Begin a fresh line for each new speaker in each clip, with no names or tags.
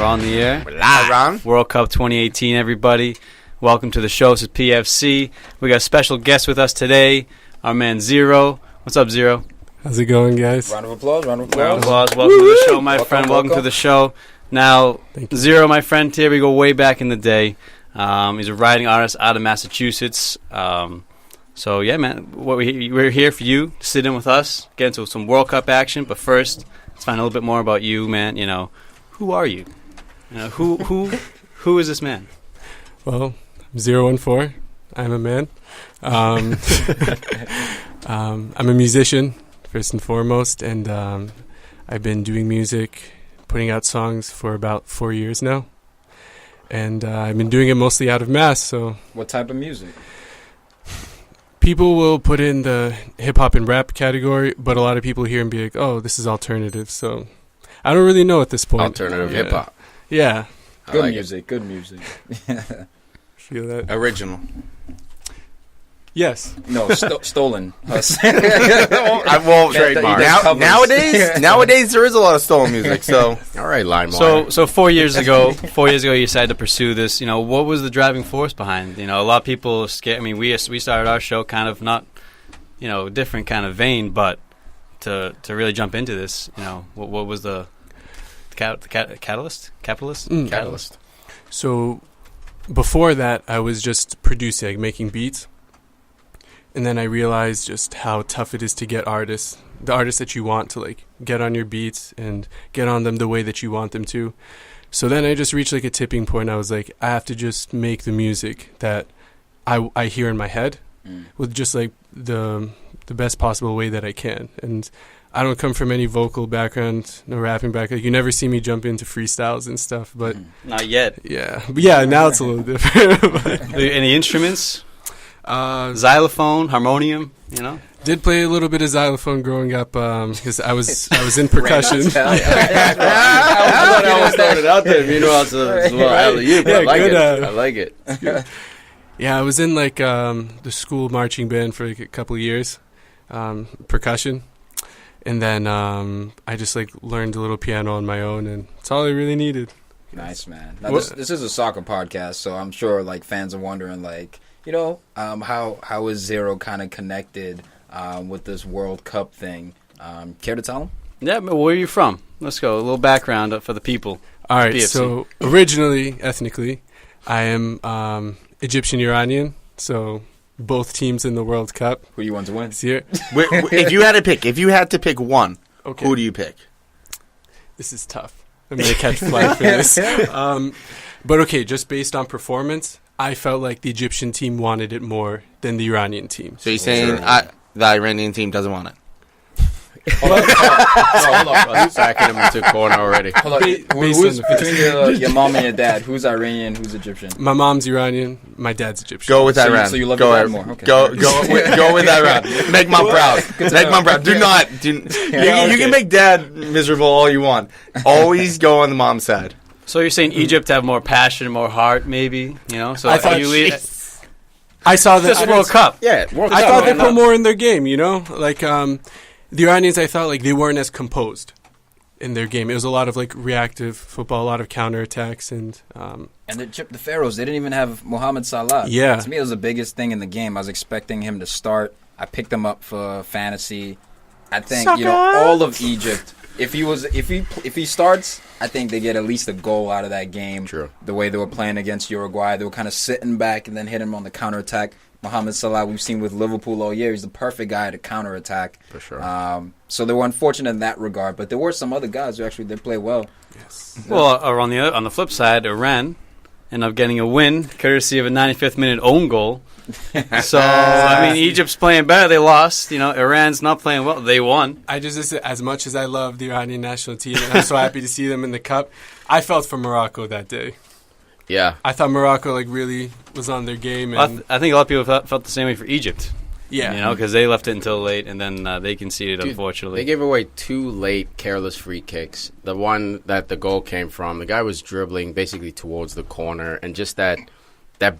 We're on the air.
We're live.
World Cup 2018, everybody. Welcome to the show. This is PFC. We got a special guest with us today, our man Zero. What's up, Zero?
How's it going, guys?
Round of applause.
Welcome to the show, my friend. Welcome to the show. Now, Zero, my friend here, we go way back in the day. He's a writing artist out of Massachusetts. So, yeah, man, we're here for you to sit in with us, get into some World Cup action. But first, let's find a little bit more about you, man. You know, who are you? You know, who is this man?
Well, I'm 014. I'm a man. I'm a musician, first and foremost, and I've been doing music, putting out songs for about 4 years now. And I've been doing it mostly out of Mass. So,
what type of music?
People will put in the hip-hop and rap category, but a lot of people hear and be like, oh, this is alternative. So I don't really know at this point.
Alternative hip-hop.
Yeah.
Good music.
Feel that.
Original.
Yes.
No, stolen. Huss.
I won't trademark. Nowadays, there is a lot of stolen music. So, all right, LimeWire.
So 4 years ago, you decided to pursue this. You know, what was the driving force behind? You know, a lot of people are scared. I mean, we started our show kind of not, you know, different kind of vein, but to really jump into this, you know, what was the catalyst?
Catalyst. So before that, I was just producing, like making beats. And then I realized just how tough it is to get the artists that you want to like get on your beats and get on them the way that you want them to. So then I just reached like a tipping point. I was like, I have to just make the music that I hear in my head with just like the best possible way that I can. And I don't come from any vocal background, no rapping background. You never see me jump into freestyles and stuff, but
not yet.
Yeah, now it's a little different.
Any instruments? Xylophone, harmonium, you know.
Did play a little bit of xylophone growing up because I was in percussion.
I thought I almost started out there. You know, I like it.
Yeah, I was in like the school marching band for like a couple of years, percussion, and then I just like learned a little piano on my own, and it's all I really needed.
Nice, man. Now, this is a soccer podcast, so I'm sure like fans are wondering like, you know, how is Zero kind of connected with this World Cup thing? Care to tell them?
Yeah, but where are you from? Let's go. A little background for the people.
All right,
PFC.
So originally, ethnically, I am Egyptian Iranian, so both teams in the World Cup.
Who you want to win?
If you had to pick one, okay. Who do you pick?
This is tough. I'm going to catch flight for this. But okay, just based on performance, I felt like the Egyptian team wanted it more than the Iranian team.
So you're saying the Iranian team doesn't want it?
Hold on.
He's backing him into a corner already.
Hold on. Who's between your mom and your dad? Who's Iranian? Who's Egyptian?
My mom's Iranian. My dad's Egyptian.
Go with Iran.
So you love your dad more. Okay.
Go with Iran. Make mom proud. Make mom proud. You can make dad miserable all you want. Always go on the mom's side.
So you're saying Egypt have more passion, more heart, maybe? You know, so
I saw that
this World Cup.
Yeah, World Cup.
I thought they put more in their game. You know, like the Iranians, I thought like they weren't as composed in their game. It was a lot of like reactive football, a lot of counterattacks, and
the Pharaohs. They didn't even have Mohamed Salah.
Yeah,
to me, it was the biggest thing in the game. I was expecting him to start. I picked him up for fantasy. I think all of Egypt. If he starts, I think they get at least a goal out of that game.
True.
The way they were playing against Uruguay, they were kind of sitting back and then hit him on the counterattack. Mohamed Salah, we've seen with Liverpool all year, he's the perfect guy to counterattack.
For sure.
So they were unfortunate in that regard, but there were some other guys who actually did play well.
Yes. Well, on the flip side, Iran ended up getting a win courtesy of a 95th minute own goal. So, I mean, Egypt's playing better. They lost. You know, Iran's not playing well. They won.
I just, as much as I love the Iranian national team, and I'm so happy to see them in the cup, I felt for Morocco that day.
Yeah.
I thought Morocco, like, really was on their game. And
I think a lot of people felt the same way for Egypt.
Yeah.
You know, because they left it until late, and then they conceded, unfortunately.
They gave away 2 late, careless free kicks. The one that the goal came from, the guy was dribbling basically towards the corner, and just that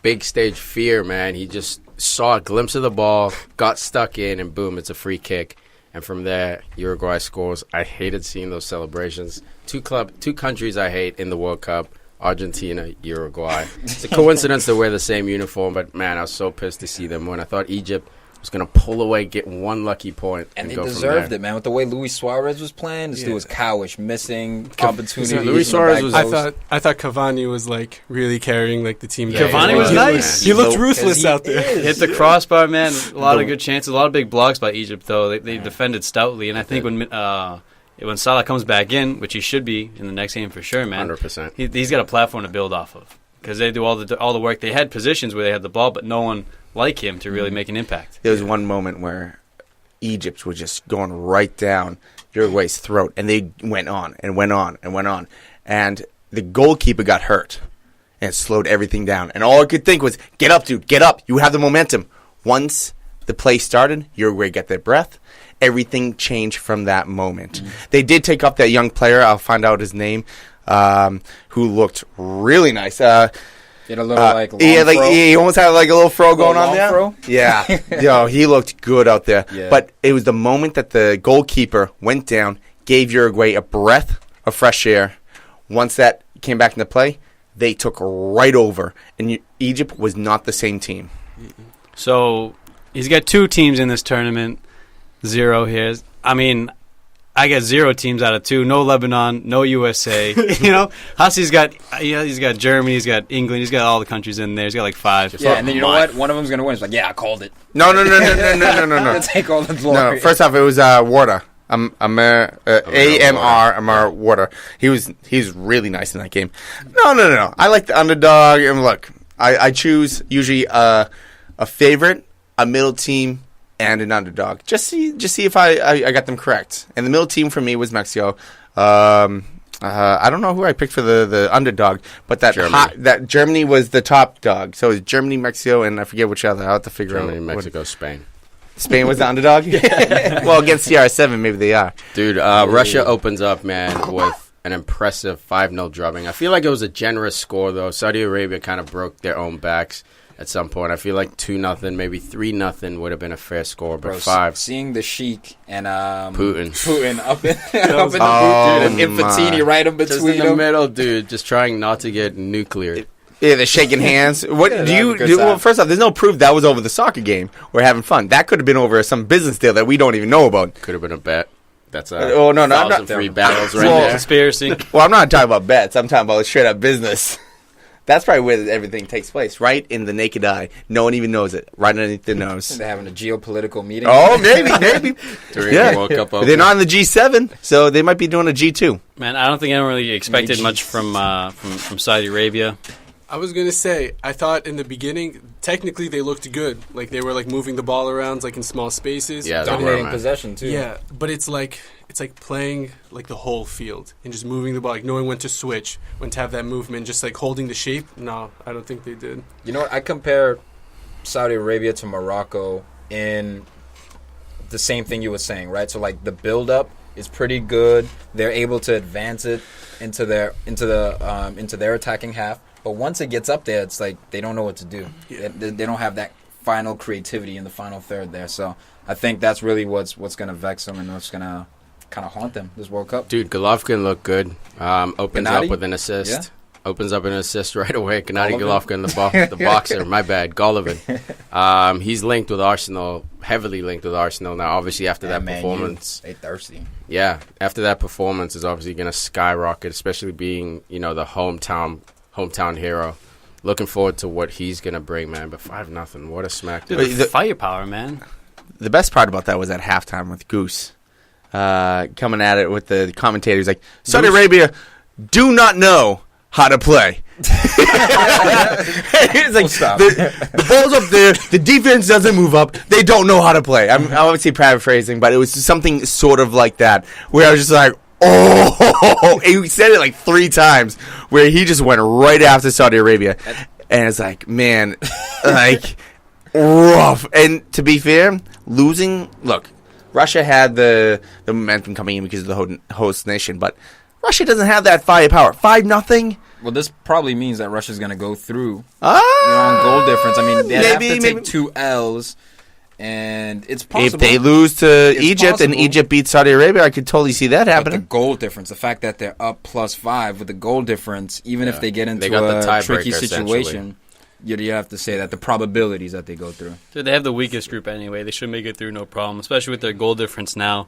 big stage fear, man. He just saw a glimpse of the ball, got stuck in, and boom, it's a free kick. And from there, Uruguay scores. I hated seeing those celebrations. Two countries I hate in the World Cup. Argentina, Uruguay. It's a coincidence they wear the same uniform, but man, I was so pissed to see them win. I thought Egypt was going to pull away, get one lucky point, and
they
go
deserved
from there.
it, man. With the way Luis Suarez was playing, this dude was cowish, missing opportunity.
Luis Suarez was.
I thought Cavani was like really carrying like the team.
Yeah, Cavani was nice.
He looked ruthless out there.
Hit the crossbar, man. A lot of good chances. A lot of big blocks by Egypt, though. They defended stoutly, and I think when Salah comes back in, which he should be in the next game for sure, man.
100%.
He's got a platform to build off of because they do all the work. They had positions where they had the ball, but no one like him to really make an impact.
There was one moment where Egypt was just going right down Uruguay's throat, and they went on and went on and went on, and the goalkeeper got hurt, and it slowed everything down. And all I could think was, "Get up, dude! Get up! You have the momentum." Once the play started, Uruguay got their breath. Everything changed from that moment. They did take off that young player. I'll find out his name, who looked really nice.
Get a little long
throw. He almost had like a little throw going on there.
Throw?
Yeah, yo, he looked good out there.
Yeah.
But it was the moment that the goalkeeper went down, gave Uruguay a breath of fresh air. Once that came back into play, they took right over, and Egypt was not the same team.
So he's got two teams in this tournament. 0 here. I mean, I got 0 teams out of 2. No Lebanon, no USA. Huss, he's got Germany, he's got England, he's got all the countries in there. He's got like 5.
Yeah, and then you know what? One of them's gonna win. It's like, yeah, I called it.
No.
Take all the glory.
No, first off, it was Warda. Amar Warda. He's really nice in that game. No. I like the underdog. And look, I choose usually a favorite, a middle team, and an underdog. Just see if I got them correct. And the middle team for me was Mexico. I don't know who I picked for the underdog, but that Germany was the top dog. So it was Germany, Mexico, and I forget which other. I'll have to figure out.
Germany, Mexico, Spain.
Spain was the underdog? Well, against CR7, maybe they are.
Dude, Russia opens up, man, with an impressive 5-0 drubbing. I feel like it was a generous score, though. Saudi Arabia kind of broke their own backs at some point. I feel like 2-0, maybe 3-0 would have been a fair score, but 5.
Seeing the Sheik and
Putin
up in the booth, and Infantini right in between
just in the middle, dude, just trying not to get nuclear.
Yeah, they're shaking hands. What do you do? Well, first off, there's no proof that was over the soccer game. We're having fun. That could have been over some business deal that we don't even know about.
Could have been a bet. That's
no, I'm not.
Free battles right there.
Conspiracy.
Well, I'm not talking about bets. I'm talking about straight up business. That's probably where everything takes place, right in the naked eye. No one even knows it. Right underneath their nose.
They're having a geopolitical meeting.
Oh, maybe.
During the World Cup
They're not in the G7, so they might be doing a G2.
Man, I don't think anyone really expected much from Saudi Arabia.
I was going to say, I thought in the beginning, technically they looked good. Like, they were, like, moving the ball around, like, in small spaces.
Yeah,
dominating possession, too.
Yeah, but it's like playing, like, the whole field and just moving the ball, like, knowing when to switch, when to have that movement, just, like, holding the shape. No, I don't think they did.
You know what? I compare Saudi Arabia to Morocco in the same thing you were saying, right? So, like, the build-up is pretty good. They're able to advance it into their attacking half. But once it gets up there, it's like they don't know what to do. Yeah. They don't have that final creativity in the final third there. So I think that's really what's going to vex them and what's going to kind of haunt them this World Cup.
Dude, Golovkin looked good. Opens
Gennady?
up with an assist.
Yeah.
Opens up an assist right away. Gennady Golovkin, the boxer. My bad. Golovin. He's linked with Arsenal, heavily linked with Arsenal. Now, obviously, after that performance.
They thirsty.
Yeah. After that performance is obviously going to skyrocket, especially being, the hometown hero. Looking forward to what he's going to bring, man. But 5-0, what a smack.
Dude, the firepower, man.
The best part about that was at halftime with Goose coming at it with the commentators like, Saudi Arabia do not know how to play. It's like, the ball's up there, the defense doesn't move up, they don't know how to play. I'm obviously paraphrasing, but it was something sort of like that, where I was just like, oh, he said it like 3 times, where he just went right after Saudi Arabia, and it's like, man, like, rough. And to be fair, losing, look, Russia had the momentum coming in because of the host nation, but Russia doesn't have that firepower. 5-0.
Well, this probably means that Russia's going to go through on goal difference. I mean, they have to take 2 L's And it's possible.
If they lose to Egypt and
possible.
Egypt beats Saudi Arabia, I could totally see that
But the
happening.
goal difference, the fact that they're up +5 with the goal difference, even if they get into
got the
a tricky
tiebreaker,
situation, you have to say that the probabilities that they go through.
Dude, they have the weakest group anyway. They should make it through no problem, especially with their goal difference now.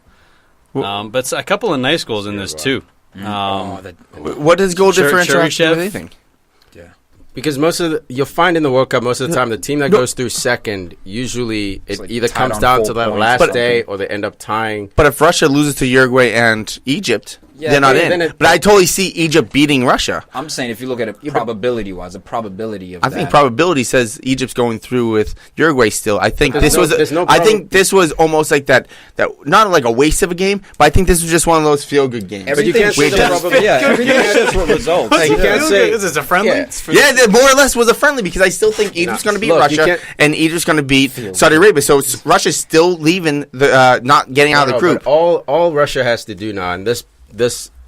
But a couple of nice goals in this too.
What does goal differential have to do with anything?
Because you'll find in the World Cup most of the time the team that goes through second usually it
like
either
tied
comes
on
down
4
to that
points.
last day or they end up tying.
But if Russia loses to Uruguay and Egypt,
Yeah,
they're not
then
in.
it-
But I totally see Egypt beating Russia.
I'm saying if you look at it probability-wise, the probability of
I think probability says Egypt's going through with Uruguay still. I think
But
this was.
there's no
I think this was almost like that. That not like a waste of a game, but I think this was just one of those feel good games.
Everything
can't
should
say
have-
probably-
everything should have results.
Like, you can't say
Is this a friendly?
Yeah.
Yeah, more or less was a friendly because I still think Egypt's going to beat
look, you
Russia
can't-
and Egypt's going to beat Saudi Arabia. So Russia's still leaving the not getting out of the group.
But all Russia has to do now, and this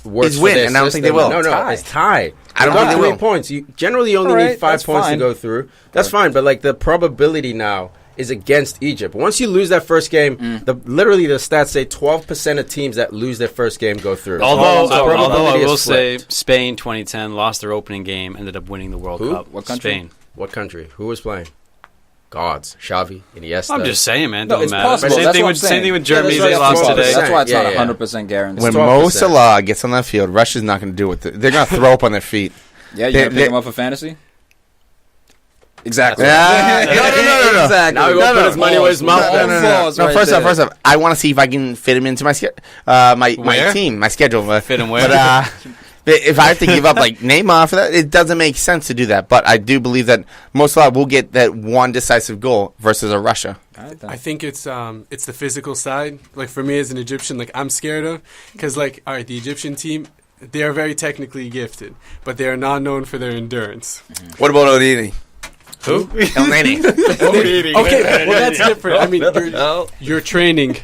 works
Is
for
win,
their
and I don't think they
system.
will.
No,
Tie.
it's tie.
I don't
Got
think they
too many
will.
points. You generally only
All right,
need 5
that's
points
fine.
to go through. That's fine, but like the probability now is against Egypt. Once you lose that first game, literally the stats say 12% of teams that lose their first game go through.
Although
The
I
probability
will
is
say
flipped.
Spain 2010 lost their opening game, ended up winning the World
Who?
Cup.
What country?
Spain.
What country? Who was playing? Gods. Xavi, Iniesta.
I'm just saying, man.
No,
Don't
it's
matter.
possible.
Same
That's
thing
what
with
I'm saying.
Germany.
Yeah,
They
that's
lost
why
today.
That's why it's
Yeah,
not
yeah.
100% guaranteed.
When
12%.
Mo Salah gets on that field, Russia's not going to do it. They're going to throw up on their feet.
Yeah, you
They-
gonna pick
they-
him up for fantasy? Exactly.
Yeah. No.
Exactly.
Now he won't put his money where his mouth
No,
is.
no, no.
No, first off, I want to see if I can fit him into my my
Where?
team, my schedule.
Fit him where?
But if I have to give up like Neymar for that, it doesn't make sense to do that. But I do believe that Mo Salah will get that one decisive goal versus a Russia.
I think it's the physical side. Like for me as an Egyptian, like I'm scared of because like all right, the Egyptian team, they are very technically gifted, but they are not known for their endurance.
What about Odini?
Who?
El Nene.
Okay, well that's different. I mean, you're training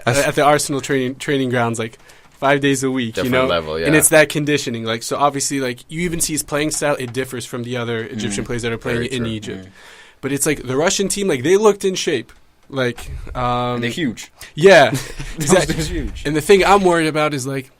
at the Arsenal training grounds like 5 days a week,
Different
you know,
level, yeah.
and it's that conditioning. Like so, obviously, like you even see his playing style, it differs from the other Egyptian players that are playing
Very
in
true.
Egypt. But it's like the Russian team, like they looked in shape. Like,
They're huge.
yeah,
They're
exactly.
huge.
And the thing I'm worried about is like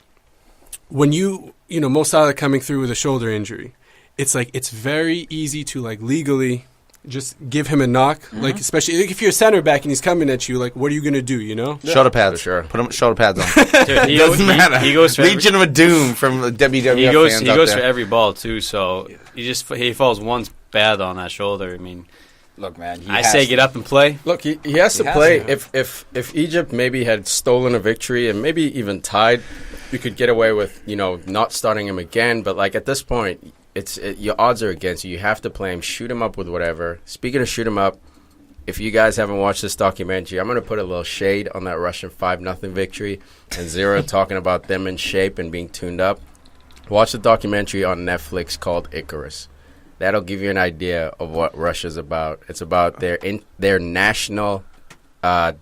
when you know Mo Salah coming through with a shoulder injury, it's like it's very easy to like legally just give him a knock, like especially like, if you're a center back and he's coming at you, like what are you gonna do? You know?
Shoulder pads.
For sure.
Put him shoulder pads on.
Dude,
Doesn't matter.
He goes for
Legion of Doom from the WWF
he goes
fans out
for
there.
every ball too. So he falls once bad on that shoulder. I mean,
Look, man.
I say get up and play.
Look, he has to
He has
play.
to.
If Egypt maybe had stolen a victory and maybe even tied, you could get away with not starting him again. But like at this point, your odds are against you. You have to play him, shoot him up with whatever. Speaking of shoot him up, if you guys haven't watched this documentary, I'm gonna put a little shade on that Russian 5-0 victory and Zero talking about them in shape and being tuned up. Watch the documentary on Netflix called Icarus. That'll give you an idea of what Russia's about. It's about their national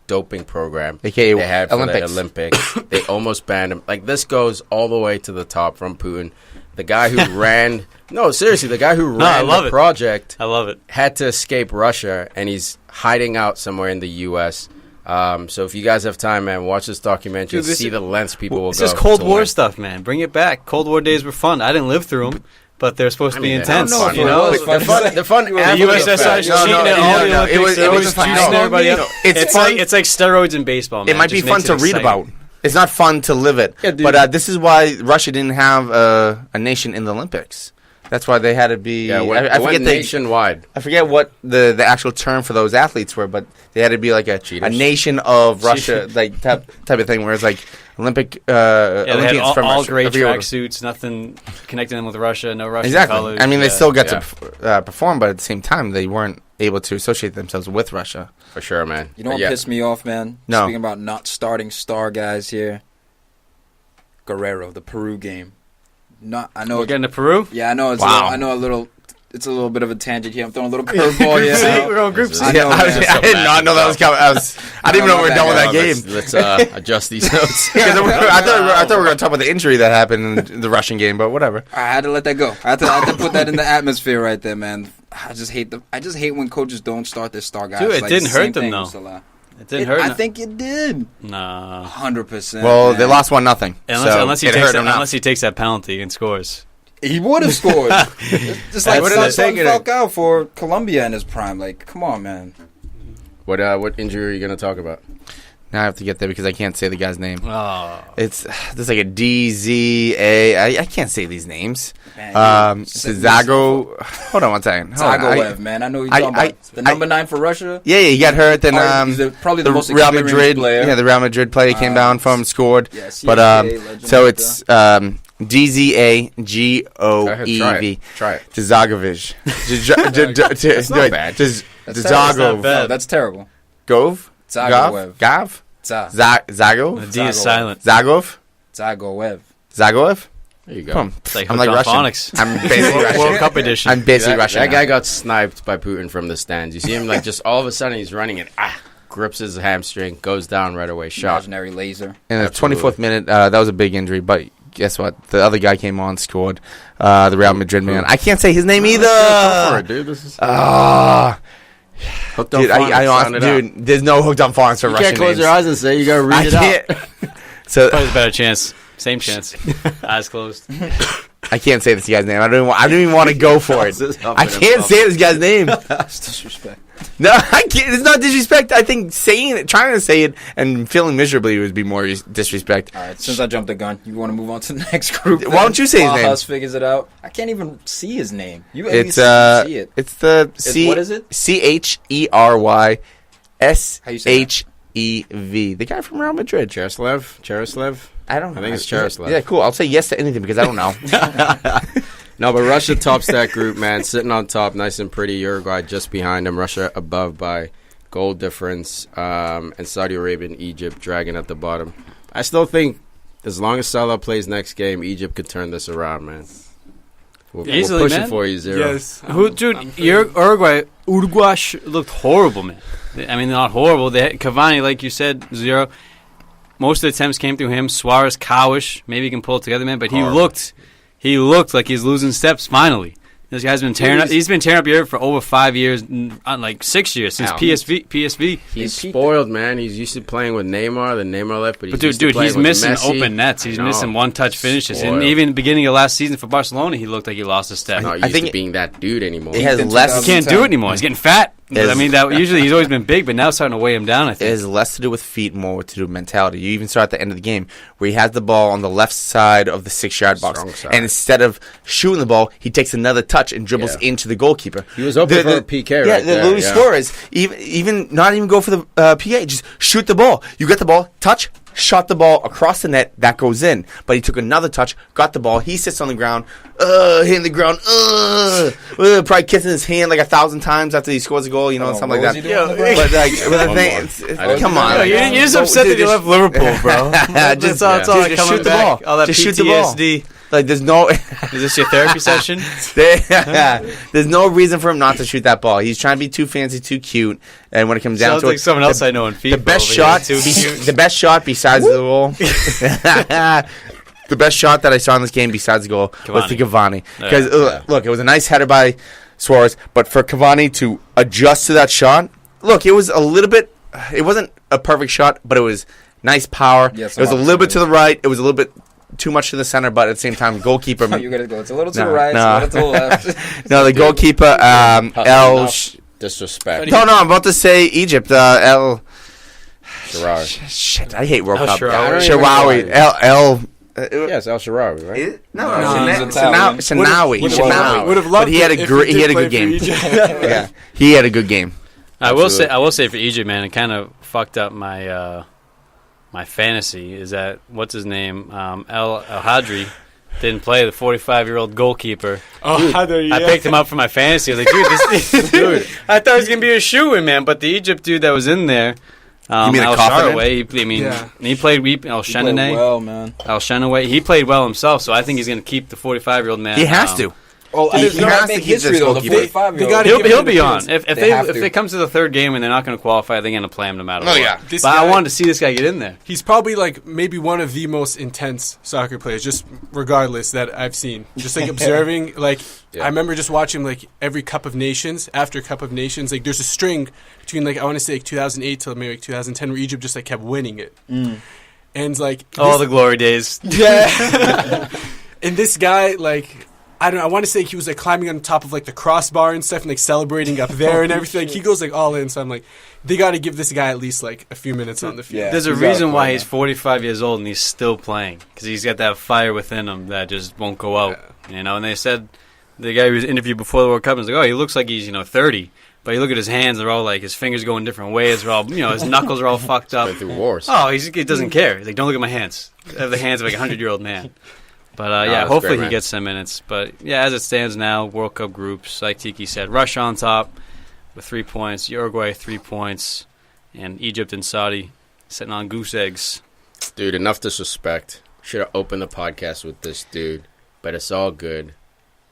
doping program
AKA
they had for
Olympics.
the Olympics. They almost banned him. Like, this goes all the way to the top from Putin. The guy who ran... No, seriously, the guy who
I
ran
love
the
it.
project
I love it.
had to escape Russia, and he's hiding out somewhere in the U.S. So if you guys have time, man, watch this documentary
Dude,
and
this
see
is-
the lengths people will
It's
go.
just Cold
to
War
win.
stuff, man. Bring it back. Cold War days were fun. I didn't live through them, but they're supposed to be
I mean,
intense.
I don't know
You
if
know,
it was fun.
The fun
the
after
USSR
fact.
is cheating at all the Olympics.
It was
Everybody's
fun.
juicing
No,
everybody up.
it's fun.
It's like steroids in baseball, man.
It might be
just
fun
makes
to
it
read
exciting.
about. It's not fun to live it.
Yeah, dude.
But this is why Russia didn't have a nation in the Olympics. That's why they had to be.
Yeah,
I
went
forget
nationwide.
I forget what the actual term for those athletes were, but they had to be like a
Cheaters?
nation of Russia, like type of thing. Where it's like Olympic
Yeah, they had
Olympians from
all
Russia.
great
every order.
tracksuits, nothing connecting them with Russia, no Russian
Exactly.
colors.
I mean, they
yeah.
still got
Yeah.
to perform, but at the same time, they weren't able to associate themselves with Russia.
For sure, man.
You know what
Yeah.
pissed me off, man?
No.
Speaking about not starting star guys here. Guerrero, the Peru game. I know.
We're getting to Peru.
Yeah, I know. It's
Wow.
It's a little bit of a tangent here. I'm throwing a little curveball here.
See,
now.
we're on group C.
I know, man.
I did not know that was coming. I didn't even know we were done with that game.
Let's adjust these notes.
I thought we were going to talk about the injury that happened in the Russian game, but whatever.
I had to let that go. I had to put that in the atmosphere right there, man. I just hate when coaches don't start their star guys.
Dude, it
like,
didn't
the same
hurt them,
thing
though.
with Salah.
It didn't hurt.
I think it did.
Nah.
100%.
Well,
man.
they lost 1-0.
Unless
Unless
he takes that penalty and scores.
He would have scored. Just like
That's
Falcao for Colombia in his prime. Like, come on, man.
What injury are you going to talk about?
Now I have to get there because I can't say the guy's name.
Oh.
There's like a DZA. I can't say these names.
Zago.
Hold on one second.
Zagoev, man. I know you're talking about the number 9 for Russia.
Yeah, he got hurt. Then
He's probably the most
Real
experienced
Madrid
player.
Yeah, the Real Madrid player came down from, scored.
Yeah,
but so it's DZAGOEV.
Try it.
Dzagovic.
That's not bad.
Dzagov.
No, that's terrible.
Gov?
Zagoev.
Gav? Zagov?
The D is silent.
Zagov?
Zagoev.
Zagoev?
There you go.
Come.
It's like
I'm like
hooked on
Russian.
phonics.
I'm basically
World
Russian.
Cup edition.
I'm basically Russian.
That
now.
guy got sniped by Putin from the stands. You see him like just all of a sudden he's running and grips his hamstring, goes down right away, shot.
Imaginary laser.
In the
Absolutely.
24th minute, that was a big injury, but guess what? The other guy came on, scored. The Real Madrid man. I can't say his name either.
Go for it, dude. This is hooked on
Dude,
phonics, sound it out.
dude, there's no hooked on phonics for
You
Russian
can't close
names.
your eyes and say you gotta read
I
it out.
can't. So
Probably a better chance. Same chance. Eyes closed.
I can't say this guy's name. I don't even want to go for it. I can't say this guy's name.
That's disrespect.
No, I can't. It's not disrespect. I think trying to say it and feeling miserably would be more disrespect.
All right, since I jumped the gun, you want to move on to the next group?
Why don't you say his
While
name?
Huss figures it out. I can't even see his name. You at
It's
least see it.
it's the
What is it?
CHERYSHEV.
How
The guy from Real Madrid.
Cherislav?
I don't know.
I think it's Cherislav.
Yeah, cool. I'll say yes to anything because I don't know.
No, but Russia tops that group, man. Sitting on top, nice and pretty. Uruguay just behind them. Russia above by goal difference. And Saudi Arabia and Egypt dragging at the bottom. I still think as long as Salah plays next game, Egypt could turn this around, man. We're
Easily,
pushing
man.
for you, Zero.
Yes.
Dude, Uruguay looked horrible, man. I mean, not horrible. They had Cavani, like you said, Zero. Most of the attempts came through him. Suarez, cowish. Maybe he can pull it together, man. But he looked like he's losing steps finally. This guy's been tearing up. He's been tearing up Europe for over 5 years, like 6 years since PSV.
He's spoiled, man. He's used to playing with Neymar. Then Neymar left, but he's
he's missing
Messi.
open nets. He's missing one-touch finishes.
Spoiled.
And even the beginning of last season for Barcelona, he looked like he lost a step.
Not
I
used
think
to being that dude anymore.
It has
in
less.
He can't do it anymore. He's getting fat. But, I mean, that usually he's always been big, but now it's starting to weigh him down, I
It
think.
has less to do with feet, more to do with mentality. You even saw at the end of the game where he has the ball on the left side of the 6-yard box,
Strong side.
and instead of shooting the ball, he takes another touch and dribbles into the goalkeeper.
He was open for a PK right there.
Luis Suarez, even not even go for the PK, just shoot the ball. You get the ball, touch, shot the ball across the net, that goes in. But he took another touch, got the ball, he sits on the ground, hitting the ground, probably kissing his hand like 1,000 times after he scores a goal, something like that. But come on.
You're just upset that you left Liverpool, bro. That's all
just
coming
shoot the
back.
ball.
All that
Just shoot
PTSD.
the ball. Like, there's no...
Is this your therapy session?
There's no reason for him not to shoot that ball. He's trying to be too fancy, too cute, and when it comes down
Sounds
to
like
it,
someone else I know in FIFA.
the best
over here.
shot, the best shot besides the goal, the best shot that I saw in this game besides the goal was to Cavani. Because look, it was a nice header by Suarez, but for Cavani to adjust to that shot, look, it was a little bit. It wasn't a perfect shot, but it was nice power.
Yes,
it was a little bit to the right. It was a little bit too much to the center, but at the same time, goalkeeper.
You gotta go. It's a little to the right, it's a little to the left.
No, the goalkeeper,
Disrespect.
No, I'm about to say Egypt.
Sharawi.
Shit, I hate World Cup.
Sharawi.
Sharawi.
Yes, El Sharawi, right?
No,
he's Italian.
Shanawi.
Would have loved
But he had
it
a
if
great.
he
He
did
had a
play
good
for
game.
Egypt.
Yeah, he had a good game.
I will say for Egypt, man, it kind of fucked up my my fantasy. Is that what's his name? El Hadri didn't play, the 45-year-old goalkeeper. I picked him up for my fantasy. I was like, dude, dude. I thought he was gonna be a shoo-in, man. But the Egypt dude that was in there,
You mean a
El
confident?
Sharaway, he played El
He played
Shenanay.
well, man.
El Shenaway, he played well himself, so I think he's going to keep the 45-year-old man.
He has to.
Oh,
He
he
has
has
to
make
keep
history
this
though. The
goalkeeper.
45-year-old.
He'll be on. If
They
it comes to the third game and they're not going to qualify, they're going to play him no matter
Oh,
what.
yeah.
This
But I
guy-
wanted to see this guy get in there.
He's probably like maybe one of the most intense soccer players, just regardless that I've seen. Just like observing, like
Yeah.
I remember just watching like every Cup of Nations after Cup of Nations. Like there's a string between like I want to say like 2008 till maybe like 2010 where Egypt just like kept winning it, and like
All the glory days.
yeah. And this guy, like, I don't know, I want to say he was, like, climbing on top of, like, the crossbar and stuff and, like, celebrating up there and everything. Like, he goes, like, all in. So I'm like, they got to give this guy at least, like, a few minutes on the field.
Yeah.
There's a
He's gotta
reason why
play,
he's
man.
45 years old and he's still playing because he's got that fire within him that just won't go out. You know, and they said the guy who was interviewed before the World Cup was like, oh, he looks like he's 30, but you look at his hands; they're all like his fingers going different ways. They're all his knuckles are all fucked up.
Went through wars.
Oh, he doesn't care. He's like, don't look at my hands. I have the hands of like a 100-year-old man. But
No,
yeah,
that's
hopefully
great,
he
man.
gets some minutes. But yeah, as it stands now, World Cup groups, like Tiki said, Russia on top with 3 points, Uruguay 3 points, and Egypt and Saudi sitting on goose eggs.
Dude, enough disrespect. Should have opened the podcast with this dude, but it's all good.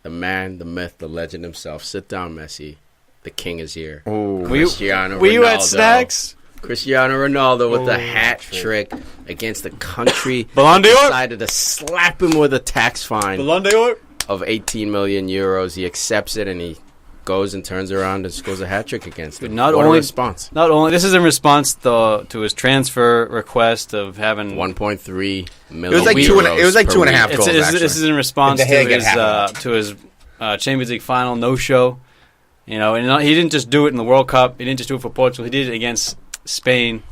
The man, the myth, the legend himself. Sit down, Messi. The king is here.
Ooh.
Cristiano
Were you
Ronaldo.
at snacks?
Cristiano Ronaldo with the hat trick against the country.
Ballon d'Or?
Decided to slap him with a tax fine
Ballon d'Or?
of 18 million euros. He accepts it and he goes and turns around and scores a hat trick against him.
Not
What
only-
a response.
Not only this is in response to his transfer request of having
1.3 million.
It was like
euros
it was like
per
2.5
week.
goals.
This
actually.
is in response
Did De Gea
to
get
his
half
Champions League final no show. And he didn't just do it in the World Cup. He didn't just do it for Portugal. He did it against Spain,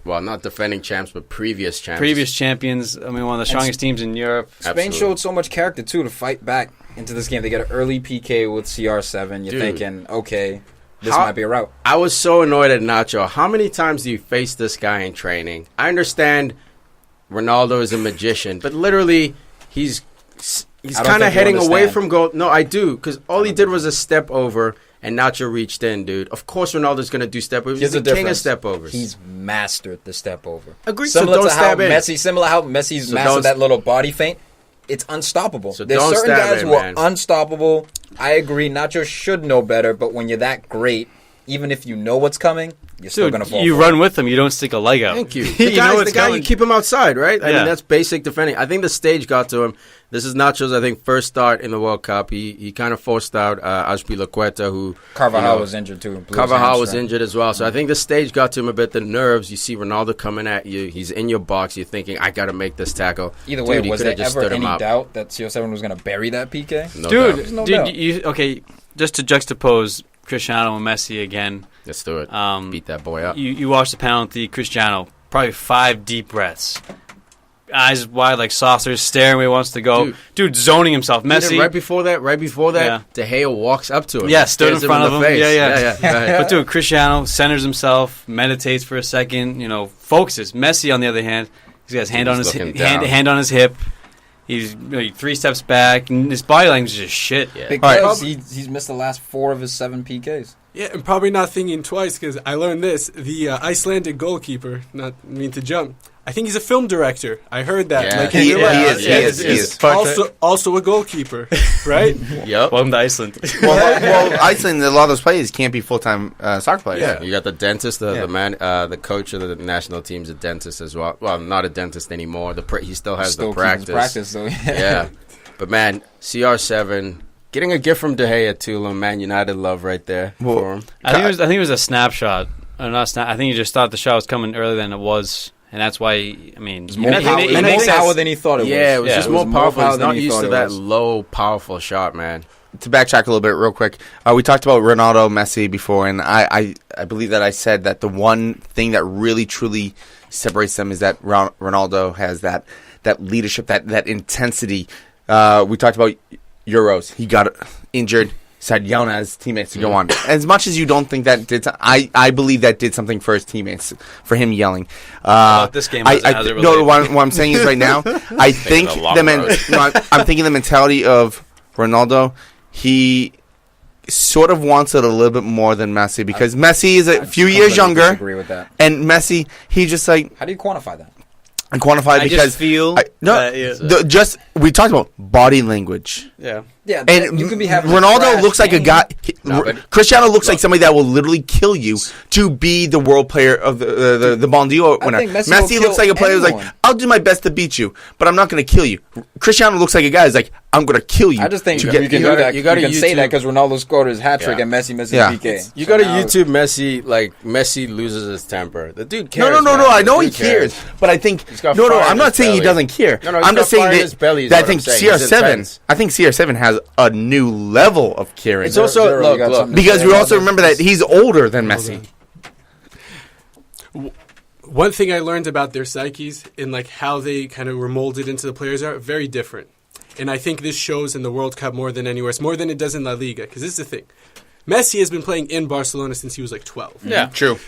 Not defending champs, but previous champs.
previous champions. I mean, one of the strongest teams in Europe.
Spain
Absolutely.
showed so much character too to fight back into this game. They get an early PK with CR7. You're
Dude.
thinking, okay, this
How-
might be a route.
I was so annoyed at Nacho. How many times do you face this guy in training? I understand Ronaldo is a magician, but literally he's
I don't
kind
think
of
you
heading away
understand.
from goal. No, I do, because all he did was a step over, and Nacho reached in, dude. Of course Ronaldo's going to do step overs. He's
Here's
the
the
king of
difference.
step overs.
He's mastered the step over.
Agreed, so
Similar
don't
to how
stab in.
Messi's
So
mastered
don't-
that little body feint. It's unstoppable.
So
There's
don't
certain
stab
guys
in,
who are
man.
unstoppable. I agree. Nacho should know better, but when you're that great, even if you know what's coming, you're still
Dude,
going to fall.
you
for
run
it.
with him. You don't stick a leg out.
Thank you.
you
The
know
guy's
it's
the guy,
coming.
you keep him outside, right? I
Yeah.
mean, that's basic defending. I think the stage got to him. This is Nacho's, I think, first start in the World Cup. He kind of forced out Azpilicueta, who...
Carvajal was injured too. Blew his
Carvajal was
hamstring.
injured as well. So I think the stage got to him a bit. The nerves. You see Ronaldo coming at you. He's in your box. You're thinking, I got to make this tackle.
Either way,
Dude, he
was
coulda
there
just
ever
stood him
any
up.
doubt that CO7 was going to bury that PK?
No
Dude,
doubt.
No doubt.
okay, just to juxtapose Cristiano and Messi again.
Let's do it.
Beat
Beat that boy up.
You watch the penalty, Cristiano, probably 5 deep breaths. Eyes wide like saucers, staring where he wants to go. Dude zoning himself. Messi.
Right before that,
Yeah.
De Gea walks up to him.
Yeah, stood in
stares
front
him
of
the
him.
face.
Yeah.
Go ahead.
But dude, Cristiano centers himself, meditates for a second, focuses. Messi, on the other hand, he's got his hand on his
looking down.
hand on his hip. He's 3 steps back, and his body language is just shit.
Yeah.
Because he's missed the last 4 of his 7 PKs.
Yeah, and probably not thinking twice because I learned this. The Icelandic goalkeeper, not mean to jump, I think he's a film director. I heard that.
Yeah.
Like,
He
in real life.
is.
Also a goalkeeper, right?
Yep.
Welcome to Iceland.
Well, Iceland, a lot of those players can't be full-time soccer players.
Yeah, you got the dentist, the coach of the national team's a dentist as well. Well, not a dentist anymore. He still has
Still
the
keeps his
practice.
though.
Yeah, but man, CR7 getting a gift from De Gea too, Man United love right there for him.
I think it was a snapshot. Or not I think he just thought the shot was coming earlier than it was, and that's why.
More power than he thought it was.
Yeah, it was just more powerful. He's
than
not
he
used
thought
to
it
that
was.
low, powerful shot, man.
To backtrack a little bit real quick, we talked about Ronaldo, Messi before, and I believe that I said that the one thing that really, truly separates them is that Ronaldo has that leadership, that intensity. We talked about Euros. He got injured, started yelling at his teammates to go on. As much as you don't think that did, I believe that did something for his teammates, for him yelling.
About this game, how's it
no,
related?
what I'm saying is right now, I think
the long road.
I'm thinking the mentality of Ronaldo. He sort of wants it a little bit more than Messi because Messi is a few years younger,
Disagree with that.
and Messi, he just like
How do you quantify that?
quantify
I
because
just feel
we talked about body language.
Yeah.
Yeah,
And
you could be having
Ronaldo looks like a guy. Cristiano looks like somebody that will literally kill you to be the world player of the Ballon d'Or winner. Messi looks like a player who's like, I'll do my best to beat you, but I'm not going to kill you. Cristiano looks like a guy who's like, I'm going to kill you.
I just think you can do that. You can say that because Ronaldo scored his hat trick and Messi missed his PK.
You got to YouTube Messi, like Messi loses his temper. The dude cares.
No. I know he cares, but I think I'm not saying he doesn't care. I'm just saying that I think CR7. I think CR7 has a new level of caring.
It's also look
because we also remember that he's older than Messi.
One thing I learned about their psyches and like how they kind of were molded into the players are very different. And I think this shows in the World Cup more than anywhere else, more than it does in La Liga. Because this is the thing. Messi has been playing in Barcelona since he was like 12.
Yeah, true.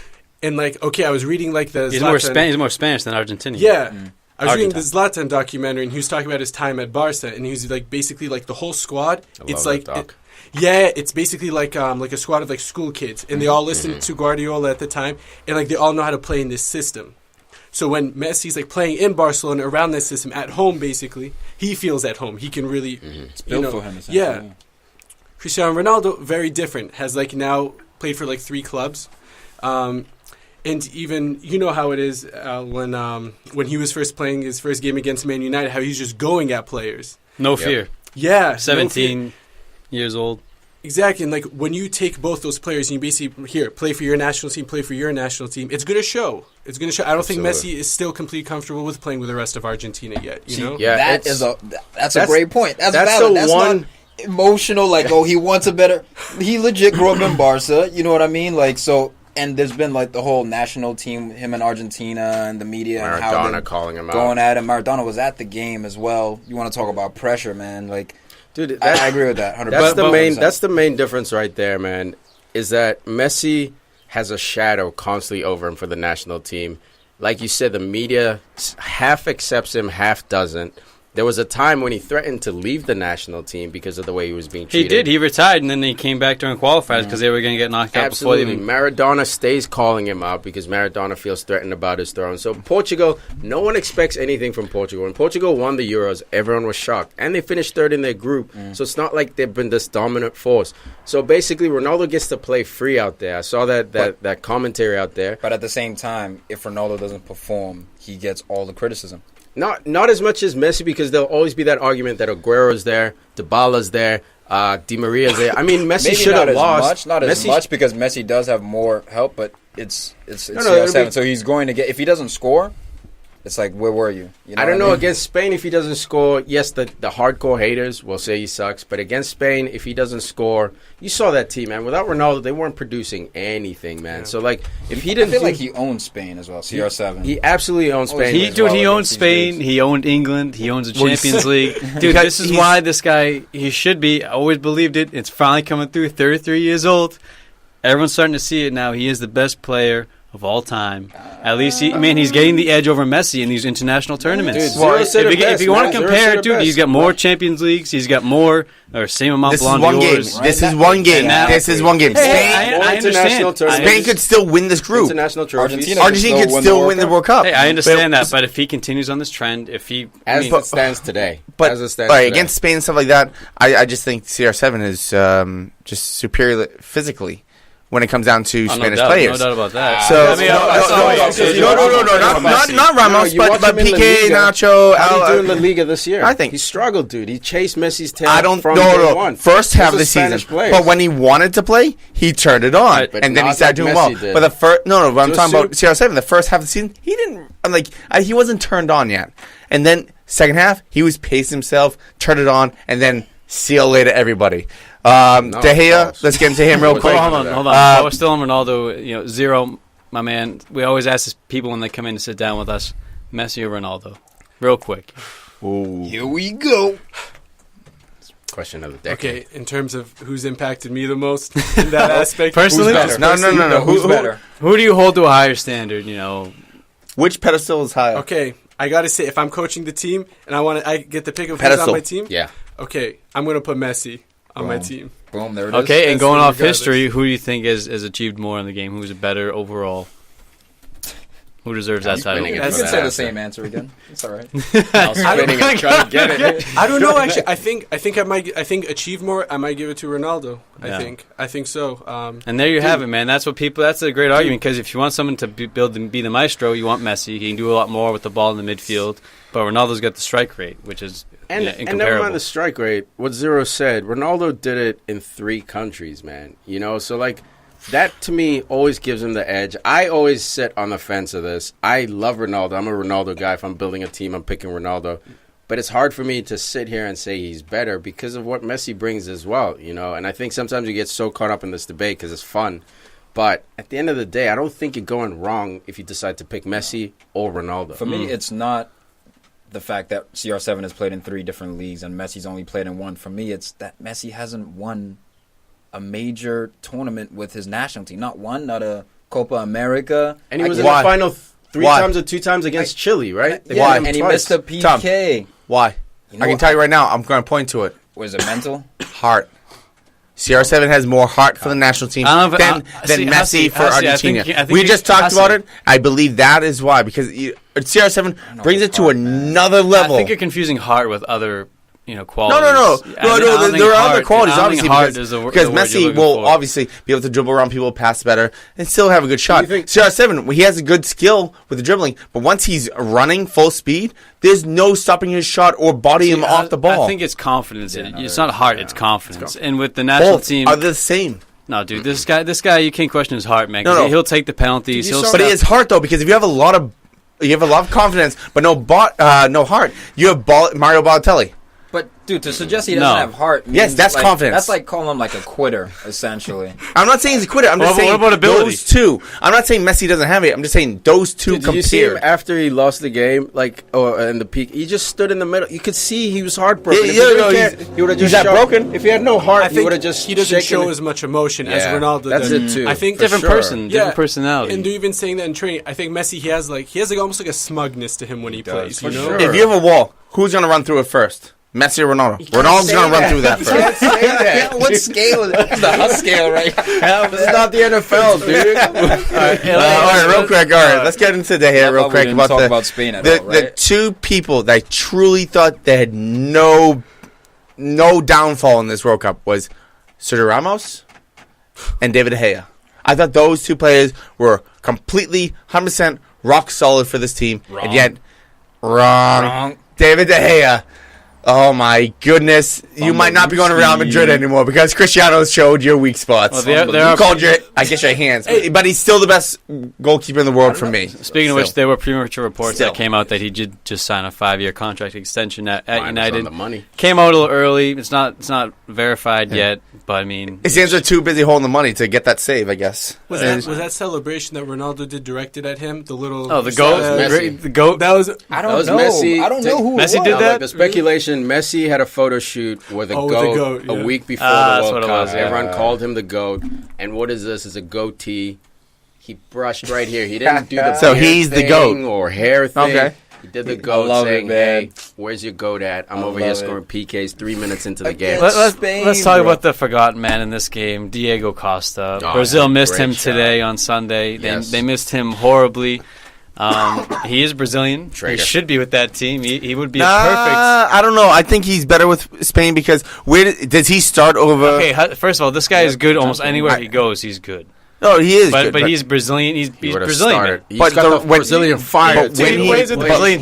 And like, okay, I was reading like the
He's more Spanish than Argentinian.
Yeah. I was reading the Zlatan documentary, and he was talking about his time at Barca, and he was like, basically, like the whole squad. It's like, it's basically like a squad of like school kids, and they all listened to Guardiola at the time, and like they all know how to play in this system. So when Messi's like playing in Barcelona around this system at home, basically, he feels at home. He can really,
it's built for him.
Yeah. Cristiano Ronaldo, very different. Has like now played for like 3 clubs. And even, you know how it is when he was first playing his first game against Man United, how he's just going at players.
No fear.
Yeah.
17 years old.
Exactly. And like when you take both those players and you basically, play for your national team, play for your national team, it's going to show. It's going to show. I don't think Messi is still completely comfortable with playing with the rest of Argentina yet. You know?
Yeah,
that's a great point. That's valid. That's not emotional, like, he wants a better... He legit grew up in Barca, you know what I mean? Like, so... And there's been like the whole national team, him in Argentina and the media and how they're
calling him
going at him. Maradona was at the game as well. You want to talk about pressure, man? Like,
dude,
I agree with that. 100%.
That's the main difference right there, man. Is that Messi has a shadow constantly over him for the national team. Like you said, the media half accepts him, half doesn't. There was a time when he threatened to leave the national team because of the way he was being treated.
He did. He retired, and then he came back during qualifiers because they were going to get knocked out before they even...
Maradona stays calling him out because Maradona feels threatened about his throne. So Portugal, no one expects anything from Portugal. When Portugal won the Euros, everyone was shocked. And they finished third in their group. So it's not like they've been this dominant force. So basically, Ronaldo gets to play free out there. I saw that commentary out there.
But at the same time, if Ronaldo doesn't perform, he gets all the criticism.
Not as much as Messi because there'll always be that argument that Aguero's there, Dybala's there, Di Maria's there. I mean, Messi should have lost.
Not as much because Messi does have more help, but it's CR7. So he's going to get... If he doesn't score, it's like, where were you?
I don't know. Against Spain, if he doesn't score, yes, the hardcore haters will say he sucks. But against Spain, if he doesn't score, you saw that team, man. Without Ronaldo, they weren't producing anything, man. Yeah. So, like, if he didn't...
I feel like he owns Spain as well, CR7.
He absolutely owns Spain.
He owns Spain. He owned England. He owns the Champions League. Dude, this is why this guy, he should be. I always believed it. It's finally coming through. 33 years old. Everyone's starting to see it now. He is the best player of all time. At least, he's getting the edge over Messi in these international tournaments.
Dude,
if you want to compare it, dude, he's got more Champions Leagues. He's got more, or same amount of Ballon d'Ors.
This is one game. This is one game.
I understand.
Spain could still win this group.
International trophies.
Argentina could still win the World Cup.
Hey, I understand that, but if he continues on this trend,
as it stands today.
Against Spain and stuff like that, I just think CR7 is just superior physically when it comes down to Spanish players.
No doubt about that.
Not Ramos, but Piqué, Nacho.
How did he do in La Liga this year?
I think
he struggled, dude. He chased Messi's tail.
First half of the season, but when he wanted to play, he turned it on, and then he started doing well. But the first, but I'm talking about CR7. The first half of the season, he didn't he wasn't turned on yet, and then second half, he was pacing himself, turned it on, and then see you later, everybody. De Gea, let's get into him real quick.
Hold on. We're still on Ronaldo. Zero, my man. We always ask this people when they come in to sit down with us, Messi or Ronaldo? Real quick.
Ooh. Here we go.
Question of the decade.
Okay, in terms of who's impacted me the most in that aspect.
Personally?
No.
Who's better?
Who do you hold to a higher standard,
Which pedestal is higher?
Okay, I got to say, if I'm coaching the team and I get the pick of who's on my team.
Yeah.
Okay, I'm going to put Messi on my team.
Boom, there it is.
Okay, and going off history, who do you think has achieved more in the game? Who's better overall? Who deserves that title?
You can say the same answer again. It's all right.
I was spinning and trying to get it.
I don't know. Actually, I think achieve more. I might give it to Ronaldo.
Yeah.
I think so.
And there you have it, man. That's what people. That's a great argument because if you want someone to be the maestro, you want Messi. He can do a lot more with the ball in the midfield. But Ronaldo's got the strike rate, which is
and never mind the strike rate. What Zero said, Ronaldo did it in 3 countries, man. So like. That, to me, always gives him the edge. I always sit on the fence of this. I love Ronaldo. I'm a Ronaldo guy. If I'm building a team, I'm picking Ronaldo. But it's hard for me to sit here and say he's better because of what Messi brings as well, And I think sometimes you get so caught up in this debate because it's fun. But at the end of the day, I don't think you're going wrong if you decide to pick Messi or Ronaldo.
For me, it's not the fact that CR7 has played in 3 different leagues and Messi's only played in 1. For me, it's that Messi hasn't won a major tournament with his national team. Not one, not a Copa America.
And he was in the final 3 times or 2 times against Chile, right?
Why?
And he missed a PK.
Tom, why? I can tell you right now, I'm going to point to it.
Was it mental?
Heart. CR7 has more heart for the national team than Messi for Argentina. We just talked about it. I believe that is why. Because CR7 brings it to another level.
I think you're confusing heart with other qualities.
No. There are other qualities, obviously, because Messi will obviously be able to dribble around people, pass better, and still have a good shot. CR7, he has a good skill with the dribbling, but once he's running full speed, there's no stopping his shot or bodying him off the ball.
I think it's confidence. It's not heart, it's confidence. And with the national team...
are the same.
No, dude, this guy, you can't question his heart, man. No. He'll take the penalties.
But it is heart, though, because if you have a lot of confidence, but no heart, you have Mario Balotelli.
But, dude, to suggest he doesn't have heart...
Yes, that's confidence.
That's like calling him like a quitter, essentially.
I'm not saying he's a quitter. I'm just saying those two. I'm not saying Messi doesn't have it. I'm just saying those two compared.
Did you see him after he lost the game, in the peak? He just stood in the middle. You could see he was heartbroken. He would have just broken. If he had no heart, he would have just
he doesn't show as much emotion as Ronaldo does.
That's it, too.
I think different personality.
And they're even saying that in training. I think Messi, he has almost like a smugness to him when he plays.
Sure. If you have a wall, who's going to run through it first? Messi or Ronaldo? Ronaldo's going to run through that first.
You can't say that.
What scale is it? The Huss scale, right?
This is not the NFL, dude.
All right, real quick. All right, let's get into the here real quick
about Spain at all, right?
The 2 people that I truly thought they had no downfall in this World Cup was Sergio Ramos and David De Gea. I thought those 2 players were completely 100% rock solid for this team, and yet wrong. David De Gea. Oh my goodness! You might not be going to Real Madrid anymore because Cristiano showed your weak spots. Well, called your hands, but he's still the best goalkeeper in the world for me.
Speaking of which, there were premature reports that came out that he did just sign a 5-year contract extension at United.
The money
came out a little early. It's not verified yet, but I mean,
his hands are too busy holding the money to get that save. I guess
was that celebration that Ronaldo did directed at him? The little
the goat,
the goat. That was
I don't know. Messi. I don't know who
Messi did that.
The speculation. Messi had a photo shoot with a goat a week before the World Cup. Everyone called him the GOAT. And what is this? It's a goatee. He brushed right here. He didn't do the
so he's the GOAT
or hair thing. Okay. He did the GOAT saying,
"Hey,
where's your GOAT at? I'm over here scoring PKs 3 minutes into the game."
Let's talk about the forgotten man in this game, Diego Costa. Brazil missed him today on Sunday. They missed him horribly. He is Brazilian. He should be with that team. He would be a perfect.
I don't know. I think he's better with Spain because does he start over?
Okay, first of all, this guy is good almost anywhere he goes. He's good.
No, he is. But
he's Brazilian. He's Brazilian.
He's got the Brazilian fire.
He is a hitman.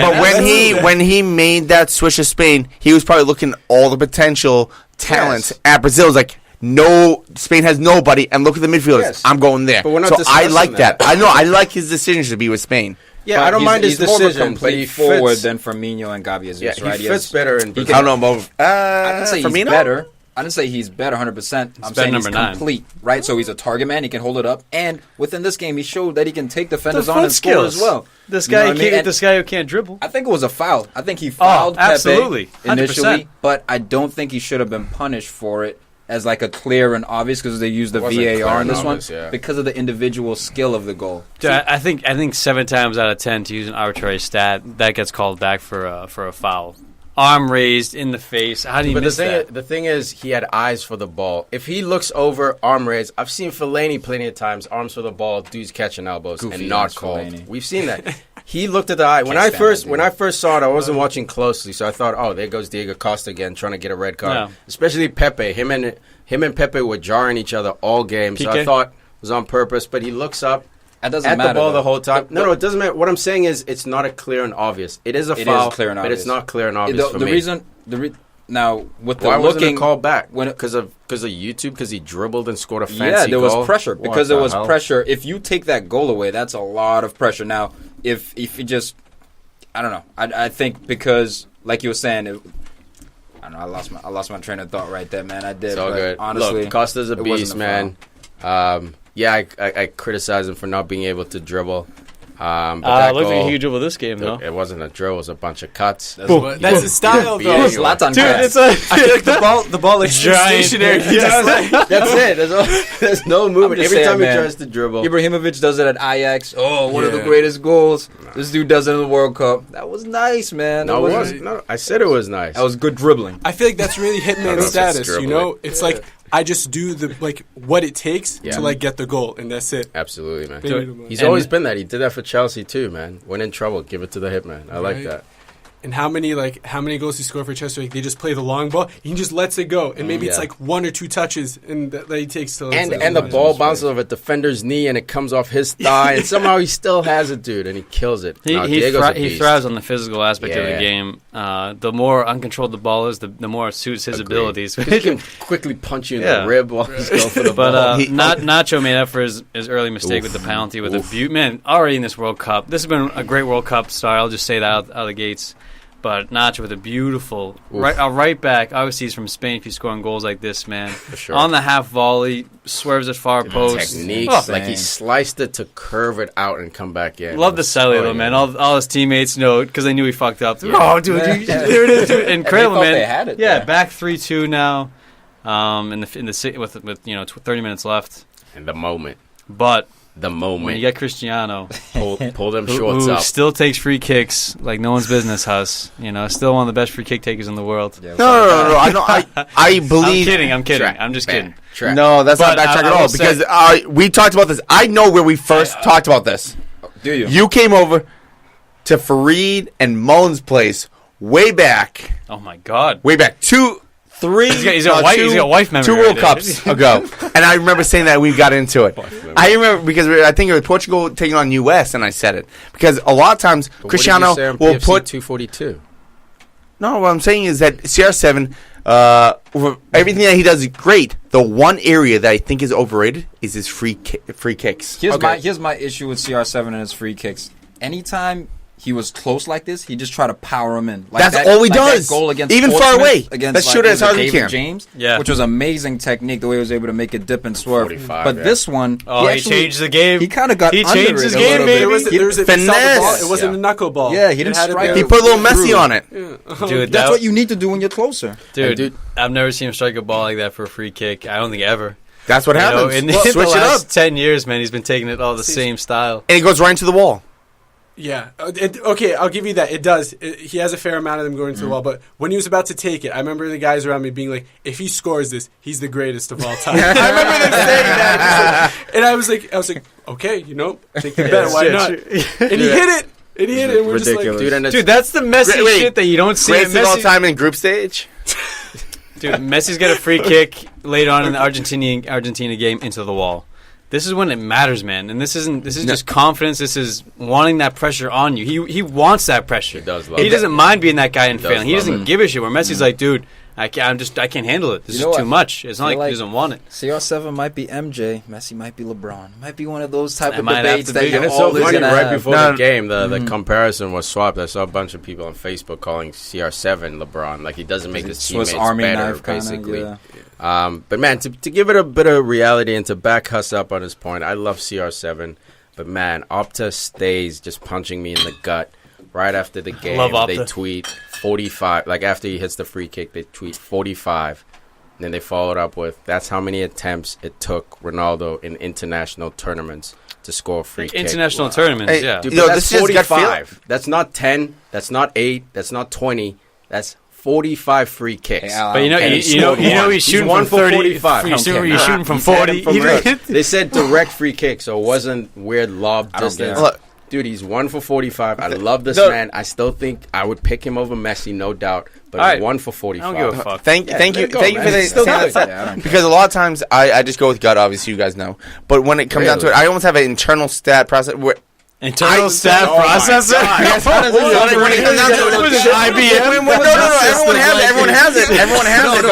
But when he made that switch to Spain, he was probably looking at all the potential talents at Brazil. It's like, no, Spain has nobody, and look at the midfielders. Yes. I'm going there. So I like that. I know. I like his decision to be with Spain.
Yeah, I don't mind his decision. He's more of a complete
forward than Firmino and Gavi is. Right?
He fits better in Brazil.
I don't know about
I didn't say he's better. I didn't say he's better 100%. I'm saying he's complete, right? So he's a target man. He can hold it up. And within this game, he showed that he can take defenders on and score as well.
This guy who can't dribble.
I think it was a foul. I think he fouled
Pepe
initially, but I don't think he should have been punished for it as like a clear and obvious because they used the VAR in this one because of the individual skill of the goal.
Dude, I think 7 times out of 10, to use an arbitrary stat, that gets called back for a foul. arm raised in the face. How do you miss that?
The thing is, he had eyes for the ball. If he looks over, arm raised. I've seen Fellaini plenty of times, arms for the ball, dudes catching elbows,
Goofy
and not
ass
called.
Fellaini.
We've seen that. He looked at the eye. When I first saw it, I wasn't watching closely, so I thought, oh, there goes Diego Costa again, trying to get a red card.
No.
Especially Pepe. Him and Pepe were jarring each other all game, so
PK?
I thought it was on purpose. But he looks up.
That doesn't
at
matter,
the ball
though.
the whole time. No, it doesn't matter. What I'm saying is, it's not a clear and obvious. It is a foul,
clear and
but
obvious.
it's not clear and obvious for me.
Now with the
Why wasn't
looking
it called back?
when
Because of YouTube? Because he dribbled and scored a fancy
yeah, there
goal?
was pressure
What
because there
the
was
hell?
pressure. If you take that goal away, that's a lot of pressure. Now, if you just, I don't know. I think because like you were saying, I don't know. I lost my train of thought right there, man. I did.
It's all
but
good.
Honestly,
Look, Costa's a
it wasn't
beast,
a
man. Yeah, I criticize him for not being able to dribble. But
Look
that
at
goal,
a huge dribble this game, though.
it wasn't a drill. It was a bunch of cuts.
That's his style,
Beat
though.
you.
Zlatan
Dude,
pass.
it's a
I feel like the ball like
Giant.
stationary. He just like,
That's it. There's no movement.
just
Every
saying,
time he
man.
tries to dribble.
Ibrahimovic does it at Ajax. Oh, one of the
Yeah.
greatest goals. This dude does it in the World Cup. That was nice, man.
No,
That
it
was,
wasn't. No, I said it was nice.
that was good dribbling.
I feel like that's really
I don't know
Hitman
if it's
status. You know,
dribbling.
it's like I just do the what it takes
Yeah.
to like get the goal, and that's it.
Absolutely, man.
Dude,
He's
And-
always been that. He did that for Chelsea too, man. When in trouble, give it to the hitman. I like
Right.
that.
And how many goals he scored for Chester? Like, they just play the long ball. He just lets it go, and maybe it's
Yeah.
like one or two touches, and that he takes till.
And
it's like,
the
oh,
ball
it's
bounces off a defender's knee and it comes off his thigh, and somehow he still has it, dude, and he kills it. No, Diego's a
he
beast.
thrives on the physical aspect of the
Yeah.
game. The more uncontrolled the ball is, the more it suits his
Agreed.
abilities.
'Cause he can quickly punch you in
Yeah.
the rib while he's going for the
But
ball.
Nacho made up for his early mistake with the penalty with a man already in this World Cup. This has been a great World Cup start. I'll just say that out of the gates. But Nacho with a beautiful right back. Obviously, he's from Spain. If he's scoring goals like this, man,
For sure.
on the half volley, swerves at far post.
Techniques,
Oh,
like he sliced it to curve it out and come back in.
love the celly though, man. All his teammates know because they knew he fucked up. Oh, dude, there it is. Dude. Incredible,
thought
man.
they had it
yeah,
there.
back 3-2 now. With 30 minutes left.
In the moment.
But
The
when
moment.
you get Cristiano,
Pull them
who
shorts up.
still takes free kicks like no one's business, Huss. Still one of the best free kick takers in the world.
Yeah,
No. I believe.
I'm kidding.
Track.
I'm just
Bang.
kidding.
Track.
No, that's
But
not backtrack
I
at all.
will say-
Because we talked about this. I know where we first talked about this.
Do you?
You came over to Fareed and Mullen's place way back.
Oh my God.
Way back. 3
He's got wife memory
2
right
World
there.
Cups ago. And I remember saying that we got into it. I remember because I think it was Portugal taking on US, and I said it. Because a lot of times
But what
Cristiano
did you say on
will
PFC
put...
242.
No, what I'm saying is that CR7, everything that he does is great. The one area that I think is overrated is his free kicks.
Here's my issue with CR7 and his free kicks. Anytime he was close like this, he just tried to power him in. Like
That's all he does.
That goal against
Even far
Portsmouth
away.
Against,
Let's shoot it as hard as we
David
can.
James,
Yeah.
which was amazing technique, the way he was able to make it dip and swerve.
45,
But
yeah.
this one,
Oh, he changed the game.
He kind of got
He
under
changed
it
his
a
game,
little
baby.
bit.
There was a
Finesse.
ball. It wasn't
Yeah.
a knuckle ball.
Yeah, he didn't
It had it
strike
there.
it.
He put a little Messi
Through.
on it.
Dude,
That's what you need to do when you're closer.
Dude, I've never seen him strike a ball like that for a free kick. I don't think ever.
That's what happens.
In
Switch
the
it
last
up.
10 years, man, he's been taking it all the same style.
And it goes right into the wall.
Yeah. Okay, I'll give you that. It does. He has a fair amount of them going to the wall. But when he was about to take it, I remember the guys around me being like, if he scores this, he's the greatest of all time. I remember them saying that. And I was like, okay, take the bet. Why not? And he hit it. And he hit it. And we're just like,
Dude,
Dude, that's the messy
Wait,
shit that you don't see.
Greatest of all
Messi,
time in group stage.
dude, Messi's got a free kick later on in the Argentina game into the wall. This is when it matters, man. And this is just confidence. This is wanting that pressure on you. He wants that pressure.
He does love
He
it.
doesn't mind being that guy and
does
failing. He
love
doesn't
it.
give a shit. Where Messi's like, dude, I can't handle it. This
You know
is
what?
too much. It's not
Feel
like he
like-
doesn't want it.
CR7 might be MJ, Messi might be LeBron. Might be one of those type
It
of
might have
debates
to
that
be.
you're
And it's so
always
funny,
gonna
right
have.
before
No.
the game, the comparison was swapped. I saw a bunch of people on Facebook calling CR7 LeBron. Like, he doesn't make his
Swiss
teammates
Army
better,
knife kinda,
basically.
yeah.
But, man, to give it a bit of reality and to back Huss up on his point, I love CR7. But, man, Opta stays just punching me in the gut right after the game.
love
They
Opta.
tweet 45. Like, after he hits the free kick, they tweet 45. And then they followed up with, that's how many attempts it took Ronaldo in international tournaments to score a free kick.
International tournaments,
Hey,
yeah.
Dude,
Yo,
but that's
this is gut
45. That's not 10. That's not 8. That's not 20. That's 45 free kicks.
Hey,
But you know he's shooting
one
from
for
30.
45.
You're shooting from
He's had
40.
him from they said direct free kick, so it wasn't weird lob
I don't
distance.
care.
Dude, he's 1 for 45. I love this
No.
man. I still think I would pick him over Messi, no doubt. But
All
he's
right.
1 for
I
45.
don't give a fuck.
Thank you
there
for
you go, man.
the
It's still
saying
good.
that.
Yeah, I don't care.
Because a lot of times I just go with gut. Obviously, you guys know. But when it comes down to it,
Really?
I almost have an internal stat process where.
Internal stat
oh my
processor.
Yes, when it comes down to it,
What is it, IBM?
no, everyone has it. Everyone has it.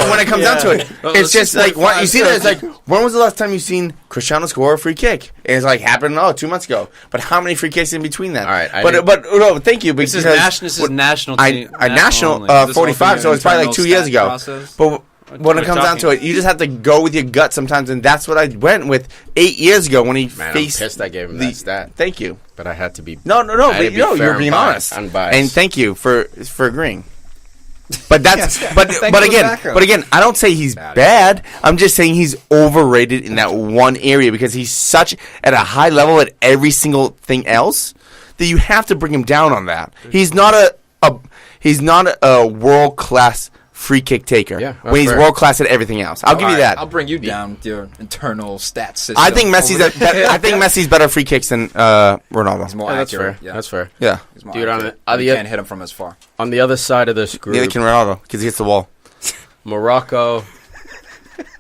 But when it comes down to it, it's just like what you see that. It's like, when was the last time you seen Cristiano score a free kick? It's like happened 2 months ago. But how many free kicks in between that?
All right,
but no, thank you.
This is national.
National
only.
45, so it's probably like 2 years ago.
Process.
But when it
we're
comes down to
talking.
it, you just have to go with your gut sometimes, and that's what I went with 8 years ago when he
Man, I'm
faced.
pissed I gave him
the-
that stat.
Thank you.
But I had to be...
No,
I had to
but
be
you're
fair and
being
biased,
honest,
unbiased.
and thank you for agreeing. But that's but
Thank
but
you for
again,
backup.
but again, I don't say he's bad. I'm just saying he's overrated in that one area because he's such at a high level at every single thing else that you have to bring him down on that. He's not a world class free kick taker
Yeah,
when he's
fair.
world class at everything else. I'll give you that.
I'll bring you down with your internal stats system.
I think Messi's better free kicks than Ronaldo.
He's more
Yeah, that's
accurate.
fair.
Yeah.
That's fair.
Yeah,
He's more
Dude, on
accurate.
the
You
oth-
can't hit him from as far.
On the other side of this
neither
group,
can Ronaldo because he hits the wall.
Morocco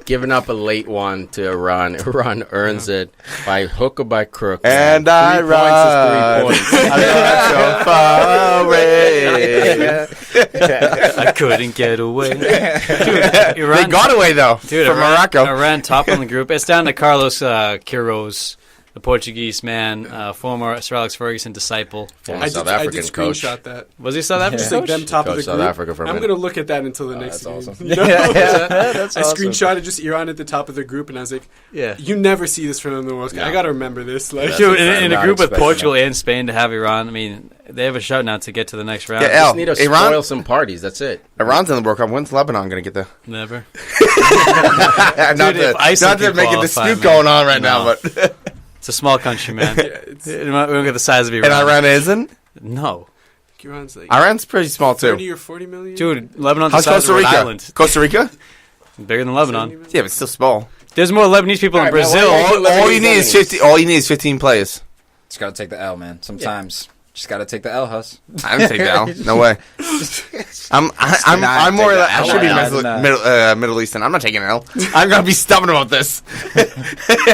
giving up a late one to Iran. Iran earns it by hook or by crook. man.
And I
3
run.
points is 3 points.
I'm so far away.
I couldn't get away. Dude,
They
Iran,
got away though
dude,
from
Iran,
Morocco.
Iran top on the group. It's down to Carlos Queiroz, the Portuguese man, former Sir Alex Ferguson disciple.
Former
I
South
did
African coach.
screenshot that.
Was he South African
Just like
coach?
them top of the
Coach South
group.
Africa for a
I'm
minute.
gonna look at that until the next
that's
game.
awesome.
You know?
That's
I
awesome.
screenshotted just Iran at the top of the group, and I was like,
Yeah.
"You never see this from the World Cup.
No.
I gotta remember this." Like,
That's
Dude,
I'm
in a
not
group with
expecting
Portugal
that.
and Spain to have Iran, I mean, they have a shout now to get to the next round.
Yeah,
Just need to
Iran-
spoil some parties. That's it.
Iran's in the World Cup. When's Lebanon going to get there?
Never.
not
if Iceland
to
can
make a
qualify,
dispute
man.
going on right
No.
now, but
It's a small country, man.
it's,
We don't get the size of Iran.
and Iran isn't.
No.
Iran's like
Iran's pretty small
30
too.
or 40 million.
Dude, Lebanon's the
How's
size
Costa
of Rhode
Rica?
Island.
Costa Rica?
Bigger than Lebanon.
Yeah, but still small.
There's more Lebanese people in
All right, man,
Brazil.
why don't you-
All you need is 50. All you need is 15 players.
Just gotta take the L, man. Sometimes just gotta take the L, Huss.
I don't take that. L. No way. I'm more.
take the
I
L.
should be
Nah.
Middle Eastern. I'm not taking an L. I'm gonna be stubborn about this.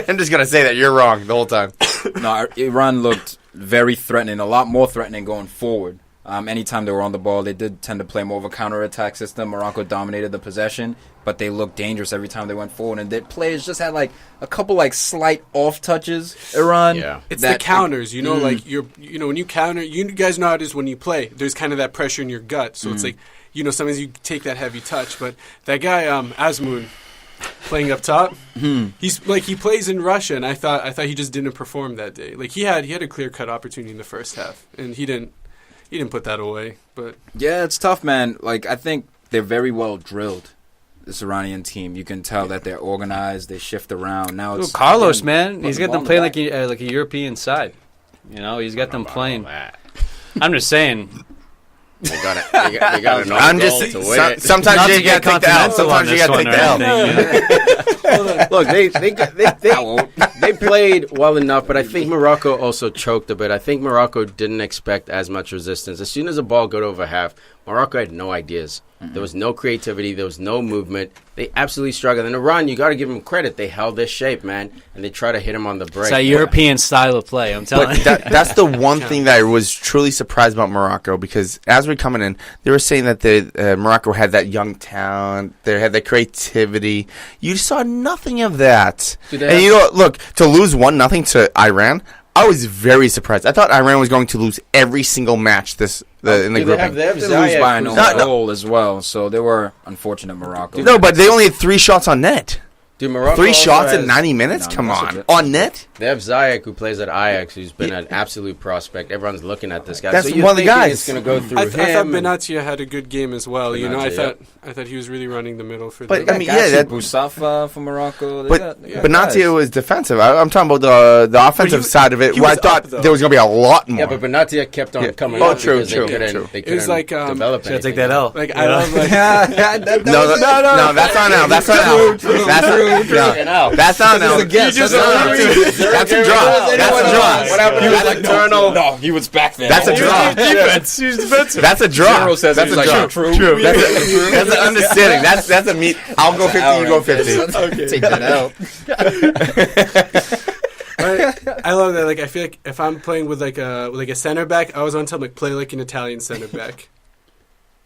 I'm just gonna say that you're wrong the whole time.
No, Iran looked very threatening, a lot more threatening going forward. Anytime they were on the ball, they did tend to play more of a counter-attack system. Morocco dominated the possession, but they looked dangerous every time they went forward. And their players just had like a couple like slight off touches. Iran,
Yeah.
It's the counters, you know, like when you counter, you guys know how it is when you play. There's kind of that pressure in your gut, so it's like, sometimes you take that heavy touch. But that guy, Azmoun, playing up top, he's like he plays in Russia, and I thought he just didn't perform that day. Like he had a clear cut opportunity in the first half, and he didn't put that away. But
Yeah, it's tough, man. Like I think they're very well drilled. This Iranian team, you can tell that they're organized. They shift around. Now
Dude,
it's
Carlos,
again,
man,
putting
he's
the
got
ball
them
in the
playing
back.
like a European side. You know, he's got them playing.
That.
I'm just saying.
You gotta know
I'm
the
just.
goal to win it.
Sometimes
Not
you
to get
gotta take the L.
continental on
Sometimes you
this
gotta take the
one or
L.
anything, you know?
Look, they played well enough, but I think Morocco also choked a bit. I think Morocco didn't expect as much resistance. As soon as the ball got over half, Morocco had no ideas. There was no creativity. There was no movement. They absolutely struggled. And Iran, you got to give them credit. They held their shape, man, and they try to hit him on the break.
It's a European style of play, I'm telling
But
you.
that's the one thing that I was truly surprised about Morocco, because as we're coming in, they were saying that Morocco had that young talent, they had that creativity. You saw nothing of that. And you know what? Look, to lose 1-0 to Iran, I was very surprised. I thought Iran was going to lose every single match in the grouping.
They lose by an own goal as well, so they were unfortunate. Morocco.
No, but they only had 3 shots on net.
Dude, Morocco
3
also
shots
has-
in 90 minutes?
No,
Come
that's a
on.
bit-
On net?
They have Ziyech, who plays at Ajax, who's been an absolute prospect. Everyone's looking at this guy.
That's
so you're
one of the
thinking
guys.
It's going to go through
I
him.
thought
and-
Benatia had a good game as well. You know, I
Benatia,
thought he was really running the middle for
But,
them.
I mean, yeah, that-
Bousafa from Morocco.
But Benatia was defensive. I'm talking about the offensive side of it,
he
where I
was
thought
up, though.
there was going to be a lot more.
Yeah, but Benatia kept on
Yeah.
coming
Oh,
out
true,
because
true,
they couldn't,
true.
they
It was
couldn't
like,
develop
Should I
anything.
take that L?
Like I love like
No, that's not now. That's not now. That's not now.
That's
That's a draw. That's a draw.
What happened?
He was like,
No, he was back there.
That's a draw.
Defense. He was defensive.
That's a draw.
General says
That's
he's
a
like,
draw.
true.
That's an understanding. That's a meet. I'll go 50. You go 50.
Take that out.
I love that. Like I feel like if I'm playing with like a center back, I was on time like play like an Italian center back.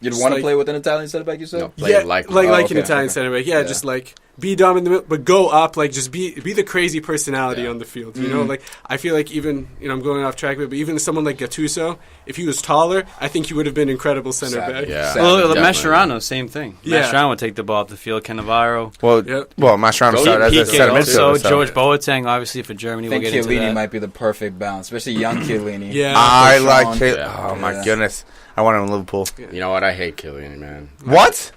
You'd
Just
want to
like-
play with an Italian center back, you said?
No, play like
like an
okay,
Italian
okay.
center back. Yeah, just like be dumb in the middle, but go up. Like just be the crazy personality on the field. You know, like I feel like even I'm going off track, but even someone like Gattuso, if he was taller, I think he would have been incredible center
Savage.
back.
Yeah.
Well, the
Definitely.
Mascherano, same thing.
Yeah.
Mascherano would take the ball up the field. Cannavaro.
Well, Mascherano started as a
Pique
center
also.
midfielder. so-
George Boateng, obviously, for Germany.
I
We'll
think
get into
Chiellini
that.
might be the perfect balance, especially young Chiellini.
Yeah.
I
Sean.
like it.
Yeah.
Oh, my
Yeah.
goodness. I want him in Liverpool.
You know what? I hate Kylian, man.
What?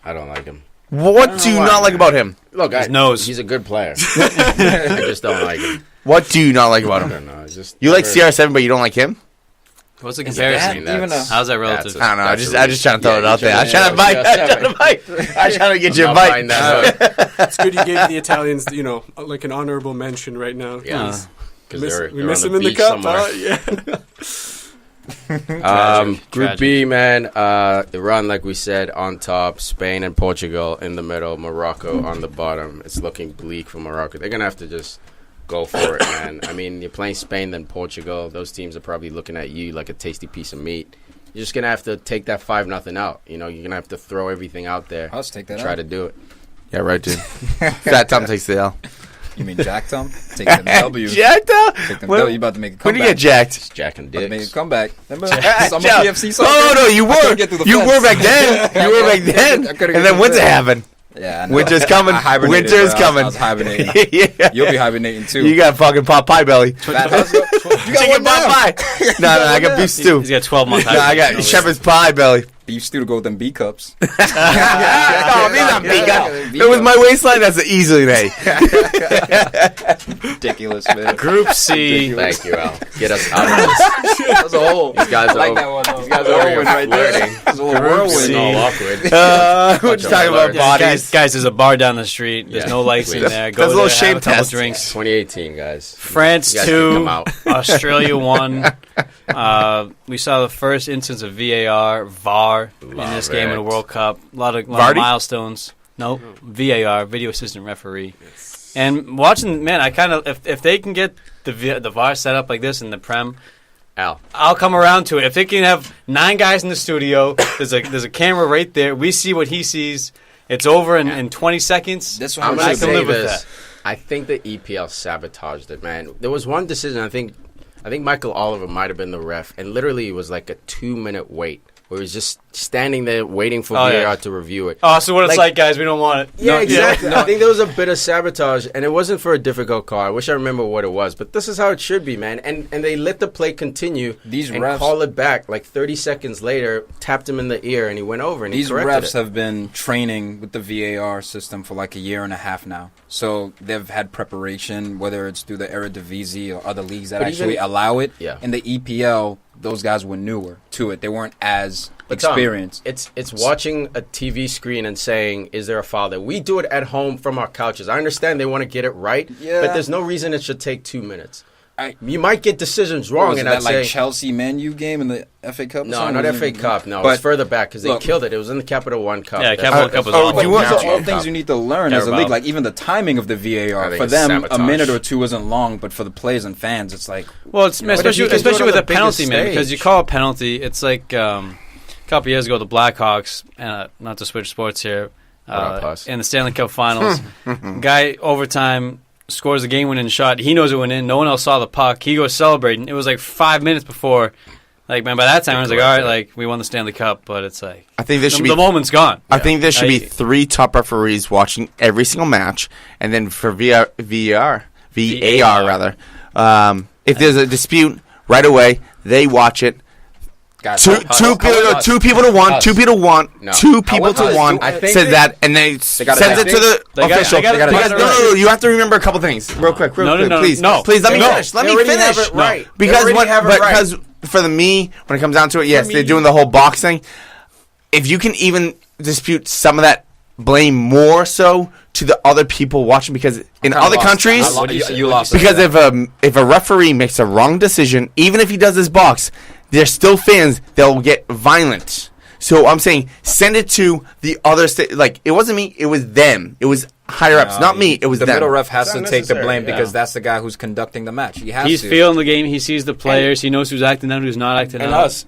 I don't like him.
What do you
why,
not like
man.
about him?
Look,
His nose.
He's a good player. I just don't like him.
What do you not like about
I
him?
don't know. Just
You like CR7, but you don't like him?
What's the
Is
comparison?
that even a-
How's that relative?
I don't know. I
That's
just trying to throw it out there. I'm trying to
yeah,
bite. I'm trying to bite. I'm trying to get you a
I'll
bite.
find that out.
It's good you gave the Italians, like an honorable mention right now.
Yeah.
'cause
'Cause
we
they're
miss
on
him in the
beach
cup.
somewhere.
Yeah.
Group B, man. Iran, like we said, on top. Spain and Portugal in the middle. Morocco on the bottom. It's looking bleak for Morocco. They're gonna have to just go for it, man. I mean, you're playing Spain then Portugal. Those teams are probably looking at you like a tasty piece of meat. You're just gonna have to take that 5-0 out. You're gonna have to throw everything out there.
Let's take that
and try
out.
to do it.
Yeah, right, dude. Fat Tom takes the L.
You mean Jack Tom? Take the W.
Jacked up?
Take the
When-
W. You about to make a
When
comeback.
did you get jacked?
Just jacking
About to make a
dicks.
comeback. Remember? Summer
Jack.
PFC soccer?
Oh, no, you
I couldn't
were.
get through the
You
fence.
were back then. You were back then.
I couldn't
And
get
then
through
winter
the fence.
happened.
Yeah, I know.
Winter's coming.
I hibernated,
Winter's
bro.
coming.
I was hibernating.
Yeah.
You'll be hibernating too.
You got fucking pot pie belly.
Fat Huss, you got
Chicken
one
pot
now.
pie. No, I got beef stew.
He's got 12 months.
No, I got shepherd's pie belly.
Beef stew to go with them B cups.
No, these are big up. It was my waistline. That's an easily day.
Ridiculous, man.
Group C.
Thank you, Al. Get us out of this.
That's a hole.
These guys
I like
are
that one. Though.
These guys are over here
right there.
flirting.
It's a little
Group
whirlwind.
C.
All awkward.
We're just talking about
Guys,
bodies.
there's a bar down the street. There's
Yeah.
no lights in
Please.
there.
That's
Go
a little
there,
shame
have a couple
test.
drinks.
2018, guys.
France
You guys can come
2,
out.
Australia 1. We saw the first instance of VAR in this game in the World Cup. A lot of
Vardy?
milestones. No, VAR, video assistant referee. And watching, man, I kind of if they can get the VAR set up like this in the Prem,
Al.
I'll come around to it. If they can have 9 guys in the studio, there's a camera right there. We see what he sees. It's over in 20 seconds.
That's
I'm
what
I
gonna
can
say
live with
this.
that.
I think the EPL sabotaged it, man. There was one decision. I think Michael Oliver might have been the ref, and literally it was like a 2-minute wait where he was just standing there waiting for
Oh,
VAR
yeah.
to review it.
Oh, so what it's
Like-
like, guys, we don't want it.
Yeah, exactly.
No.
I think there was a bit of sabotage, and it wasn't for a difficult call. I wish I remember what it was, but this is how it should be, man. And they let the play continue.
These
and
refs-
call it back. Like 30 seconds later, tapped him in the ear, and he went over. And
These
he corrected
refs
it.
have been training with the VAR system for like a year and a half now. So they've had preparation, whether it's through the Eredivisie or other leagues that
But
actually
even-
allow it.
Yeah.
In the EPL, those guys were newer to it. They weren't as
But Tom,
experienced.
It's watching a TV screen and saying, "Is there a foul there?" We do it at home from our couches. I understand they want to get it right,
Yeah.
but there's no reason it should take 2 minutes.
I-
You might get decisions
What
wrong,
was
and
that
I'd
like
say
Chelsea Man U game in the FA Cup? or
no,
something?
not
Was
FA
it-
Cup. No, it
But
was further back because they
look-
killed it. It was in the Capital One Cup.
Yeah,
That's-
Capital Cup was
oh,
awful.
do you want-
Those are all
Cup.
things you need to learn as a
Terrible.
league. Like even the timing of the
I
VAR
think
for
it's
them,
sabotage.
a minute or two isn't long, but for the players and fans, it's like
Well, it's
But if
especially
you can do it
especially
on
with
the
a penalty,
biggest
man, because
stage.
you call a penalty. It's like a couple years ago, the Blackhawks, not to switch sports here,
What up, Huss?
in the Stanley Cup Finals, guy overtime scores a game-winning shot. He knows it went in. No one else saw the puck. He goes celebrating. It was like 5 minutes before Like, man, by that time I was like, all right, like we won the Stanley Cup, but it's like
I think there should be
the moment's gone.
I think there should be 3 top referees watching every single match, and then for VAR rather, if there's a dispute, right away they watch it.
Guys,
Two people to one. Two people to one. Said that, and they sends it to the official. No, you have to remember a couple things real quick. Please, let me finish. Let me finish.
Right.
Because for me, when it comes down to it, yes, they're doing the whole box thing. If you can even dispute some of that blame more so to the other people watching, because in other countries,
you lost.
Because if a referee makes a wrong decision, even if he does his box, there's still fans that will get violent. So I'm saying send it to the other state. Like, it wasn't me, it was them. It was higher ups, not me. It was
the
them.
middle ref has to take the blame because that's the guy who's conducting the match.
He's feeling the game. He sees the players. He knows who's acting out, who's not acting out.
And us.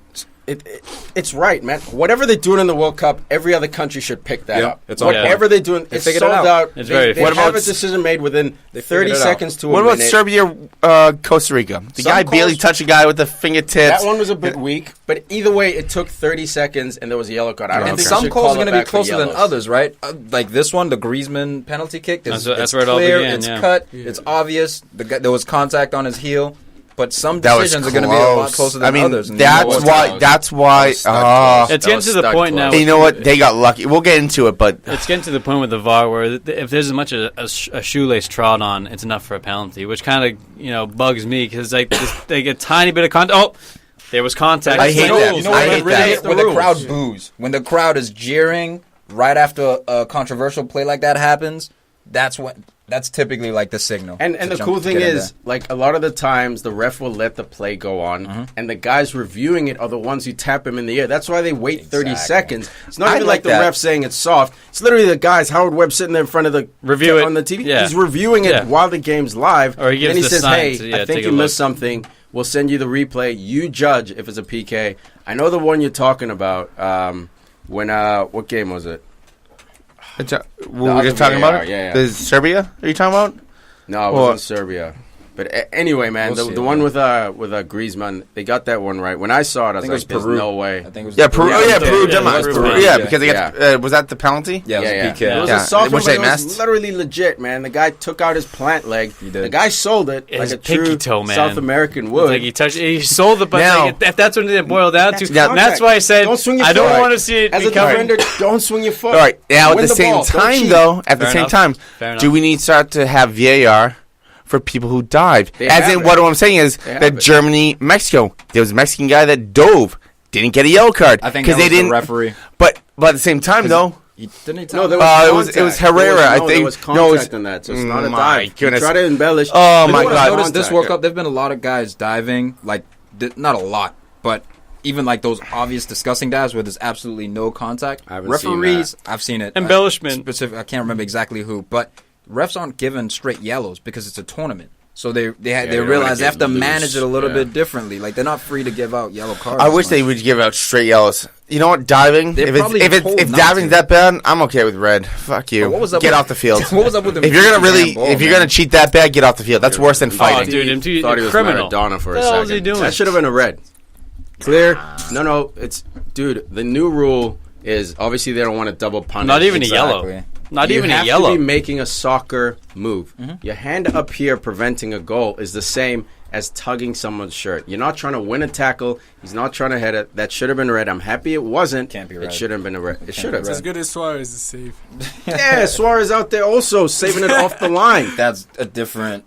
It's right, man. Whatever they're doing in the World Cup, every other country should pick that up. Whatever they're doing, it's sold out.
It's very
they have a decision made within 30 seconds to a minute.
What about Serbia, Costa Rica? The guy barely touched a guy with the fingertips.
That one was a bit weak, but either way, it took 30 seconds and there was a yellow card.
And some calls are going to be closer than others, right? Like this one, the Griezmann penalty kick. It's
where it all
clear,
began,
it's cut, it's obvious. There was contact on his heel. But some decisions are going to be a lot closer than others.
That's why.
It's getting to the point now.
You know what? They got lucky. We'll get into it, but
it's getting to the point with the VAR where if there's as much as a shoelace trod on, it's enough for a penalty, which kind of bugs me because they get a tiny bit of contact. Oh, there was contact.
I hate that.
You know I hate that. When the crowd boos, when the crowd is jeering right after a controversial play like that happens, that's typically like the signal.
And the cool thing is, like, a lot of the times the ref will let the play go on, and the guys reviewing it are the ones who tap him in the air. That's why they wait 30 seconds. It's not even like the ref saying it's soft. It's literally the guys, Howard Webb sitting there in front of the
review
on the TV.
Yeah.
He's reviewing it while the game's live.
Or he gives
and he
the
says,
sign
hey, I think you missed something. We'll send you the replay. You judge if it's a PK. I know the one you're talking about. What game was it?
we were just talking about it?
Yeah.
The Serbia? Are you talking about?
No, it wasn't Serbia. But anyway, man, the one with Griezmann, they got that one right. When I saw it, I was like, "There's no way."
I think it was
Peru. Peru, Denmark. Because they got. Was that the penalty?
Yeah, it was a PK.
It was a soft one, but it was literally legit, man. The guy took out his plant leg. The guy sold it like a true South American would.
Like he sold it, but if that's what it boiled down to, that's why I said I don't want to see it.
As a defender, don't swing your foot.
All right. Now at the same time, do we need to start to have VAR for people who dive? What I'm saying is that Germany, Mexico, there was a Mexican guy that dove, didn't get a yellow card.
I think that was the referee.
But at the same time, though,
it
was Herrera. I think
there was contact in that, so it's not a dive.
Goodness.
Try to embellish.
Oh my God!
Notice this World Cup, there've been a lot of guys diving, like not a lot, but even like those obvious disgusting dives where there's absolutely no contact. Referees, I've seen it.
Embellishment.
I can't remember exactly who, but refs aren't given straight yellows because it's a tournament. So they realize they have to manage it a little bit differently. Like, they're not free to give out yellow cards.
I wish they would give out straight yellows. You know what? Diving. If diving's that bad, I'm okay with red. Fuck you. Get off the field.
What was up with the
if you're gonna cheat that bad, get off the field. That's worse than fighting.
Dude,
thought he was
criminal.
Maradona for a
second. What
second.
was he doing?
That should have been a red. Clear. No. Dude. The new rule is obviously they don't want to double punish.
Not even a yellow. Not even a yellow.
You have to be making a soccer move. Your hand up here preventing a goal is the same as tugging someone's shirt. You're not trying to win a tackle. He's not trying to head it. That should have been red. I'm happy it wasn't.
Can't be red.
It should have been a red. It should have.
It's as good as Suarez is safe.
Yeah, Suarez out there also saving it off the line.
That's a different...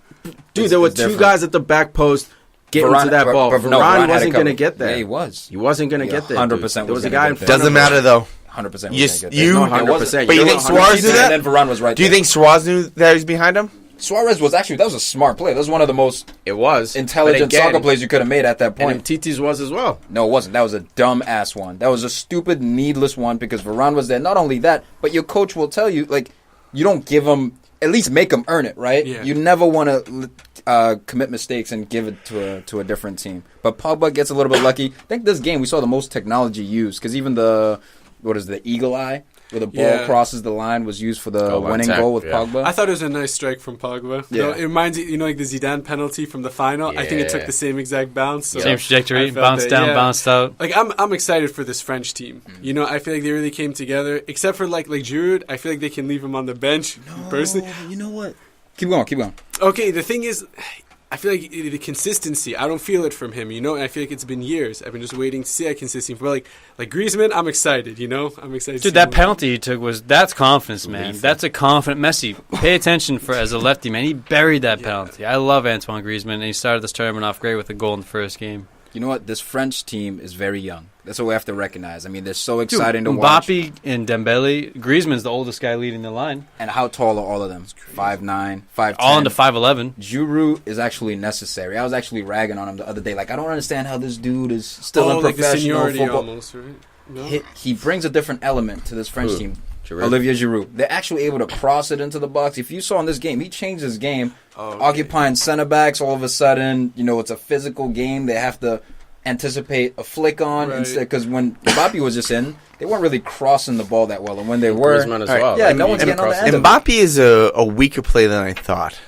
Dude, there were two guys at the back post getting to that ball. Varane wasn't going to get there.
Yeah, he was.
He wasn't going to get there.
100%
There was a guy in front.
Doesn't matter, though.
100%.
You
100%.
But you think Suarez knew that?
And then Varane was right.
Do you think Suarez knew that he was behind him?
Suarez was actually, that was a smart play. That was one of the most intelligent soccer plays you could have made at that point.
And Titi's was as well.
No, it wasn't. That was a dumb ass one. That was a stupid, needless one because Varane was there. Not only that, but your coach will tell you, like, you don't give him, at least make him earn it, right?
Yeah.
You never want to commit mistakes and give it to a different team. But Pogba gets a little bit lucky. I think this game we saw the most technology used because even the eagle eye. where the ball crosses the line was used for the winning goal with Pogba.
I thought it was a nice strike from Pogba.
Yeah.
It reminds you, like the Zidane penalty from the final. I think it took the same exact bounce. So
Same trajectory, bounced down, bounced out.
Like I'm excited for this French team. I feel like they really came together. Except for like Giroud, I feel like they can leave him on the bench. Personally,
you know what? Keep going.
Okay, the thing is, I feel like the consistency, I don't feel it from him, and I feel like it's been years. I've been just waiting to see that consistency. But like Griezmann, I'm excited, I'm excited.
Dude, that penalty he took that's confidence, man. That's a confident Messi. Pay attention as a lefty, man. He buried that penalty. I love Antoine Griezmann, and he started this tournament off great with a goal in the first game.
You know what? This French team is very young. That's what we have to recognize. I mean, they're so exciting to watch.
Mbappe and Dembele. Griezmann's the oldest guy leading the line.
And how tall are all of them? 5'9", 5'10".
All into 5'11".
Giroud is actually necessary. I was actually ragging on him the other day. Like, I don't understand how this dude is still in professional football.
Almost, right? No?
He brings a different element to this French team. Olivier Giroud. They're actually able to cross it into the box. If you saw in this game, he changed his game, occupying center backs. All of a sudden, it's a physical game. They have to anticipate a flick on instead, because when Mbappe was just in, they weren't really crossing the ball that well, and when they were,
Griezmann as well.
yeah, no one's getting on the end of it.
Mbappe is a weaker player than I thought.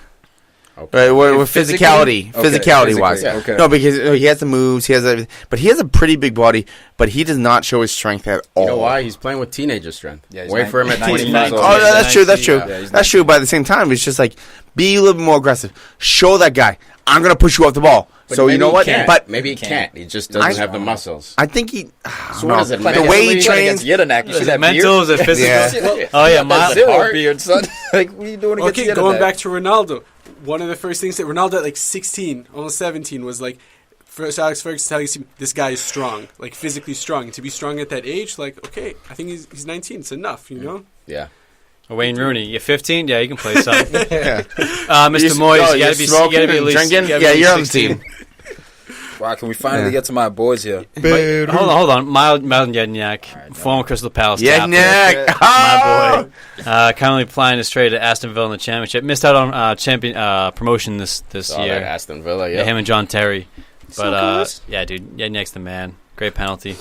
Okay. Right, with physicality wise.
Yeah. Okay.
No, because he has the moves, he has everything, but he has a pretty big body, but he does not show his strength at all.
You know why? He's playing with teenager strength.
Yeah,
wait for him at 20 years old.
Oh, no, that's true.
Yeah,
That's true. But at the same time, it's just like, be a little bit more aggressive. Show that guy, I'm going to push you off the ball.
But
so you know what?
But maybe he can't. He just doesn't have the muscles.
I think he.
So what is it?
The way he trains.
Is
it mental? Is it physical?
Yeah.
Oh yeah, my
zero beard, son. Like, what are you doing against
Okay, going back to Ronaldo. One of the first things that Ronaldo at like 16, almost 17, was like, first Alex Ferguson telling us this guy is strong, like physically strong. And to be strong at that age, like, okay, I think he's 19. It's enough,
Yeah.
Wayne Rooney, you're 15. Yeah, you can play something.
Yeah.
Mr. Moyes, you gotta be at least
drinking. Yeah, you're on the team.
Wow, can we finally get to my boys here?
But, hold on. Mild Jedniak, former Crystal Palace
Jedniak,
my boy. Currently playing his trade at Aston Villa in the Championship. Missed out on promotion this year.
Aston Villa,
yeah. Him and John Terry. But, yeah, dude, Jedniak's the man. Great penalty.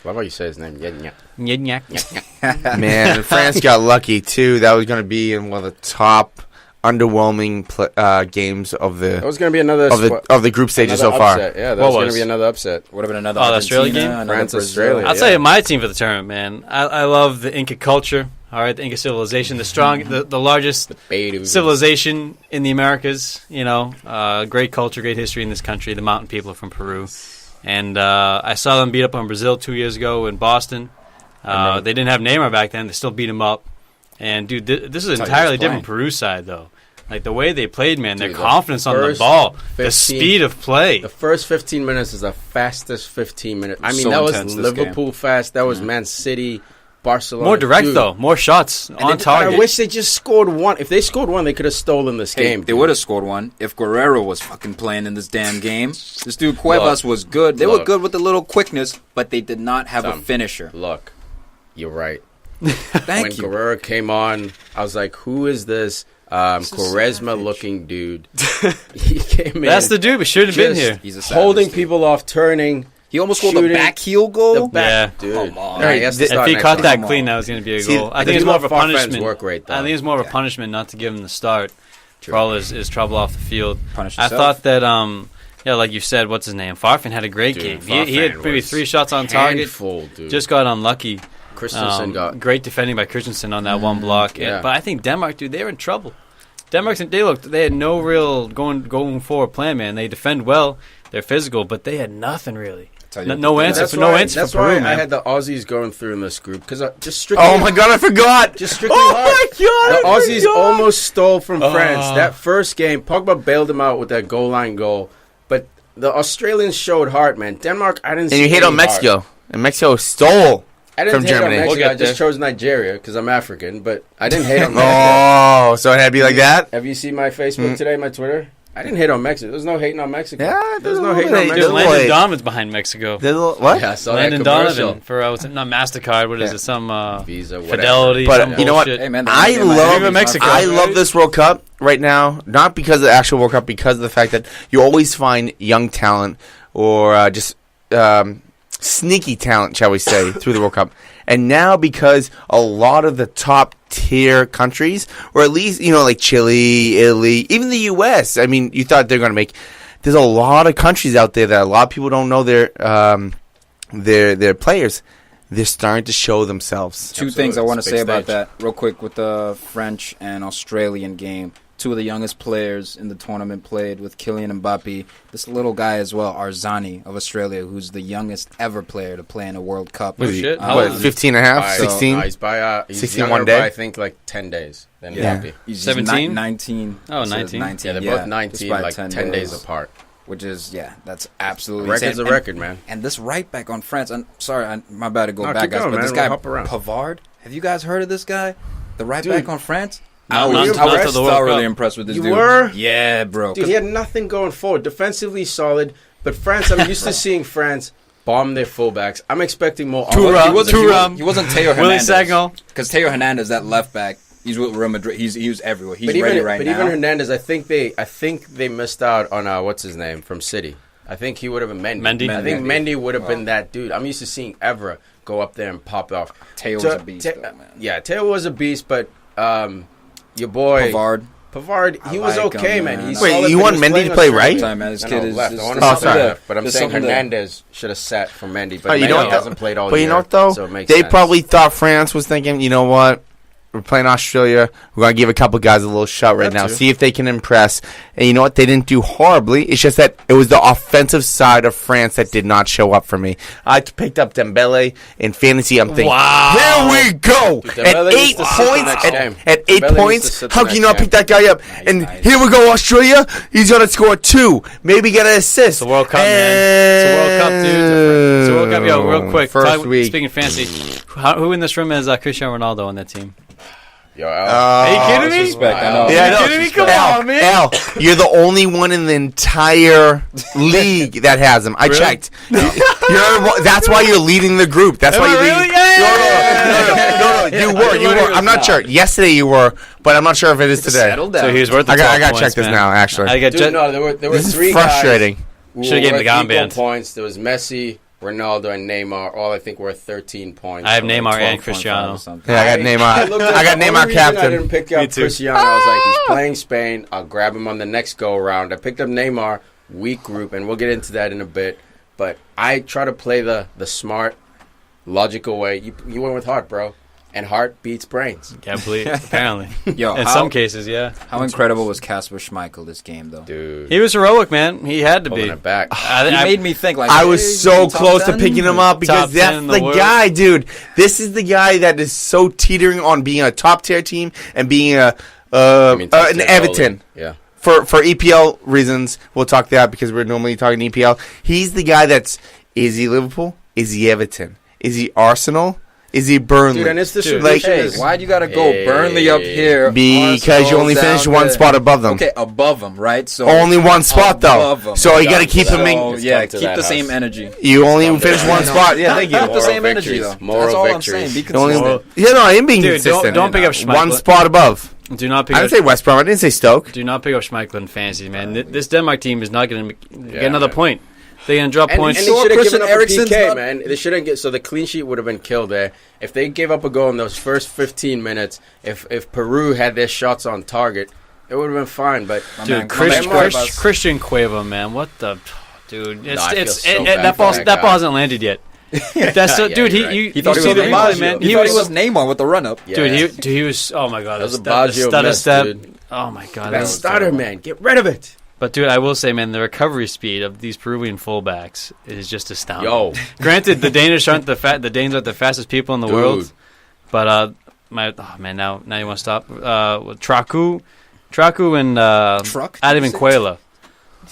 Love how you say his name, Jedniak.
Jedniak.
Man, France got lucky, too. That was going to be in one of the top underwhelming games of the.
That was going to be another
of the group stages so far.
Yeah, that was going to be another upset.
Would have been another
Australia
game,
France, Australia.
I'll tell you my team for the tournament, man. I love the Inca culture. All right, the Inca civilization, the largest civilization in the Americas. Great culture, great history in this country. The mountain people are from Peru, and I saw them beat up on Brazil 2 years ago in Boston. They didn't have Neymar back then. They still beat him up. And, dude, this is an entirely different Peru side, though. Like, the way they played, man, their confidence on the ball, the speed of play.
The first 15 minutes is the fastest 15 minutes. I mean, that was Liverpool fast. That was Man City, Barcelona.
More direct, though. More shots on target.
I wish they just scored one. If they scored one, they could have stolen this game.
They would have scored one if Guerrero was fucking playing in this damn game. This dude Cuevas was good. They were good with the little quickness, but they did not have a finisher.
Look, you're right.
When
Guerrero came on, I was like, who is this Quaresma-looking dude? He came in.
That's the dude who should have been here.
He's a
holding people off, turning.
He almost scored the back heel goal.
Dude.
Come on.
If he caught that clean, that was going to be a goal. I think it's more of a punishment.
Work rate,
I think it's more of a punishment not to give him the start for all his trouble off the field.
Punish
I thought that, like you said, what's his name? Farfan had a great game. He had maybe 3 shots on target.
Dude.
Just got unlucky.
Christensen got
great defending by Christensen on that one block. But I think Denmark, dude, they were in trouble. They had no real going forward plan, man. They defend well, they're physical, but they had nothing really. No answer for Peru, man.
I had the Aussies going through in this group because just strictly.
Oh my god, I forgot!
Just strictly. The Aussies almost stole from France that first game. Pogba bailed them out with that goal line goal, but the Australians showed heart, man. Denmark, I didn't.
And you hate on Mexico, and Mexico stole.
I didn't
from
hate
Germany.
on Mexico. I just chose Nigeria because I'm African, but I didn't hate on
Mexico. So it had to be like that?
Have you seen my Facebook today, my Twitter? I didn't hate on Mexico. There's no hating on Mexico.
Yeah,
there's no hating on Mexico.
Landon Donovan's behind Mexico.
What?
Yeah, I saw
Landon
that commercial.
Donovan for not MasterCard. What is it? Some
Visa, whatever.
Fidelity.
But you know what?
Hey, man,
I love this World Cup right now, not because of the actual World Cup, because of the fact that you always find young talent or just sneaky talent, shall we say, through the World Cup. And now because a lot of the top tier countries, or at least, like Chile, Italy, even the U.S., I mean, you thought they're going to make... There's a lot of countries out there that a lot of people don't know their players. They're starting to show themselves.
Two things I want to say about that real quick with the French and Australian game. Two of the youngest players in the tournament played with Kylian Mbappe. This little guy as well, Arzani of Australia, who's the youngest ever player to play in a World Cup.
Oh, shit.
What, 15 and a half, 16?
He's
16
younger
one day?
by, I think, like 10 days. Then Mbappe.
He's
17?
19.
Oh, 19.
Yeah,
Yeah, they're both 19, like 10 days apart.
Which is, that's absolutely
Record's
insane.
a record, man.
And this right back on France, I'm sorry, my bad to go
No,
back,
keep
guys,
going,
but
man.
this
We'll
guy,
hop around.
Pavard, have you guys heard of this guy? The right
Dude.
back on France?
Not
I was
until the World
thoroughly
Cup.
impressed with this
You
dude.
were?
Yeah, bro.
Dude, he had nothing going forward. Defensively solid, but France, I'm used to seeing France bomb their fullbacks. I'm expecting more.
He wasn't Teo
Willie
Hernandez.
Sagnol.
Because Teo Hernandez, that left back, he's with Real Madrid. He was everywhere. He's
but
ready
even,
right
but
now.
even Hernandez, I think they missed out on what's his name from City. I think he would have been Mendy. I think Mendy would have been that dude. I'm used to seeing Evra go up there and pop off.
Teo was a beast, though, man.
Yeah, Teo was a beast, but your boy
Pavard,
he was
like
okay,
him,
man.
man.
He's
Wait,
solid,
you
but
want
he was
Mendy
playing
to play
on
right?
Time, man. This
No,
kid is
left. I
just-
want
there's
to
something there.
but I'm
There's
saying
something there.
Hernandez should have sat for Mendy, but
You
Mendy
know what,
hasn't played all
But
year.
you know what, though?
So it makes
They
sense.
probably thought France was thinking, you know what? We're playing Australia. We're going to give a couple guys a little shot right now.
to.
See if they can impress. And you know what? They didn't do horribly. It's just that it was the offensive side of France that did not show up for me. I picked up Dembele in fantasy. I'm thinking,
Wow.
here we go.
Dude,
At
Dembele
8
needs to sit the
points,
next game.
at 8
Dembele needs to
points,
sit the
how can you
next
not pick
game.
that guy up?
He's
And
nice.
here we go, Australia. He's going to score 2. Maybe get an assist.
It's the World Cup, man. It's the World Cup, dude. It's the World Cup. Yo, real quick.
First week.
Speaking of fancy, who in this room is Cristiano Ronaldo on that team?
Yo,
Are you kidding me?
Disrespect, I know.
Yeah, I know.
Kidding me? Come
Al,
on, man.
Al, you're the only one in the entire league that has him. I
Really?
checked. That's why you're leading the group. That's why
Am I
you're
really?
leading.
Yeah.
No, you were. I'm not sure. Yesterday you were, but I'm not sure if it is today.
Settle down.
So he was worth the
I
12
got to
points,
check this
man.
now. Actually,
I got
dude, no, there were
this is
three
frustrating.
guys who
Should've gave him
were
the Gone
equal
band.
points. There was Messi, Ronaldo, and Neymar. All I think were 13 points.
I have
So,
Neymar
like,
and
12.5
Cristiano.
or something.
Yeah, I got Neymar.
looked at
I got
the
Neymar
only reason I
captain.
didn't pick
Me
up
too.
Cristiano. I was like, he's playing Spain. I'll grab him on the next go around. I picked up Neymar, weak group, and we'll get into that in a bit. But I try to play the smart, logical way. You went with heart, bro, and heart beats brains.
Can't believe apparently.
Yo,
In
how-
some cases, yeah.
How incredible was Kasper Schmeichel this game, though?
Dude,
He was heroic, man. He had to
pulling
be.
it back.
I
He
I-
made me think, like,
I
hey,
was
he's
so
in top
close to
10?
picking him up because
Top 10
that's
in
the
the world.
guy, dude. This is the guy that is so teetering on being a top tier team and being
I mean,
an Everton.
Yeah.
For EPL reasons, we'll talk that because we're normally talking EPL. He's the guy is he Liverpool? Is he Everton? Is he Arsenal? Is he Burnley?
Dude, and it's the
Dude,
tradition.
Hey, why'd you gotta go Burnley up here?
Because you
Arsenal
only finished
down
one
there?
spot above them.
Okay, above them, right? So
Only one spot though.
above 'em.
So you got to
Got
keep
to
him
that.
in.
Oh,
Let's
yeah,
come to
keep
that,
the same
Huss.
energy.
You only
Let's come to
finished
that.
one spot. Yeah, thank you.
Keep the
Moral
same energy,
victories.
though.
Moral
That's all I'm
victories.
saying. Be
You only-
consistent.
Yeah, no, I am being
Dude,
consistent.
don't pick up Schmeichel.
One spot above.
Do not pick
I
up.
didn't say West Brom. I didn't say Stoke.
Do not pick up Schmeichel in fantasy, man. This Denmark team is not going to get another
man.
point. They're going to drop points.
And
Sure,
they should have
Christian
given up
Eriksen's
a PK,
not-
man. They shouldn't get. So the clean sheet would have been killed there if they gave up a goal in those first 15 minutes. If Peru had their shots on target, it would have been fine. But
My
Dude,
man,
Christian Christian Cueva, man, what the dude?
No, I feel so bad
that
for
ball
that
that
guy.
ball hasn't landed yet. That's so,
Yeah,
dude.
you're right.
You
He thought
you
he
see
was
the replay,
Neymar.
man.
He thought he was Neymar with the run up.
yeah.
Dude, he was. Oh my god,
That was a
the
Baggio
stutter
miss,
step.
dude.
Oh my god,
that
that was
starter,
terrible.
man, get rid of it.
But dude, I will say, man, the recovery speed of these Peruvian fullbacks is just astounding.
Yo,
Granted, the Danish aren't the Danes aren't the fastest people in the
Dude.
world, but now you want to stop? Traku and
Truck?
Adam and Cuela,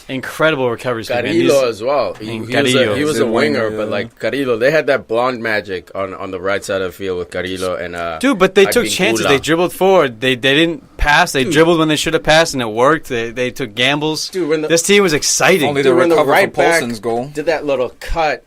incredible recovery speed. Man.
Carillo as well. He was
Carillo.
a winger,
Yeah.
but like Carillo, they had that blonde magic on the right side of the field with Carillo and
Dude, but they took
Advincula.
chances. They dribbled forward. They didn't pass. They dribbled when they should have passed, and it worked. They took gambles.
Dude, when the,
This team was exciting.
Only
Dude,
to
when the
recover
right
from
back
Paulson's goal.
did that little cut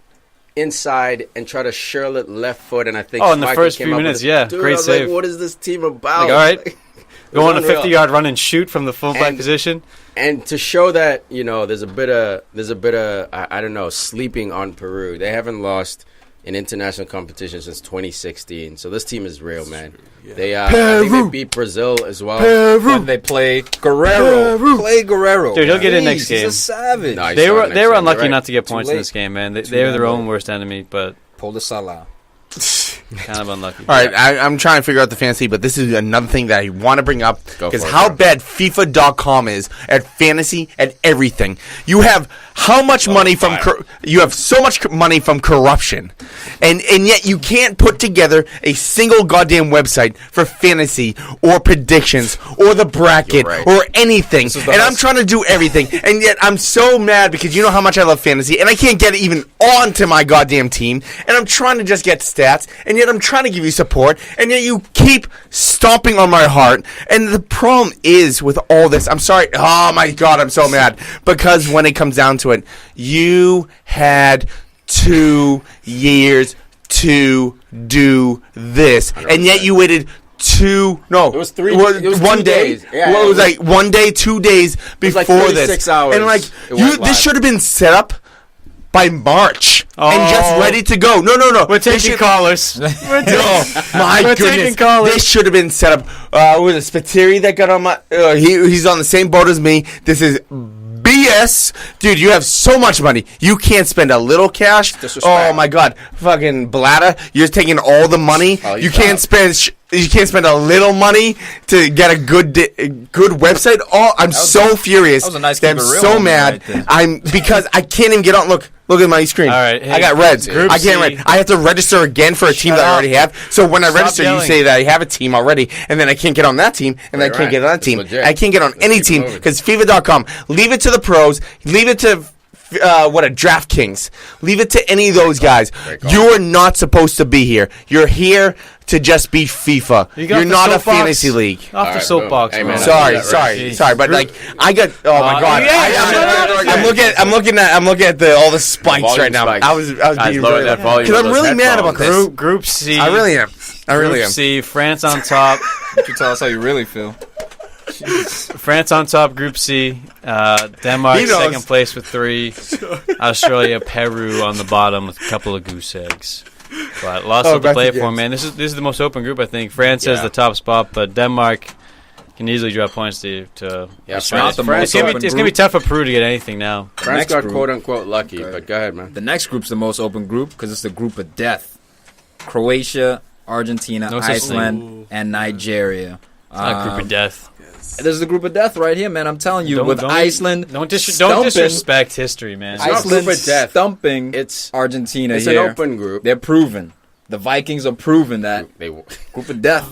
inside and try to shirl it left foot, and I think
Oh, in the
Schmeichel
first
came
few
up with
minutes,
it.
yeah,
Dude,
great
I was
save.
Like, what is this team about?
Like, all right.
It was
Go on a
unreal.
50-yard run and shoot from the fullback
And-
position.
And to show that, there's a bit of I don't know, sleeping on Peru. They haven't lost in international competition since 2016. So this team is real, man.
Yeah.
They I think they beat Brazil as well.
When they play Guerrero. Play Guerrero.
Dude, he'll get in next game.
He's a savage.
No, he's
They
starting
were
next game.
unlucky
You're right.
not to get
Too
points in
late.
this game, man. They
Too
were their
late.
own worst enemy, but
Pull the Salah.
kind of unlucky.
All right, I'm trying to figure out the fantasy, but this is another thing that I want to bring up
Go
because
for it,
how
bro.
bad FIFA.com is at fantasy at everything. You have how much money from you have so much money from corruption, and yet you can't put together a single goddamn website for fantasy or predictions or the bracket
You're right.
or anything.
This is the
And I'm
Huss.
trying to do everything, and yet I'm so mad because you know how much I love fantasy, and I can't get it even onto my goddamn team. And I'm trying to just get stats, and yet I'm trying to give you support, and yet you keep stomping on my heart. And the problem is with all this, I'm sorry. Oh my god, I'm so mad because when it comes down to it, you had 2 years to do this, and yet you waited. It
was
1
2
day.
days. Yeah,
Well, it
it
was
was-
like 1 day, 2 days
was
before
like
this,
36 hours
and like
it went
this
live.
should have been set up by March and just
Oh.
ready to go. No.
We're
They
taking
should-
callers.
No, my
We're
goodness,
taking callers.
this should have been set up. Was it Spiteri that got on my? He's on the same boat as me. This is BS, dude. You have so much money, you can't spend a little cash.
Disrespect.
Oh my god, fucking Blatter, you're taking all the money.
Oh,
You can't spend. You can't spend a little money to get a good website. Oh, I'm so furious.
that was a nice
that I'm
keep it real
so
moment
mad.
right there.
I'm because I can't even get on. Look at my screen.
All right, hey,
I got reds.
Group
I can't
C.
read. I have to register again for a team
Shut
that I
up.
already have. So when I
Stop
register,
yelling.
you say that I have a team already, and then I can't get on that team, and I
Right,
can't get on that
It's
team.
legit.
I can't get on
Let's
any
keep it
team
moving.
because FIFA.com. Leave it to the pros. Leave it to DraftKings. Leave it to any of those guys.
Great call.
You are not supposed to be here. You're here to just beat FIFA.
You got
You're
the
not a
soapbox.
fantasy league.
Off the
All right,
soapbox,
boom.
bro.
Hey, man,
Sorry,
that's right.
Jeez.
sorry, but like I got. Oh my god!
yeah,
I'm looking at all the spikes
volume
right now.
spikes.
I was
Guys,
being
lower
really
that volume
because
of
I'm
those
really mad about
headphones.
this.
Group C.
I really am. I really
Group
am.
C. France on top.
You can tell us how you really feel.
France on top. Group C. Denmark
He knows.
second place with 3. Australia, Peru on the bottom with a couple of goose eggs. But lots
Oh,
to
back
play
to
for,
games.
man. This is the most open group, I think. France has
Yeah.
the top spot, but Denmark can easily drop points to
Yeah,
Australia.
France-
the
France-
It's gonna
open
be
group.
tough for Peru to get anything now.
France
next
got
group.
quote unquote lucky,
Okay.
but go ahead, man.
The next group's the most open group because it's the group of death. Croatia, Argentina,
No such
Iceland, and Nigeria.
It's not a group of death.
There's the group of death right here, man. I'm telling you, with Iceland
Don't
stumping-
disrespect history, man.
not
Iceland
group of death.
stumping
It's
Argentina
it's
here.
an open group.
They're proven. The Vikings are proven that
They,
group of death,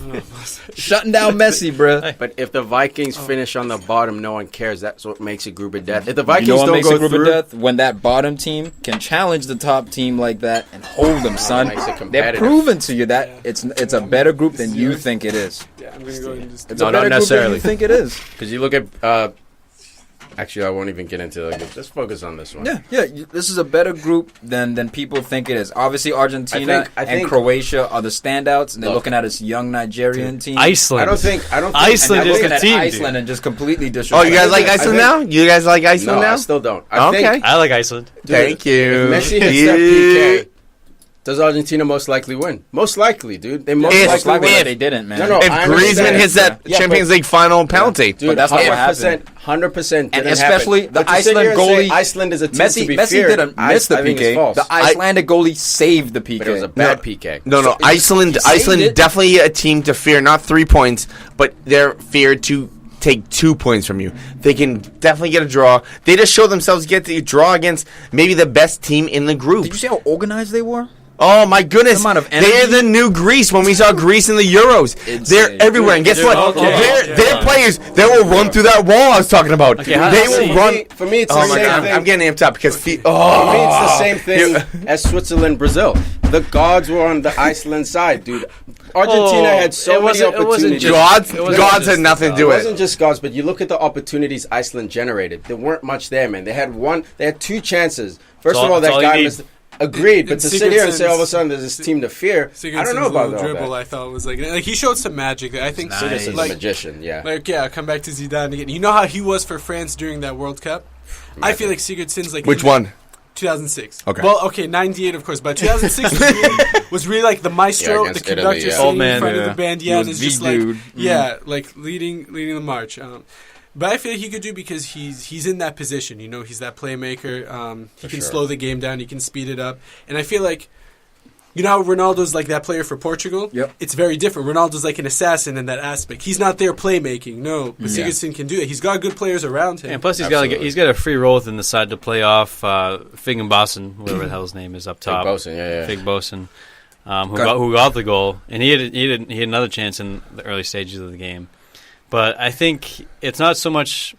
shutting down Messi, bruh.
but if the Vikings finish on the bottom, no one cares. That's what makes a group of death. If the
You
Vikings
know what
don't
makes
go
a group
through,
of death? When that bottom team can challenge the top team like that and hold them, son.
makes it
They're
competitive.
proven to you that it's a better group than you think it is.
Yeah, I'm gonna go and just.
It's
No,
a
not
better group than
necessarily.
you think it is.
because you look at. Actually, I won't even get into the group. Just focus on this one.
Yeah. This is a better group than people think it is. Obviously, Argentina
I think-
and Croatia are the standouts, and they're
Look.
looking at this young Nigerian team.
Iceland.
I don't think.
Iceland
and
is
they're
the
looking
team,
at
dude.
Iceland and just completely
Oh,
disrespect.
you guys like
I
Iceland
think-
now? You guys like Iceland
No,
now?
I still don't. I
Okay.
think
I like Iceland.
Thank you.
if Messi hits that PK, does Argentina most likely win? Most likely, dude. They most
If-
Most
likely
likely
win.
that they didn't, man.
No,
If
I
Griezmann
understand.
hits that
Yeah,
Champions
but-
League final penalty,
Dude,
But that's not what
100%
And
didn't
especially
happen.
the
But to sit
Iceland
here and say
goalie-
Iceland is a team to
Messi
be
Messi
feared,
didn't miss the
I think it's
PK.
false.
The Icelandic goalie saved the PK.
But it was a bad PK.
No, Iceland.
he saved
Iceland
it.
definitely a team to fear. Not 3 points, but they're feared to take 2 points from you. They can definitely get a draw. They just show themselves get to draw against maybe the best team in the group.
Did you see how organized they were?
Oh my goodness!
The amount of
They're
energy.
the new Greece when we saw Greece in the Euros.
Insane.
They're everywhere, and guess
Dude,
what?
okay.
Their players, they will run through that wall I was talking about.
Okay, how-
they
see,
will run.
For me, it's
Oh
the
my
same
god,
thing.
I'm getting amped up because
For me, it's the same thing
Yeah.
as Switzerland, Brazil. The gods were on the Iceland side, dude. Argentina
Oh,
had so
it
many
wasn't- it wasn't
opportunities.
just-
gods.
It wasn't
Gods
just
had nothing to
It
do with
wasn't
it.
just gods, but you look at the opportunities Iceland generated. There weren't much there, man. They had 2 chances. First
That's
of all,
all-
that
that's all you
guy
need.
missed. Agreed, but
And
to sit here and say all of a
Sigurdsson's-
sudden there's this team to fear, I don't know about all
dribble.
that.
I thought was like he showed some magic. I think
Sigurdsson's a
like
magician, yeah.
come back to Zidane again. You know how he was for France during that World Cup. I feel like Sigurdsson's like
Which one?
2006.
Okay.
Well, okay, 98, of course, but 2006 was really like the maestro,
against
the conductor
Italy, yeah.
singing
Old man,
in front of
yeah.
the band.
He
Yeah,
was
and it's
the
just
dude.
like, like leading the march. But I feel he could do because he's in that position. You know, he's that playmaker. He can slow the game down. He can speed it up. And I feel like, you know how Ronaldo's like that player for Portugal?
Yep.
It's very different. Ronaldo's like an assassin in that aspect. He's not there playmaking. No, but Sigurdsson can do it. He's got good players around him.
And plus, he's got a free role within the side to play off Figgenbossen, whatever the hell his name is up top. Figbosen, who got the goal, and he had another chance in the early stages of the game. But I think it's not so much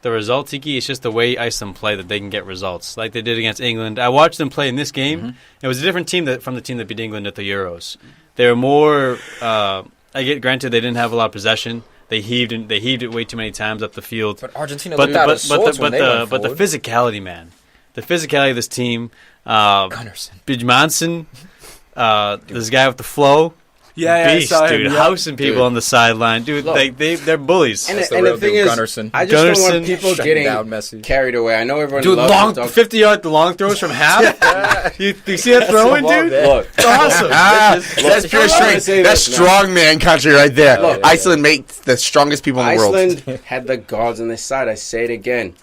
the result, Tiki. It's just the way Iceland play that they can get results, like they did against England. I watched them play in this game. Mm-hmm. It was a different team from the team that beat England at the Euros. They were more. Granted, they didn't have a lot of possession. They heaved it way too many times up the field.
But Argentina looked out of sorts when they went forward.
But the physicality, man, the physicality of this team. Bjørnsen, this guy with the flow.
Yeah,
beast,
I saw him.
dude.
Yeah.
Housing people on the sideline, dude.
Look,
they're bullies.
And the thing is,
Gunnarsson.
I just don't want people
Shutting down
getting
Messi.
carried away. I know everyone
Dude,
loves to talk.
50-yard long throws from half. you see that throwing, dude?
Look,
It's awesome.
That's pure strength. That's strongman country right there. Iceland makes the strongest people in the world.
Iceland had the gods on their side. I say it again.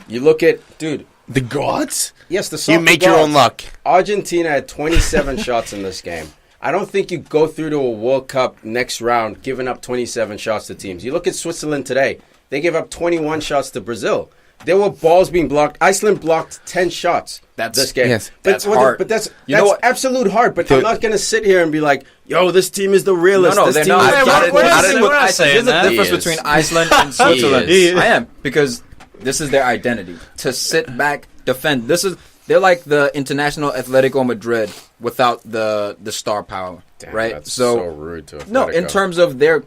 You look at, dude.
The gods?
Yes, the
You make your own luck.
Argentina had 27 shots in this game. I don't think you go through to a World Cup next round giving up 27 shots to teams. You look at Switzerland today. They gave up 21 shots to Brazil. There were balls being blocked. Iceland blocked 10 shots this game.
Yes.
That's hard.
But that's
know
absolute hard. But I'm not going to sit here and be like, yo, this team is the realest.
No,
this
they're
team
not.
is
We're not saying
Here's the
that.
difference
He is.
between Iceland and Switzerland.
He is.
I am, because this is their identity. To sit back, defend. They're like the International Atletico Madrid without the star power, right?
That's so rude to
No, in
Atletico.
terms of their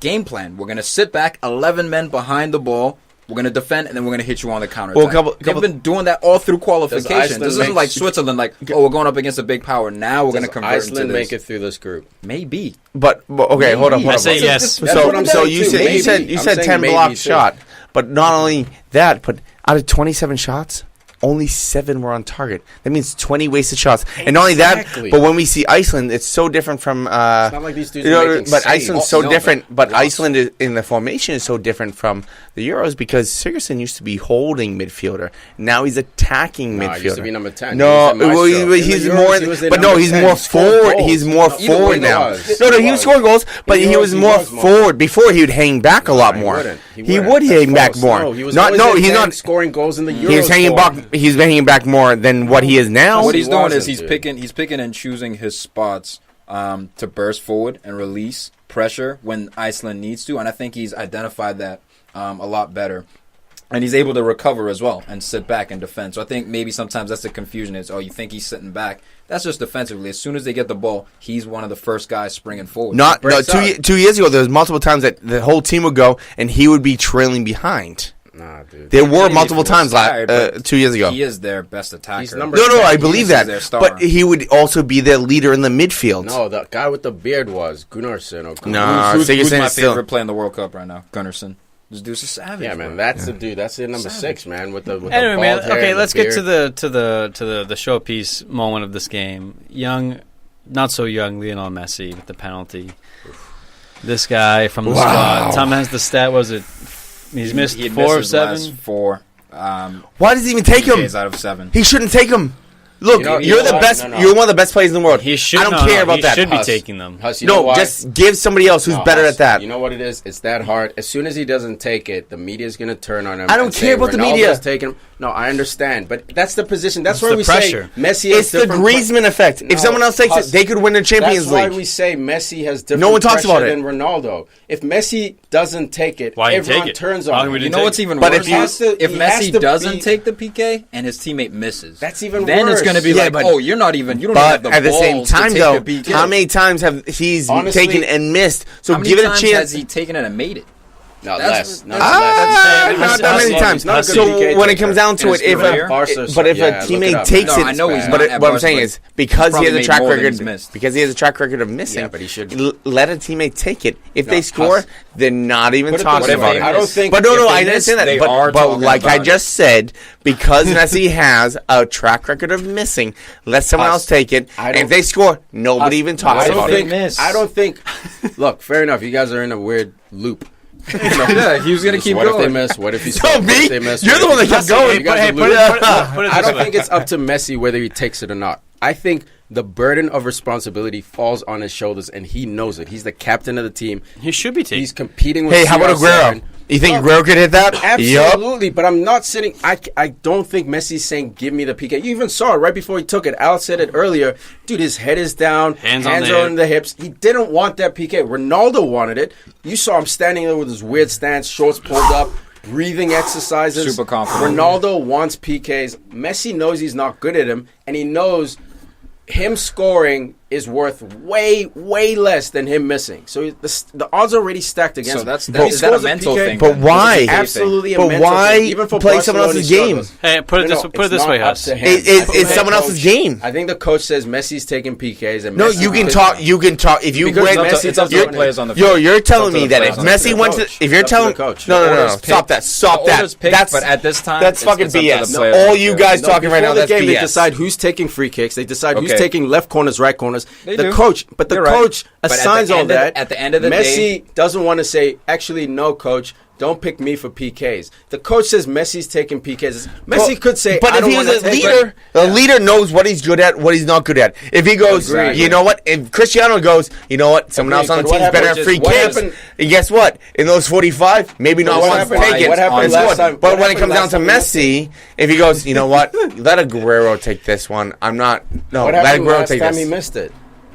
game plan, we're going to sit back, 11 men behind the ball. We're going to defend, and then we're going to hit you on the counter. They've been doing that all through qualification.
Iceland
This isn't like Switzerland, like, we're going up against a big power. Now we're going to convert
Iceland
into this.
make it through this group.
Maybe.
But okay, hold up.
I say yes.
That's what I'm
So
saying
you
too.
said
Maybe.
you
I'm
said
saying
10
maybe
block
too.
shot, but not only that, but out of 27 shots, only 7 were on target. That means 20 wasted shots. And not only that,
Exactly.
but when we see Iceland, it's so different from.
It's not like these dudes
you
are
know,
making
but
saves.
Iceland's so
No,
different. But
lost.
Iceland is, in the formation is so different from the Euros because Sigurdsson used to be holding midfielder. Now he's attacking
No,
midfielder.
he used to be number 10.
No,
He was the
well,
maestro. In
he's
the
more.
Euros, he was the
But no,
number
he's
10.
more
He scored
forward.
goals.
He's more
Either
forward
way
now.
was.
No, he
He
was scoring goals, but
In
he
Euros,
was
he
more
was more
forward. Before he would hang back a lot
No, he
more.
wouldn't.
He
wouldn't.
would hang
That's
back
false.
more.
No, he was
Not.
always
No,
at
he's
10
not.
scoring goals in the Euros.
He's hanging
for.
back. He's hanging back more than what he is now.
What
he
he's doing is
wasn't,
he's picking and choosing his spots to burst forward and release pressure when Iceland needs to, and I think he's identified that a lot better. And he's able to recover as well and sit back and defend. So I think maybe sometimes that's the confusion is, you think he's sitting back. That's just defensively. As soon as they get the ball, he's one of the first guys springing forward.
No, 2 years ago, there was multiple times that the whole team would go and he would be trailing behind.
Nah, dude.
There were
Maybe
multiple
if he was
times
tired, but
2 years ago.
He is their best attacker.
He's number
No,
10.
I believe
This is their
that.
star.
But he would also be their leader in the midfield.
No, the guy with the beard was Gunnarsson. Or
No.
Who's
Sigurdsson
my
is still-
favorite player in the World Cup right now? Gunnarsson. This dude's a savage.
Yeah, man, that's the dude. That's the number 6, man. With the
Anyway,
bald
man.
hair
Okay,
and
let's
the
get to
beard.
the showpiece moment of this game. Young, not so young, Lionel Messi with the penalty. This guy from the squad. Tom has the stat. Was it? He's missed
He
4 of
his last
7.
4.
Why does he even take him?
PKs out of 7.
He shouldn't take him. Look,
You know
you're the
what?
best.
No.
You're one of the best players in the world.
He should.
I don't care about
he
that.
Should be
Huss.
taking them.
Huss, you know
No,
why?
just give somebody else who's
No,
better
Huss,
at that.
You know what it is? It's that hard. As soon as he doesn't take it, the media's going to turn on him.
I don't
and
care
say,
about the
Ronaldo's
media.
Taking him. No, I understand, but that's the position. That's
It's
why
the
we
pressure.
say Messi.
It's
has
the
different
Griezmann effect.
No,
If someone else takes
Huss,
it, they could win the Champions
That's why
League.
we say Messi has different
No one talks
pressure
about it.
than Ronaldo. If Messi doesn't take it,
Why didn't
everyone
take it?
turns
Why
on
didn't we
him.
You
didn't
know
take
what's
it?
even
But
worse?
if you-
If
he has
Messi
to
doesn't
be-
take the PK and his teammate misses,
That's even
then
worse.
it's going to be
Yeah,
like,
but-
oh, you're not even. You don't even have
But
the
at the same
balls to
time,
take
though,
the PK.
how many times have he's
Honestly,
taken and missed? So
How many
give it a
times
chance.
has he taken it and made it?
No,
That's-
less. Not
that's-
less.
Not that many times.
Not a good
So
PK
when it
taker.
comes down to
In
it,
his career?
but if
Yeah,
a
look it
teammate
up.
takes
No,
it,
I know he's
but
not at
what I'm
Barca,
saying
but
is because he
probably
has a
made
track
more than he's
record,
missed.
because he has a track record of missing.
Yeah, but he should.
Let a teammate take it. If
No,
they score,
Huss.
they're not even
Put it
talking
this
about
way,
it.
I don't think.
But no,
if they
I
miss,
understand
they
that.
are
But
talking
like I
about
just said, because Messi has a track record of missing, let someone
Huss,
else take it.
I
And
don't-
if they score, nobody even talks
I don't
about
think.
it.
Miss.
I don't think. Look, fair enough. You guys are in a weird loop.
Yeah, he was gonna keep
What if they
going.
miss? What if he
So
scores? What
me?
if they miss?
You're
What
the
if
one that
he-
kept going.
You guys
Hey,
are
put
losing.
it
I
this
don't
way.
think it's up to Messi whether he takes it or not. I think the burden of responsibility falls on his shoulders, and he knows it. He's the captain of the team.
He should be taking.
He's competing with
Hey, how about
CR7.
Aguero? You think Aguero could hit that? Yup.
Absolutely, but I'm not sitting. I don't think Messi's saying, "Give me the PK." You even saw it right before he took it. Al said it earlier. Dude, his head is down,
Hands on
hands
the
are
hip.
on the hips. He didn't want that PK. Ronaldo wanted it. You saw him standing there with his weird stance, shorts pulled up, breathing exercises.
Super confident.
Ronaldo wants PKs. Messi knows he's not good at him, and he knows him scoring is worth way, way less than him missing. So the odds are already stacked against
So
him.
that's
If he
is that a
scores
mental
PK,
thing?
But
then?
why?
It's a safe
Absolutely a
But
mental
why
thing. Even for
play someone
Barcelona,
else's
he
game?
struggles.
Hey, put it
No,
this
it's
way,
not up
Huss.
to him.
It's
The
someone
head
else's
coach-
game.
I think the coach says Messi's taking PKs and
No,
Messi
you can
because-
talk. You can talk. If you
Because
went,
Messi
It's up to
doesn't-
the players on the
Yo,
field.
you're
It's up
telling
to
me
the
that
players
if
on the
Messi
field.
went to,
Coach.
if you're
It's up to
telling,
the coach.
no,
Orders
stop
picked.
that, stop
The
that.
orders picked,
That's
but at this time,
that's
it's-
fucking
it's up to the
BS.
players
All
on the
you
field.
guys
No,
talking right
before
now,
the
that's
game, They
BS.
decide who's taking free kicks. They decide who's
Okay.
taking left corners, right corners.
They
The
do.
coach, but the
You're right.
coach
But at the
assigns all
end of the-
that.
at the end of the
Messi
day-
doesn't want to say, actually, no, coach. Don't pick me for PKs. The coach says Messi's taking PKs. Messi could say,
but
I
if
don't
he was
want
a
to take
leader, the leader knows what he's good at, what he's not good at. If he goes,
Agreed.
you know what? If Cristiano goes, you know what? Someone else
Agreed,
on the
but what
team's better
happened-
at free
what
kicks.
happened-
And guess what? In those 45, maybe not
What
one
happened-
take it.
what happened
It's
last
good.
time-
But
what
when it comes
happened
down to
last time
Messi, if he goes, you know what? Let Aguero take this one. I'm not. No,
What
let
happened
Aguero
last
take
time he
this.
missed it?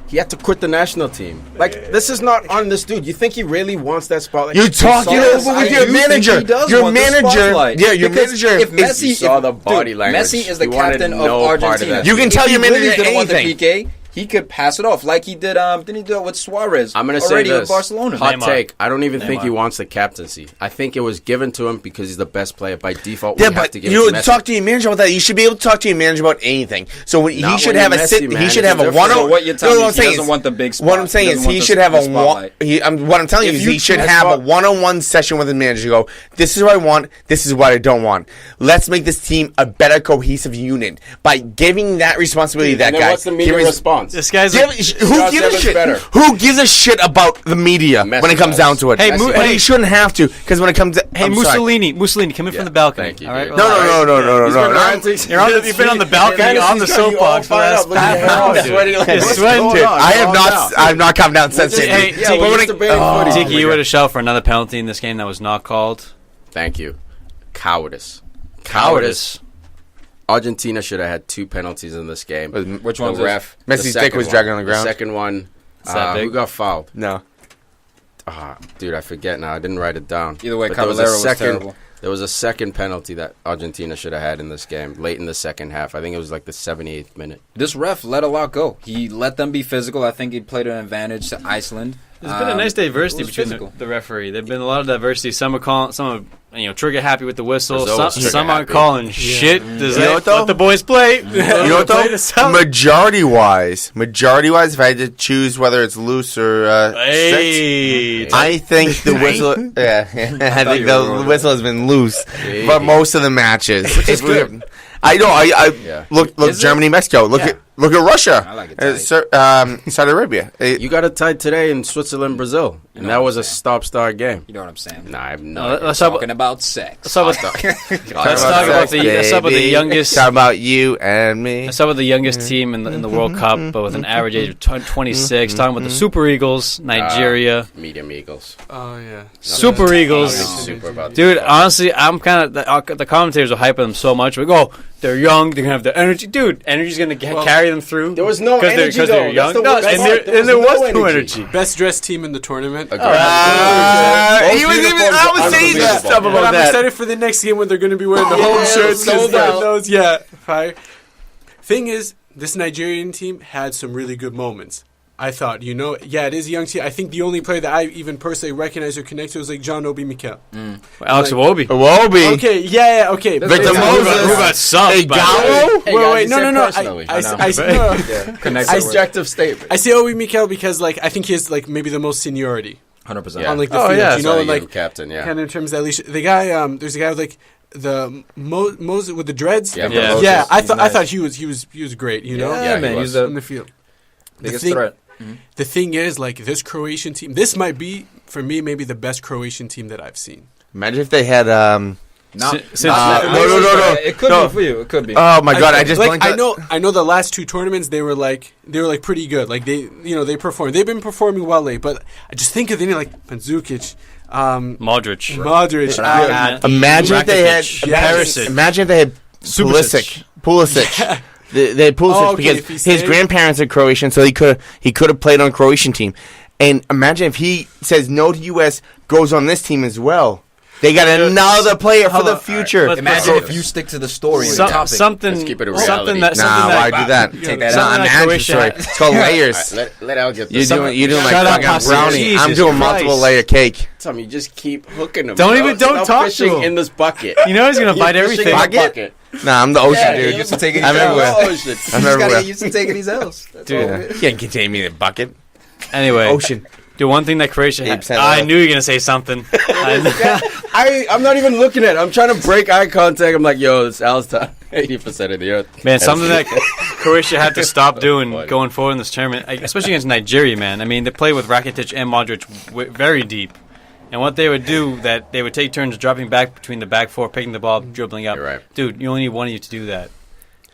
He had to quit the national team. Like, this is not on this dude. You think he really wants that spotlight?
You're talking
Yes,
over
I
with
do
your
think
manager.
he does
Your
want the
manager.
spotlight.
Yeah, your
Because
manager.
if
is-
Messi,
You saw
if-
the body
dude,
language.
Messi is the
He wanted
captain of
no part of
Argentina.
that.
You can tell
If
your
he
manager
really didn't want the
anything.
PK, he could pass it off like he did. Didn't he do it with Suarez?
I'm going to say
already
this.
with Barcelona.
Hot
Neymar.
take. I don't even think he
Neymar.
wants the captaincy. I think it was given to him because he's the best player by default.
Yeah,
we have
but
to give
you
it to Messi.
talk to your manager about that. You should be able to talk to your manager about anything. So when, he
Not
should
when
have
you're
a sit.
Messi,
He
man.
should
It's
have a
different.
one.
So what you're telling me
what
is
I'm
he
saying
doesn't
is-
want the big spot.
What I'm saying
He
is
doesn't
he
want
should
the
have a one.
spotlight.
What I'm telling you
If
is
you
he should
choose-
have a one-on-one session with his manager. Go. This is what I want. This is what I don't want. Let's make this team a better cohesive unit by giving that responsibility to that
And then
guy.
what's the media
Give his-
response?
This guy's
Give-
like,
who
Josh
gives a
Evans
shit?
better.
Who gives a shit about the media
Messi
when it comes
does.
down to it?
Hey,
Messi
but
hey.
he shouldn't have to because when it comes to
hey,
I'm sorry.
Mussolini, come in
Yeah,
from the balcony.
thank you,
all right,
dude.
No, no.
He's been
no.
ranting.
You've been on the balcony on the soapbox for the last half hour, dude.
Sweating like
You're
what's
sweating,
going
dude.
on?
I have
Calm
not.
down.
I've not come down since.
Hey,
it.
Tiki,
we're just debating footy.
Tiki, you would have shouted for another penalty in this game that was not called.
Thank you. Cowardice.
Cowardice.
Argentina should have had 2 penalties in this game.
Which
The
one's
ref.
Messi's
the
dick
second
was
one.
dragging on the ground?
The second one.
Is that big?
Who got fouled?
No.
Dude, I forget now. I didn't write it down.
Either way,
But there
Caballero was
second,
terrible.
There was a second penalty that Argentina should have had in this game, late in the second half. I think it was like the 78th minute.
This ref let a lot go. He let them be physical. I think he played an advantage to Iceland.
There's been a nice diversity
it was
between
physical.
the referee. There's been a lot of diversity. Some are calling, some are trigger happy with the whistle.
Brazil was trigger
Some aren't
happy.
calling shit. Does
You know
that
what, though?
let the boys play?
You know what though? Majority wise, if I had to choose whether it's loose or
Hey,
strict, I think the whistle. Yeah, I think the whistle has been loose
Hey.
for most of the matches. If we-
good.
I know.
Yeah.
Look.
Is it?
Germany, Mexico. Look
Yeah.
at Russia.
I like it tight.
Saudi Arabia.
You got it tied today in Switzerland, Brazil. And
know
that
what
was
I'm
a
saying.
stop-start game.
You know what I'm saying?
Nah, I have no
No,
idea.
let's talk
Talking about sex.
Let's talk about the youngest.
Talk about you and me.
Let's talk about the youngest team in the World Cup, but with an average age of 26. Talking about the Super Eagles, Nigeria.
Medium Eagles.
Oh yeah.
Super
I'm
Eagles.
super about
Dude,
this.
honestly, I'm kind of the commentators are hyping them so much. We go, they're young, they're gonna have the energy. Dude, energy's gonna carry them through.
There was no energy,
because
though.
they're young.
That's the
No,
worst
and
part.
there
There was
was
no
no
energy.
energy.
Best dressed team in the tournament.
He was even. I was saying
Unbelievable.
stuff
But
about
I'm
that.
excited for the next game when they're going to be wearing the home
Yeah,
shirts. 'cause
sold
God
out.
knows, yeah. Fire. Thing is, this Nigerian team had some really good moments. I thought, it is a young team. I think the only player that I even personally recognized or connected was like John Obi Mikel.
Alex Iwobi.
Okay, yeah, okay.
Victor Moses.
Who got subbed?
Gallo?
Wait, no.
Subjective statement.
I say Obi Mikel because like I think he has like maybe the most seniority
100%.
on like the field.
So
like
captain. Yeah.
kind of in terms of at least the guy. There's a guy with like the Moses with the dreads.
Yeah,
Yeah, I
He's nice.
thought he was great.
Yeah, man,
he was.
he's the
in the field.
biggest
thing-
threat.
The thing is, like this Croatian team, this might be for me maybe the best Croatian team that I've seen.
Imagine if they had.
No. It could be for you. It could be.
Oh my God! I just
like
blanked out.
I know the last two tournaments they were like pretty good. Like they performed. They've been performing well lately. But I just think of the name like Mandzukic,
Modric.
Imagine if they had.
Perisic.
Imagine if they had Pulisic. They had Pulisic because his grandparents are Croatian, so he could have played on a Croatian team. And imagine if he says no to U.S., goes on this team as well. They got another player for the future.
Right.
Imagine if you stick to the story and the topic.
Something.
Let's keep it a
Something
reality.
Why do that?
Take that
Nah,
out.
imagine
Croatia
story.
had-
It's called layers.
Let Al get
You're
this.
doing like
Shut up,
fucking
Huss.
brownie. I'm
Jesus
doing multiple
Christ.
layer cake.
Tom, you just keep hooking him.
Don't
Stop
talk to
fishing
him.
in this bucket.
You know he's gonna bite everything.
Bucket.
Nah, I'm the ocean dude.
used to take it.
I'm everywhere.
Oh, shit.
I'm
You gotta
everywhere.
get used to taking these L's. That's
Dude.
all.
You can't contain me in a bucket.
Anyway,
Ocean.
the one thing that Croatia had.
8%
I
off.
knew you were gonna say something.
I'm not even looking at it. I'm trying to break eye contact. I'm like, yo, it's Al's time. 80% of the earth.
Man, something that Croatia had to stop doing
Funny.
going forward in this tournament, especially against Nigeria, man. I mean, they play with Rakitic and Modric very deep. And what they would do, that they would take turns dropping back between the back four, picking the ball, dribbling up.
You're right.
Dude, you only need one of you to do that.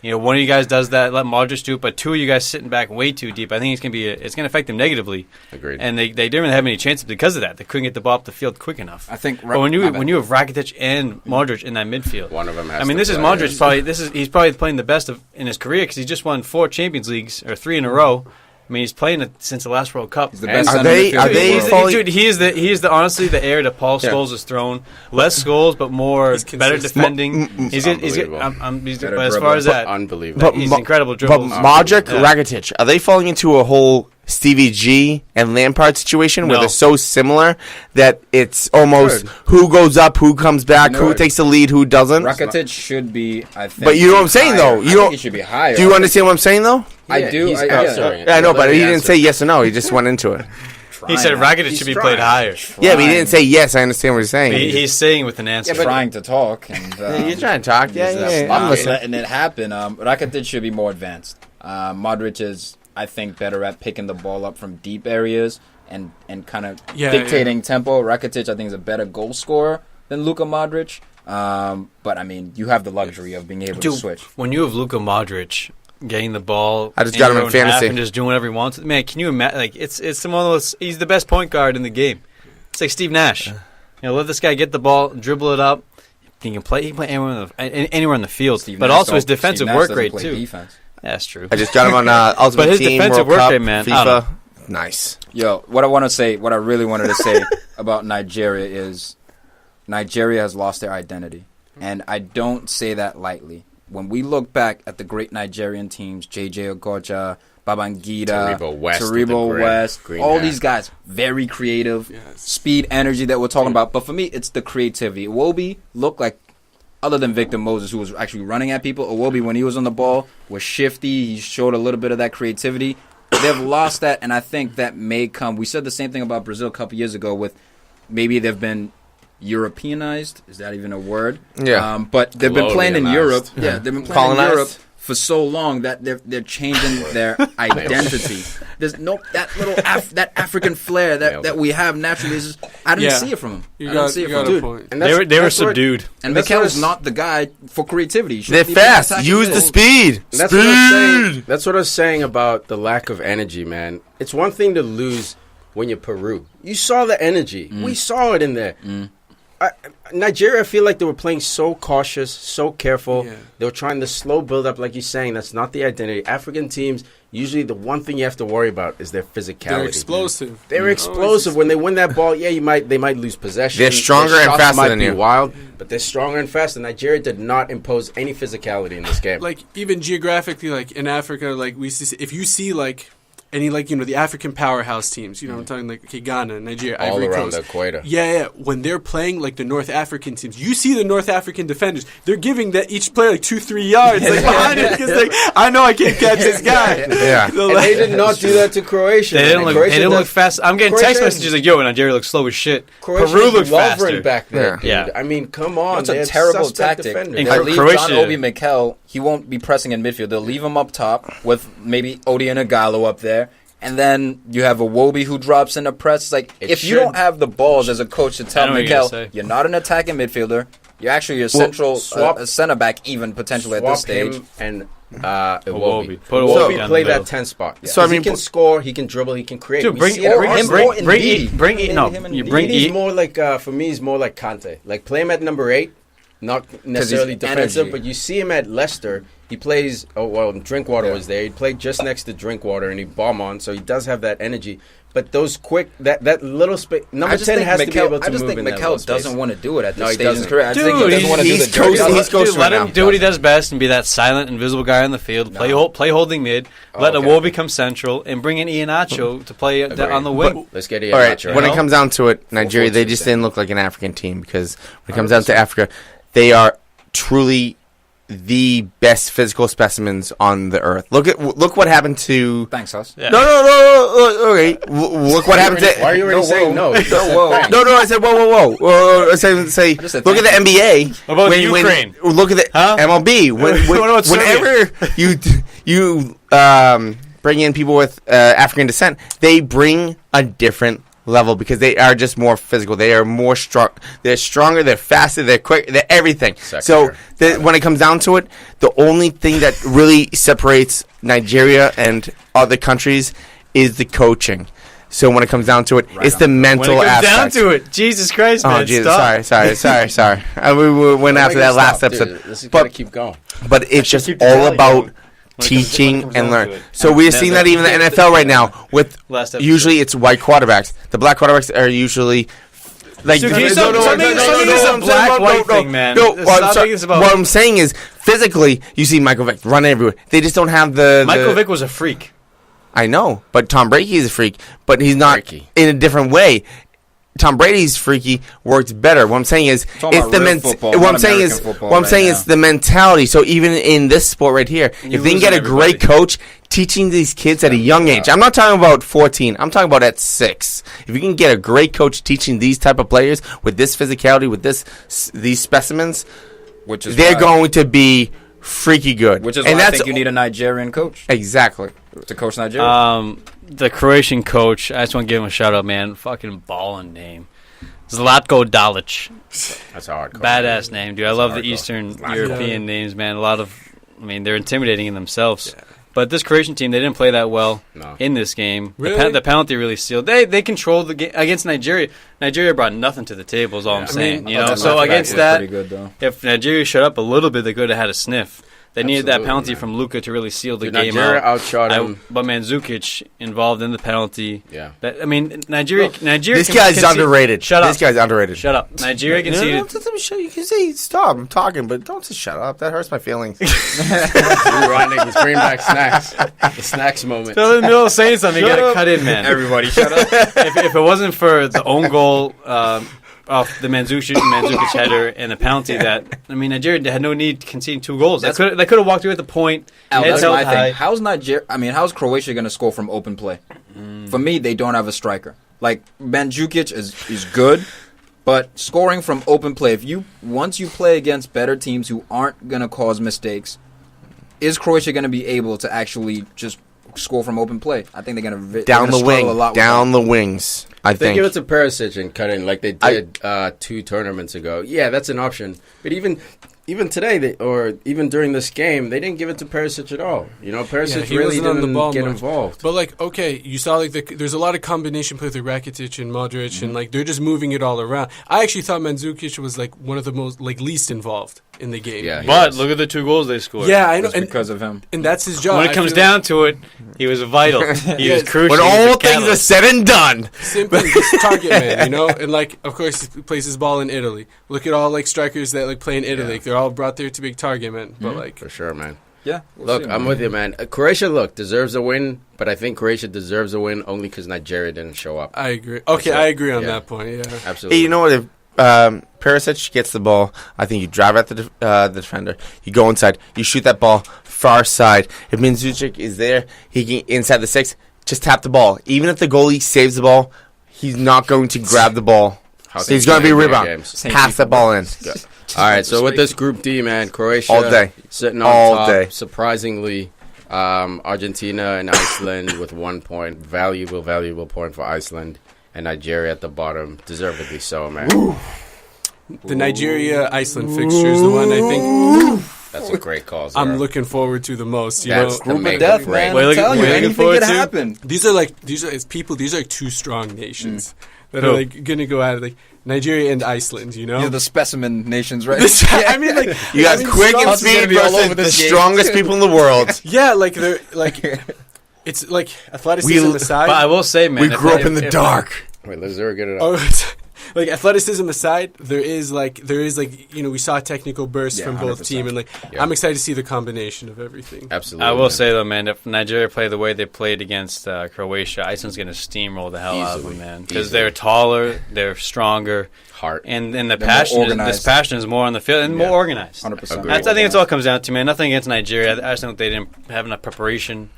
One of you guys does that, let Modric do it, but two of you guys sitting back way too deep. I think it's gonna affect them negatively.
Agreed.
And they didn't really have any chances because of that. They couldn't get the ball up the field quick enough.
I think.
But when you have Rakitic and Modric in that midfield,
One of them has
I mean,
to
this is
play.
Modric. He's probably playing the best in his career because he's just won 4 Champions Leagues or 3 in a row. I mean, he's playing it since the last World Cup.
He's the
And
best
are
center
they-
midfielder
are
in the
they
world.
falling-
Dude, he is the honestly the heir to Paul
Yeah.
Scholes' throne. Less goals, but more
He's
better
consistent.
defending. He's
Unbelievable.
but
Better
as far
dribbler.
as that,
Unbelievable.
But
he's
Mo-
incredible
But
dribbles.
Modric,
Yeah.
Rakitic, are they falling into a whole Stevie G and Lampard situation where
No.
they're so similar that it's almost who goes up, who comes back,
No.
who takes the lead, who doesn't?
Rakitic should be, I think.
But you know what I'm saying,
higher.
though? You
I
don't-
think he should be higher.
Do you understand what I'm saying, though?
I do.
He's
I-
answering it.
Yeah, I know, but he didn't
answer.
say yes or no. He just went into it.
He said Rakitic should be played higher.
Yeah, but he didn't say yes. I understand what he's saying.
He's saying with an answer.
Trying to talk. And,
You're trying to talk? Yeah, yeah. I'm listening.
letting it happen. Rakitic should be more advanced. Modric is, I think, better at picking the ball up from deep areas and kind of dictating tempo. Rakitic, I think, is a better goal scorer than Luka Modric. But, I mean, you have the luxury of being able to switch.
When you have Luka Modric getting the ball,
I just
in
got him
your
in
own half
fantasy.
and just doing whatever he wants. Man, can you imagine? Like it's one of those. He's the best point guard in the game. It's like Steve Nash. Let this guy get the ball, dribble it up. He can play. He can play anywhere on the field.
Steve
but
Nash
also his
don't-
defensive
Steve Nash
work
doesn't
rate
play
too.
Defense.
That's true.
I just got him on Ultimate
But his
Team,
defensive
World
work
Cup,
rate, man, I don't
FIFA. Nice.
Yo, what I really wanted to say about Nigeria is Nigeria has lost their identity. And I don't say that lightly. When we look back at the great Nigerian teams, JJ Okocha, Babangida,
Taribo West with
Taribo
the
West,
green
all
hat.
these guys, very creative,
Yes.
speed, energy that we're talking about. But for me, it's the creativity. Iwobi looked like, other than Victor Moses, who was actually running at people, Iwobi, when he was on the ball, was shifty. He showed a little bit of that creativity. They've lost that, and I think that may come. We said the same thing about Brazil a couple years ago with maybe they've been Europeanized. Is that even a word?
Yeah.
But they've been playing in
Colonialized.
Europe. Yeah, they've been playing
Colonized.
in Europe for so long that they're changing their identity. There's no that little that African flair that we have naturally. Is just, I didn't see it from him.
You
I
got,
didn't see
you
it
got
from
a
him.
point.
And
They were
that's what-
subdued.
And
That's
Mikel's
what I-
not the guy for creativity. He
They're
shouldn't be
fast.
attacking
Use the
goal.
speed.
That's what I'm saying. That's what I was saying about the lack of energy, man. It's one thing to lose when you're Peru. You saw the energy. We saw it in there. Nigeria, I feel like they were playing so cautious, so careful.
Yeah.
They were trying to slow build up, like you're saying. That's not the identity. African teams, usually the one thing you have to worry about is their physicality.
They're explosive.
They're explosive. When they win that ball, they might lose possession.
They're stronger
Their
and
shots
faster
might
than
be
you.
wild, but they're stronger and faster. Nigeria did not impose any physicality in this game.
Like even geographically, like in Africa, like we see, if you see like any like the African powerhouse teams. I'm talking like Ghana, Nigeria,
all
Ivory
around
Coast.
the equator.
Yeah. When they're playing like the North African teams, you see the North African defenders. They're giving that each player like 2-3 yards like behind it because like I know I can't catch this guy.
Yeah.
So,
And
like,
they did not do that to Croatia.
They didn't
man.
look. They didn't
Croatia
look fast. I'm getting text
Croatia-
messages like, "Yo, Nigeria looks slow as shit."
Croatia
Peru looked
was
faster.
back there.
Yeah.
Dude. I mean, come on.
It's a
they had
terrible
suspect
tactic.
defenders.
And
They'll leave
Croatia-
John Obi Mikel. He won't be pressing in midfield. They'll leave him up top with maybe Odi and Igalo up there. And then you have a Wobie who drops in the press. It's like,
It
if you
should-
don't have the balls as a coach to
I
tell
know what you're
Mikel,
gonna say.
you're not an attacking midfielder. You're actually a central
swap-
center back, even potentially at this
Swap
stage.
him and
Iwobi.
Iwobi.
Put
Iwobi
Iwobi
play
down the
that
middle.
10 spot.
So, I
he
mean,
can score, he can dribble, he can create.
Dude,
We
bring
see it all.
him and
bring
Ndidi.
no.
Him and
You
Ndidi.
bring
He's
E.
more like, for me, he's more like Kante. Like, play him at number 8, not necessarily
he's
defensive,
energy.
but you see him at Leicester. He plays, Drinkwater was there. He played just next to Drinkwater, and he bomb on, so he does have that energy. But those quick, that little space, number 10 has to be able to
I just
move
think
in that
Mikel
little space.
doesn't want to do it at
No,
this
he
stage in his
doesn't.
career. I just think he
Dude,
doesn't want to do
he's
the dirty
coasting-
work.
he's coasting
Let
right
him
now.
do what he does best and be that silent, invisible guy on the field. Play holding mid. Let
okay.
Iwobi come central and bring in Iheanacho to play on the wing.
Let's get
All right.
Iheanacho.
When
know?
it comes down to it, Nigeria, they
4-4-2
just
then.
didn't look like an African team because when it comes down to Africa, they are truly the best physical specimens on the earth. Look what happened to.
Thanks, Huss.
Yeah.
No. Okay. Look what happened to.
Why are you already saying no?
Whoa.
No, I said whoa. I say
just said
look at the
thank
NBA.
What about Ukraine?
Look at the
Huh?
MLB.
What about Serbia?
Whenever you bring in people with African descent, they bring a different level because they are just more physical. They are more strong. They're stronger. They're faster. They're quick. They're everything. So when it comes down to it, the only thing that really separates Nigeria and other countries is the coaching. So when it comes down to it, it's the mental
When it comes
aspect.
down to it, Jesus Christ, man,
Oh, Jesus,
stop.
sorry. We went after that last episode.
This is gotta
But,
keep going.
but it's just
keep the
all
tally
about
going. When it
teaching
comes
and
down
learn.
to it.
So we're seeing that even in the NFL right now with
Last episode.
usually it's white quarterbacks. The black quarterbacks are usually like
Dude, can you stop making this a black-white thing, man?
No,
Stop making this about-
what I'm saying is physically, you see Michael Vick run everywhere. They just don't have the
Michael Vick was a freak.
I know, but Tom Brady is a freak, but he's not
Freaky.
in a different way. Tom Brady's freaky works better. What I'm saying is,
Talking
it's
about
the
real football,
what I'm
not
saying
American
is,
football
what I'm
right
saying
now.
is the mentality. So even in this sport right here,
You're
if they can get a
losing
great
everybody.
coach teaching these kids at a young age, I'm not talking about 14. I'm talking about at 6. If you can get a great coach teaching these type of players with this physicality, with these specimens,
Which is
they're
why-
going to be freaky good.
Which is
and
why I
that's
think you need a Nigerian coach
exactly.
to coach Nigeria.
The Croatian coach, I just want to give him a shout out, man. Fucking ballin' name. Zlatko Dalic.
That's a hard call.
Badass name, dude. I love the
hardcore.
Eastern
Zlatko.
European names, man. They're intimidating in themselves. But this Croatian team, they didn't play that well
No.
in this game.
Really?
The penalty really sealed. They controlled the game against Nigeria. Nigeria brought nothing to the table, is all I'm saying.
I
You
thought
know,
that
so
left back
against
was
that,
pretty good, though.
if Nigeria shut up a little bit, they could have had a sniff. They needed that
Absolutely,
penalty
man.
from Luka to really seal the
Dude,
game
Nigeria
out.
outshot him.
But Mandzukic involved in the penalty.
Yeah.
Nigeria.
This
can
guy's
concede-
underrated.
Shut up.
This guy's underrated.
Shut up. Nigeria
No,
conceded.
you can say stop. I'm talking, but don't say shut up. That hurts my feelings.
Running, he's bringing back snacks. The snacks moment.
So in the middle of saying something, you
Shut
gotta
up.
cut in, man.
Everybody shut up.
if it wasn't for the own goal off the Mandzukic header and the penalty, Nigeria had no need to concede 2 goals. They could have walked away with the point.
Al,
Heads
that's
held
my
high.
thing. How's Croatia going to score from open play? For me, they don't have a striker. Like, Mandzukic is good, but scoring from open play, once you play against better teams who aren't going to cause mistakes, is Croatia going to be able to actually just score from open play? I think they're going to
Down the wing.
a lot with
Down the wings, I
They
think.
give it to Perisic and cut in like they did 2 tournaments ago. Yeah, that's an option. But even today, or even during this game, they didn't give it to Perisic at all. You know, Perisic
he
really
wasn't on the
didn't
ball
get
much.
involved.
But like, okay, you saw like there's a lot of combination play with Rakitic and Modric, and like they're just moving it all around. I actually thought Mandzukic was like one of the most least involved in the game.
Yeah,
But look at the 2 goals they scored.
Yeah, I know,
It's because of him.
and that's his job.
When it
I
comes
feel
down to it, he was vital. He was
Yes.
crucial.
when
He was
all
the
things are
catalyst.
said and done.
simply just target man, you know, and like of course he plays his ball in Italy. Look at all like strikers that like play in Italy.
Yeah.
Like, they're all brought there to be target men. But like,
For sure, man.
Yeah. We'll
Look,
see,
I'm
man.
with you, man. Croatia, deserves a win, but I think Croatia deserves a win only because Nigeria didn't show up.
I agree. Okay, I agree on
Yeah.
that point. Yeah.
Absolutely.
Hey, you know what? If Perisic gets the ball, I think you drive at the defender. You go inside. You shoot that ball far side. If Mandzukic is there, he can inside the 6. Just tap the ball. Even if the goalie saves the ball, he's not going to grab the ball. So he's going to be a rebound. Pass the ball in.
All right, so with this Group D, man, Croatia
All day.
sitting on
All
top.
day.
Surprisingly, Argentina and Iceland with 1 point. Valuable point for Iceland. And Nigeria at the bottom. Deservedly so, man.
The Nigeria-Iceland fixture is the one I think
That's a great call, Zara.
I'm looking forward to the most. You
That's
know,
the
Group
make
of death,
or break.
man.
Wait,
I'm
look-
telling you,
wait, looking
anything
forward
could
to?
happen.
these are two strong nations that
Who?
are like gonna go at it, like Nigeria and Iceland. You know,
You're the specimen nations, right?
I mean, like
You got quick and
Huss is gonna
speed
be all
versus
over
the
this game.
strongest people in the world.
yeah, like they're like it's like athleticism aside.
But I will say, man,
We grew up in the dark.
Wait, let Zara get it up.
Oh, like athleticism aside, there is like we saw a technical burst
Yeah,
from both
100%.
team, and like
Yeah.
I'm excited to see the combination of everything.
Absolutely.
I will
man.
say though, man, if Nigeria play the way they played against Croatia, Iceland's gonna steamroll the hell out of
Easily.
them, man, because
Easily.
they're taller, they're stronger,
Heart.
and the
more
passion,
organized.
this passion is more on the field and
Yeah.
more organized.
100%.
Agreed.
I think it's all comes down to, man. Nothing against Nigeria. I just think they didn't have enough preparation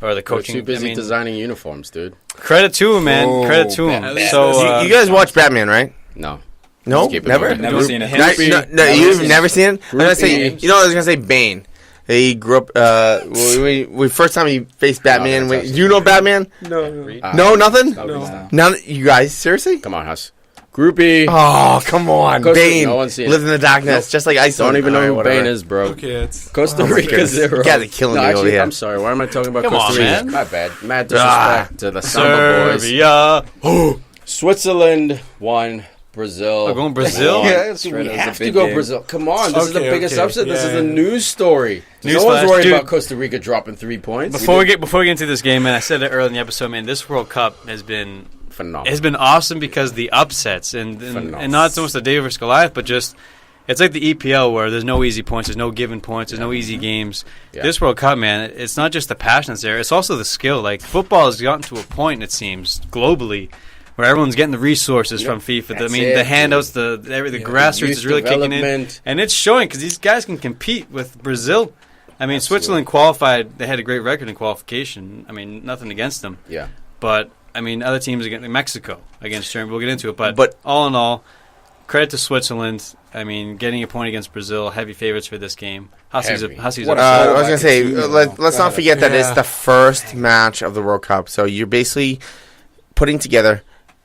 or the
They're
coaching.
too busy
I mean,
designing uniforms, dude.
credit to him, man.
Oh,
Credit to him.
man.
So
You guys watch Batman, right?
No.
No,
Just keep it
never.
moving.
Never seen it.
No,
Groupie.
no,
Never
you've
seen
never
it.
seen it. I'm gonna say,
Groupie.
you know, I was gonna say Bane. He grew up. We first time he faced Batman.
that's
Do you know Batman?
No,
No, nothing.
No.
None. You guys, seriously?
Come on, Huss. Groupie.
Oh, come on,
Costa-
Bane.
no one's seen it.
Lives in the darkness, just like Iceland.
Don't even know
Alright,
who
whatever.
Bane is, bro.
okay, it's
Costa
Oh my
Rica
goodness.
0.
You guys are killing me
actually,
over here.
I'm sorry. Why am I talking about
Come
Costa
on,
Rica?
man.
My bad. Mad disrespect to the Samba boys.
Serbia.
Switzerland won. Brazil.
We're going Brazil?
won.
Yeah, it's
we
right, it's a
have to
big
go
game.
Brazil. Come on, this is the
Okay,
biggest
okay.
upset. This is
Yeah.
a news story. No
Newsflash,
one's worried
dude.
about Costa Rica dropping 3 points.
Before we get into this game, man, I said it earlier in the episode, man. This World Cup has been
Phenomenal.
awesome because the upsets and not so much the David versus Goliath, but just it's like the EPL where there's no easy points, there's no given points, there's no easy games.
Yeah.
This World Cup, man, it's not just the passion that's there; it's also the skill. Like football has gotten to a point, it seems, globally, where everyone's getting the resources from FIFA.
That's
The
it,
handouts, the grassroots
Youth
is really kicking in,
development.
and it's showing because these guys can compete with Brazil. I mean,
Absolutely.
Switzerland qualified; they had a great record in qualification. I mean, nothing against them.
Yeah.
But I mean, other teams against Mexico against Germany. We'll get into it.
But-
all in all, credit to Switzerland. I mean, getting a point against Brazil, heavy favorites for this game. Hussey's
Heavy.
Hussey's
What
a
a
I was
Like
gonna
a
say,
team,
let's not forget that it's
Yeah.
the first match of the World Cup. So you're basically putting together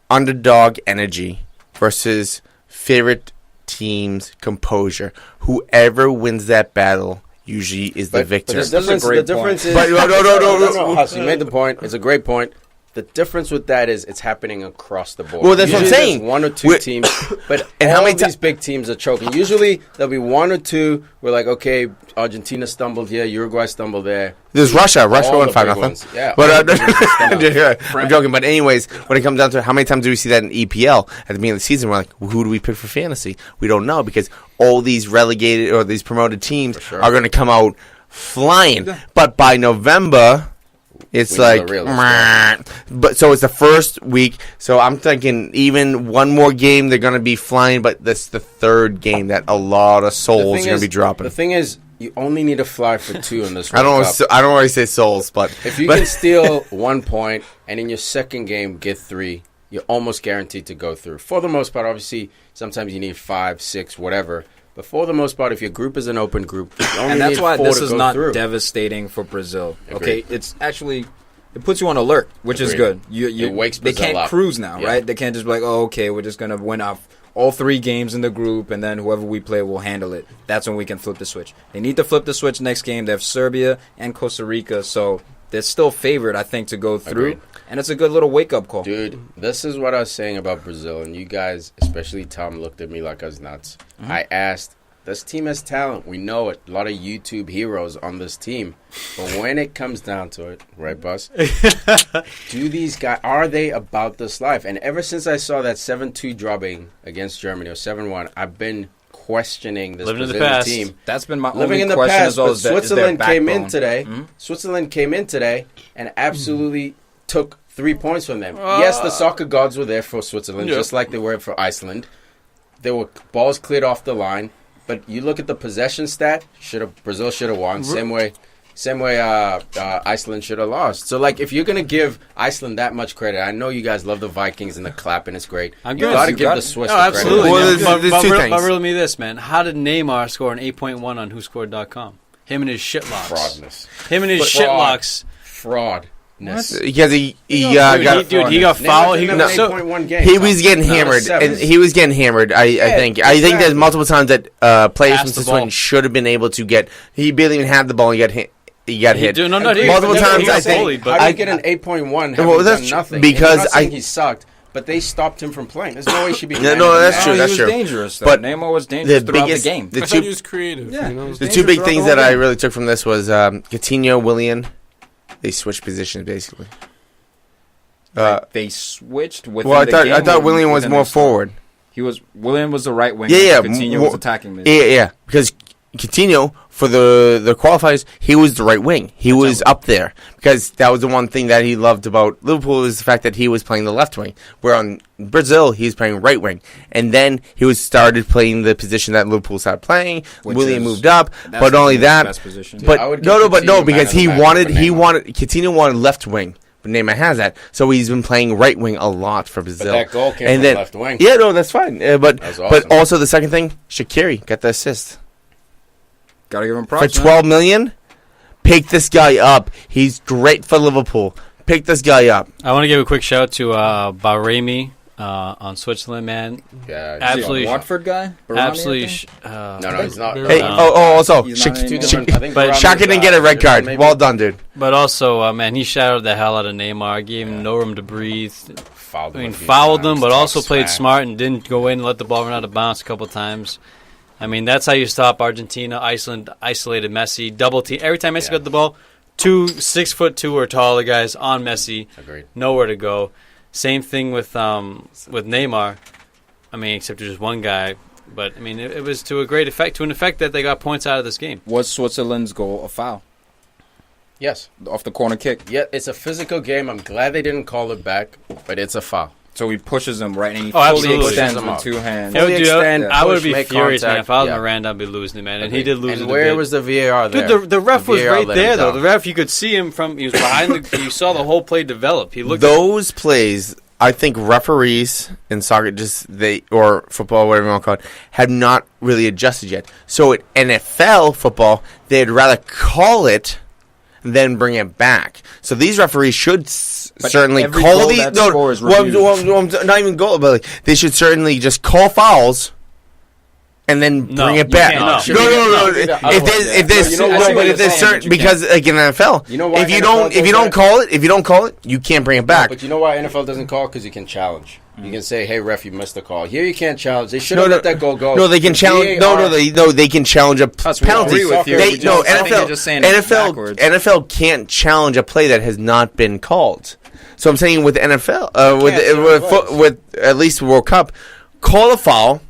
underdog energy versus favorite team's composure. Whoever wins that battle usually is the victor.
But the difference,
great
the difference is...
But no.
Huss, you made the point. It's a great point. The difference with that is it's happening across the board.
Well, that's what I'm
Usually
saying.
there's 1 or 2
We're-
teams, but
And
all
how many
of these big teams are choking. Usually there'll be 1 or 2. We're like, okay, Argentina stumbled here, Uruguay stumbled there.
There's Russia. Russia
All
won
the
5-0.
big ones. Yeah, all
But
the big ones stumbled.
yeah, I'm joking. But anyways, when it comes down to it, how many times do we see that in EPL at the beginning of the season? We're like, well, who do we pick for fantasy? We don't know because all these relegated or these promoted teams
sure.
are going to come out flying. But by November, it's
We know
like,
the real
meh. But so it's the first week. So I'm thinking even one more game, they're going to be flying. But this the third game that a lot of souls are going to be dropping.
The thing is, you only need to fly for 2 in this
I
World
don't.
Cup.
I don't always say souls, but
If you
but-
can steal 1 point and in your second game get 3, you're almost guaranteed to go through. For the most part, obviously, sometimes you need 5, 6, whatever. But for the most part, if your group is an open group, you only
And that's
need
why
4
this
to
is
go
not
through.
devastating for Brazil.
Agreed.
Okay, it's actually it puts you on alert, which is
Agreed.
good. You
It wakes
they
Brazil
can't
up.
cruise now,
Yeah.
right? They can't just be like, oh, okay, we're just gonna win off all 3 games in the group, and then whoever we play will handle it. That's when we can flip the switch. They need to flip the switch next game. They have Serbia and Costa Rica, so they're still favored, I think, to go through.
Agreed.
And it's a good little wake up call.
Dude, this is what I was saying about Brazil, and you guys, especially Tom, looked at me like I was nuts. I asked, this team has talent. We know it. A lot of YouTube heroes on this team. But when it comes down to it, right, Bus? Do these guys, are they about this life? And ever since I saw that 7-2 drubbing against Germany, or 7-1, I've been questioning this
Living in the
Brazilian
past.
team.
That's been my
Living
only
in the
question
past,
as well.
but
Is their
Switzerland came in
backbone.
today.
Mhm.
Switzerland came in today and absolutely took 3 points from them. Yes, the soccer gods were there for Switzerland, just like they were for Iceland. There were balls cleared off the line, but you look at the possession stat. Brazil should have won. Same way. Iceland should have lost. So, like, if you're gonna give Iceland that much credit, I know you guys love the Vikings and the clap, and it's great.
I'm
You
good.
gotta
You
give
got
the
it.
Swiss
No,
the
absolutely.
credit.
Well,
man.
there's
But
two
riddle-
things.
but riddle me this, man. How did Neymar score an 8.1 on WhoScored.com? Him and his shitlocks.
Fraudness.
Him and his
Fraud.
shitlocks.
Fraudness.
Because he
Dude,
got
he got fouled. He got so.
8.1 game.
he was getting
No,
hammered,
seven.
and he was getting hammered. I think
exactly.
there's multiple times that players from
Passed the
Switzerland
ball.
should have been able to get. He barely even had the ball. He got hit. He got hit.
No,
Agreed,
multiple
but
times.
He got
I think.
bullied,
How
but
do you get an 8.1 having
Well, that's
done
true,
nothing?
because
And I'm not saying
I-
he sucked, but they stopped him from playing. There's no way he should be.
No,
managing
that's
that.
true.
He
That's
was
true.
dangerous. Though.
But
Neymar was dangerous
the
throughout
biggest-
the game.
the
I
two-
thought he was creative.
Yeah.
You know?
He's
The two
dangerous
big
throughout
things
the whole
that I
game.
really took from this was Coutinho, Willian. They switched positions basically.
They switched within
Well, I
the
thought
game
Willian was
within
more
their start.
forward.
Willian was the right wing.
Yeah.
Coutinho was attacking mid.
Yeah. Because Coutinho for the qualifiers, he was the right wing. He was up there because that was the one thing that he loved about Liverpool was the fact that he was playing the left wing. Where on Brazil, he's playing right wing, and then he was started playing the position that Liverpool started playing.
Which
Willian
is-
moved up,
That's
but not only
Coutinho's
that,
best position.
I
but
would give
no,
Coutinho
because
man
he
of the match
wanted
over Neymar.
Coutinho wanted left wing. But Neymar has that, so he's been playing right wing a lot for Brazil.
But that goal came
and
from
then,
left wing.
Yeah, no, that's fine. But
That was awesome.
also the second thing, Shaqiri got the assist
Gotta give him
for
props.
12 million. Pick this guy up. He's great for Liverpool. Pick this guy up.
I want to give a quick shout out to Bahraimi on Switzerland, man.
Yeah,
Absolutely.
Watford guy. Barani, I
Absolutely.
think?
No, he's not.
Hey,
Also,
He's not
Shaq-
anymore.
Shaq-
I think
but
Barami
Shaq
was,
didn't get a red card.
maybe.
Well done, dude.
But also, man, he shadowed the hell out of Neymar. Gave him no room to breathe.
Fouled
I
him
mean,
a few
fouled
times,
him, but
talked
also played
smack.
smart and didn't go in and let the ball run out of bounds a couple times. I mean, that's how you stop Argentina. Iceland isolated Messi, double team. Every time Messi
Yeah.
got the ball, 6'2" or taller guys on Messi,
Agreed.
nowhere to go. Same thing with Neymar. I mean, except there's just one guy. But I mean, it was to an effect that they got points out of this game.
Was Switzerland's goal a foul
Yes.
off the corner kick?
Yeah, it's a physical game. I'm glad they didn't call it back, but it's a foul.
So he pushes him right, and he
Oh,
fully
absolutely.
extends
Pushes
him
him
with
up.
2 hands.
Yo,
Fully
dude,
extend,
I would
push,
be
make
furious, man.
contact.
If I was
Yeah.
Miranda, I'd be losing it, man. And he
Agreed.
did lose
And
it a
where
bit.
was the VAR there?
Dude, the ref was
VAR
right
let him
there, though.
down.
The ref, you could see him from, he was behind the, you saw the whole play develop. He looked
Those plays, I think referees in soccer, or football, whatever you want to call it, have not really adjusted yet. So at NFL football, they'd rather call it than bring it back. So these referees should
But
certainly
every
call
goal
these.
that score is reviewed.
Not even goal, but like, they should certainly just call fouls. And then
No,
bring it
you
back.
can't.
No. If there's
you know what?
but if there's
saying,
certain
but you
because like in the NFL,
You know why
if you
NFL
don't
does
call it, you can't bring it back.
But you know why NFL doesn't call? Because you can challenge. You can say, "Hey, ref, you missed the call." Here, you can't challenge. They should have let that goal go.
No, they can
The
challenge.
VAR
They can challenge a
Plus, we
penalty.
agree with you.
They,
We
no,
just- I think
NFL.
you're just saying it backwards.
NFL can't challenge a play that has not been called. So I'm saying with NFL, with at least World Cup, call a foul,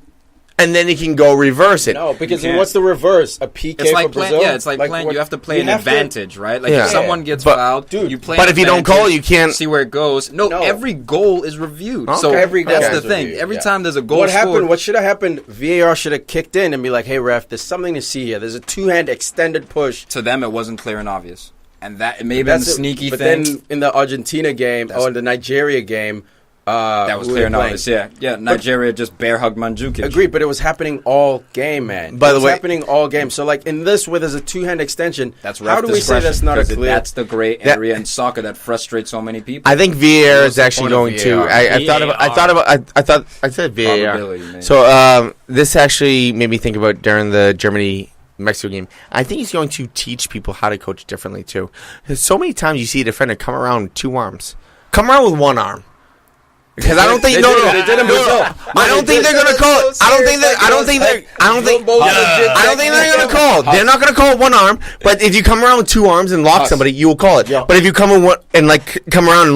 and then you can go reverse it.
No, because
You can't.
what's the reverse? A PK
It's like
for
playing.
Brazil?
Yeah, it's like playing.
what-
You have to play an
have to-
advantage, right? Like
Yeah.
if someone gets
But-
fouled,
dude,
you play.
But
an
if you don't
advantage,
call, you can't.
see where it goes. No,
No.
every goal is reviewed.
Okay.
So
Every goal
that's the
is
thing.
reviewed,
Every
yeah.
time there's a goal
What
scored,
happened? What should have happened? VAR should have kicked in and be like, "Hey, ref, there's something to see here. There's a two-hand extended push."
to them it wasn't clear and obvious, and that may have been the
it.
sneaky
But
thing.
then in the Argentina game or the Nigeria game,
that was
who
clear
were
and
playing?
obvious. Yeah. Nigeria just bear hugged Mandzukic.
Agreed, but it was happening all game, man.
By
It
the
was
way-
happening all game. So, like in this, where there's a two-hand extension,
That's
how
ref
do we say
discretion,
that's not a
'cause
clear?
That's the gray
That-
area in soccer that frustrates so many people.
I think VAR
What's
is
the
actually
point of
going to.
VAR?
I said VAR.
Probability, man.
So this actually made me think about during the Germany-Mexico game. I think he's going to teach people how to coach differently too. 'Cause so many times you see a defender come around with two arms, come around with one arm. Because I don't think
They did in Brazil.
I don't think they're gonna call it. I don't think they're gonna call it. They're not gonna call it one arm. But if you come around with two arms and lock somebody, you will call it. But if you come around and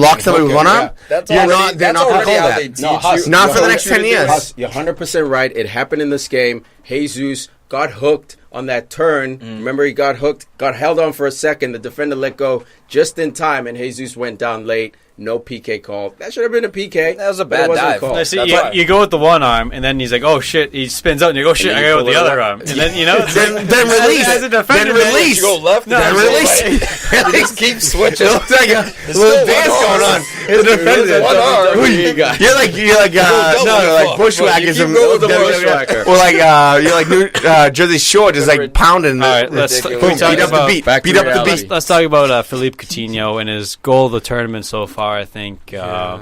lock somebody with one arm, they're not gonna call that. Not for the next 10 years.
You're 100% right. It happened in this game. Jesus got hooked on that turn. Remember, he got hooked, got held on for a second. The defender let go just in time, and Jesus went down late. No PK call. That should have been a PK.
That was a bad dive.
No, see, you go with the one arm, and then he's like, "Oh shit!" He spins out, and you go, "Shit!" I go with the other arm, and then
then release.
As a defender,
Then release.
You go left.
Then release.
You just keep switching.
It looks like a little dance going on. The defender.
One arm.
You're like bushwhackers or like you're like Jersey Shore, just like pounding.
All right, let's
beat up the beat.
Let's talk about Philippe Coutinho and his goal of the tournament so far. I think I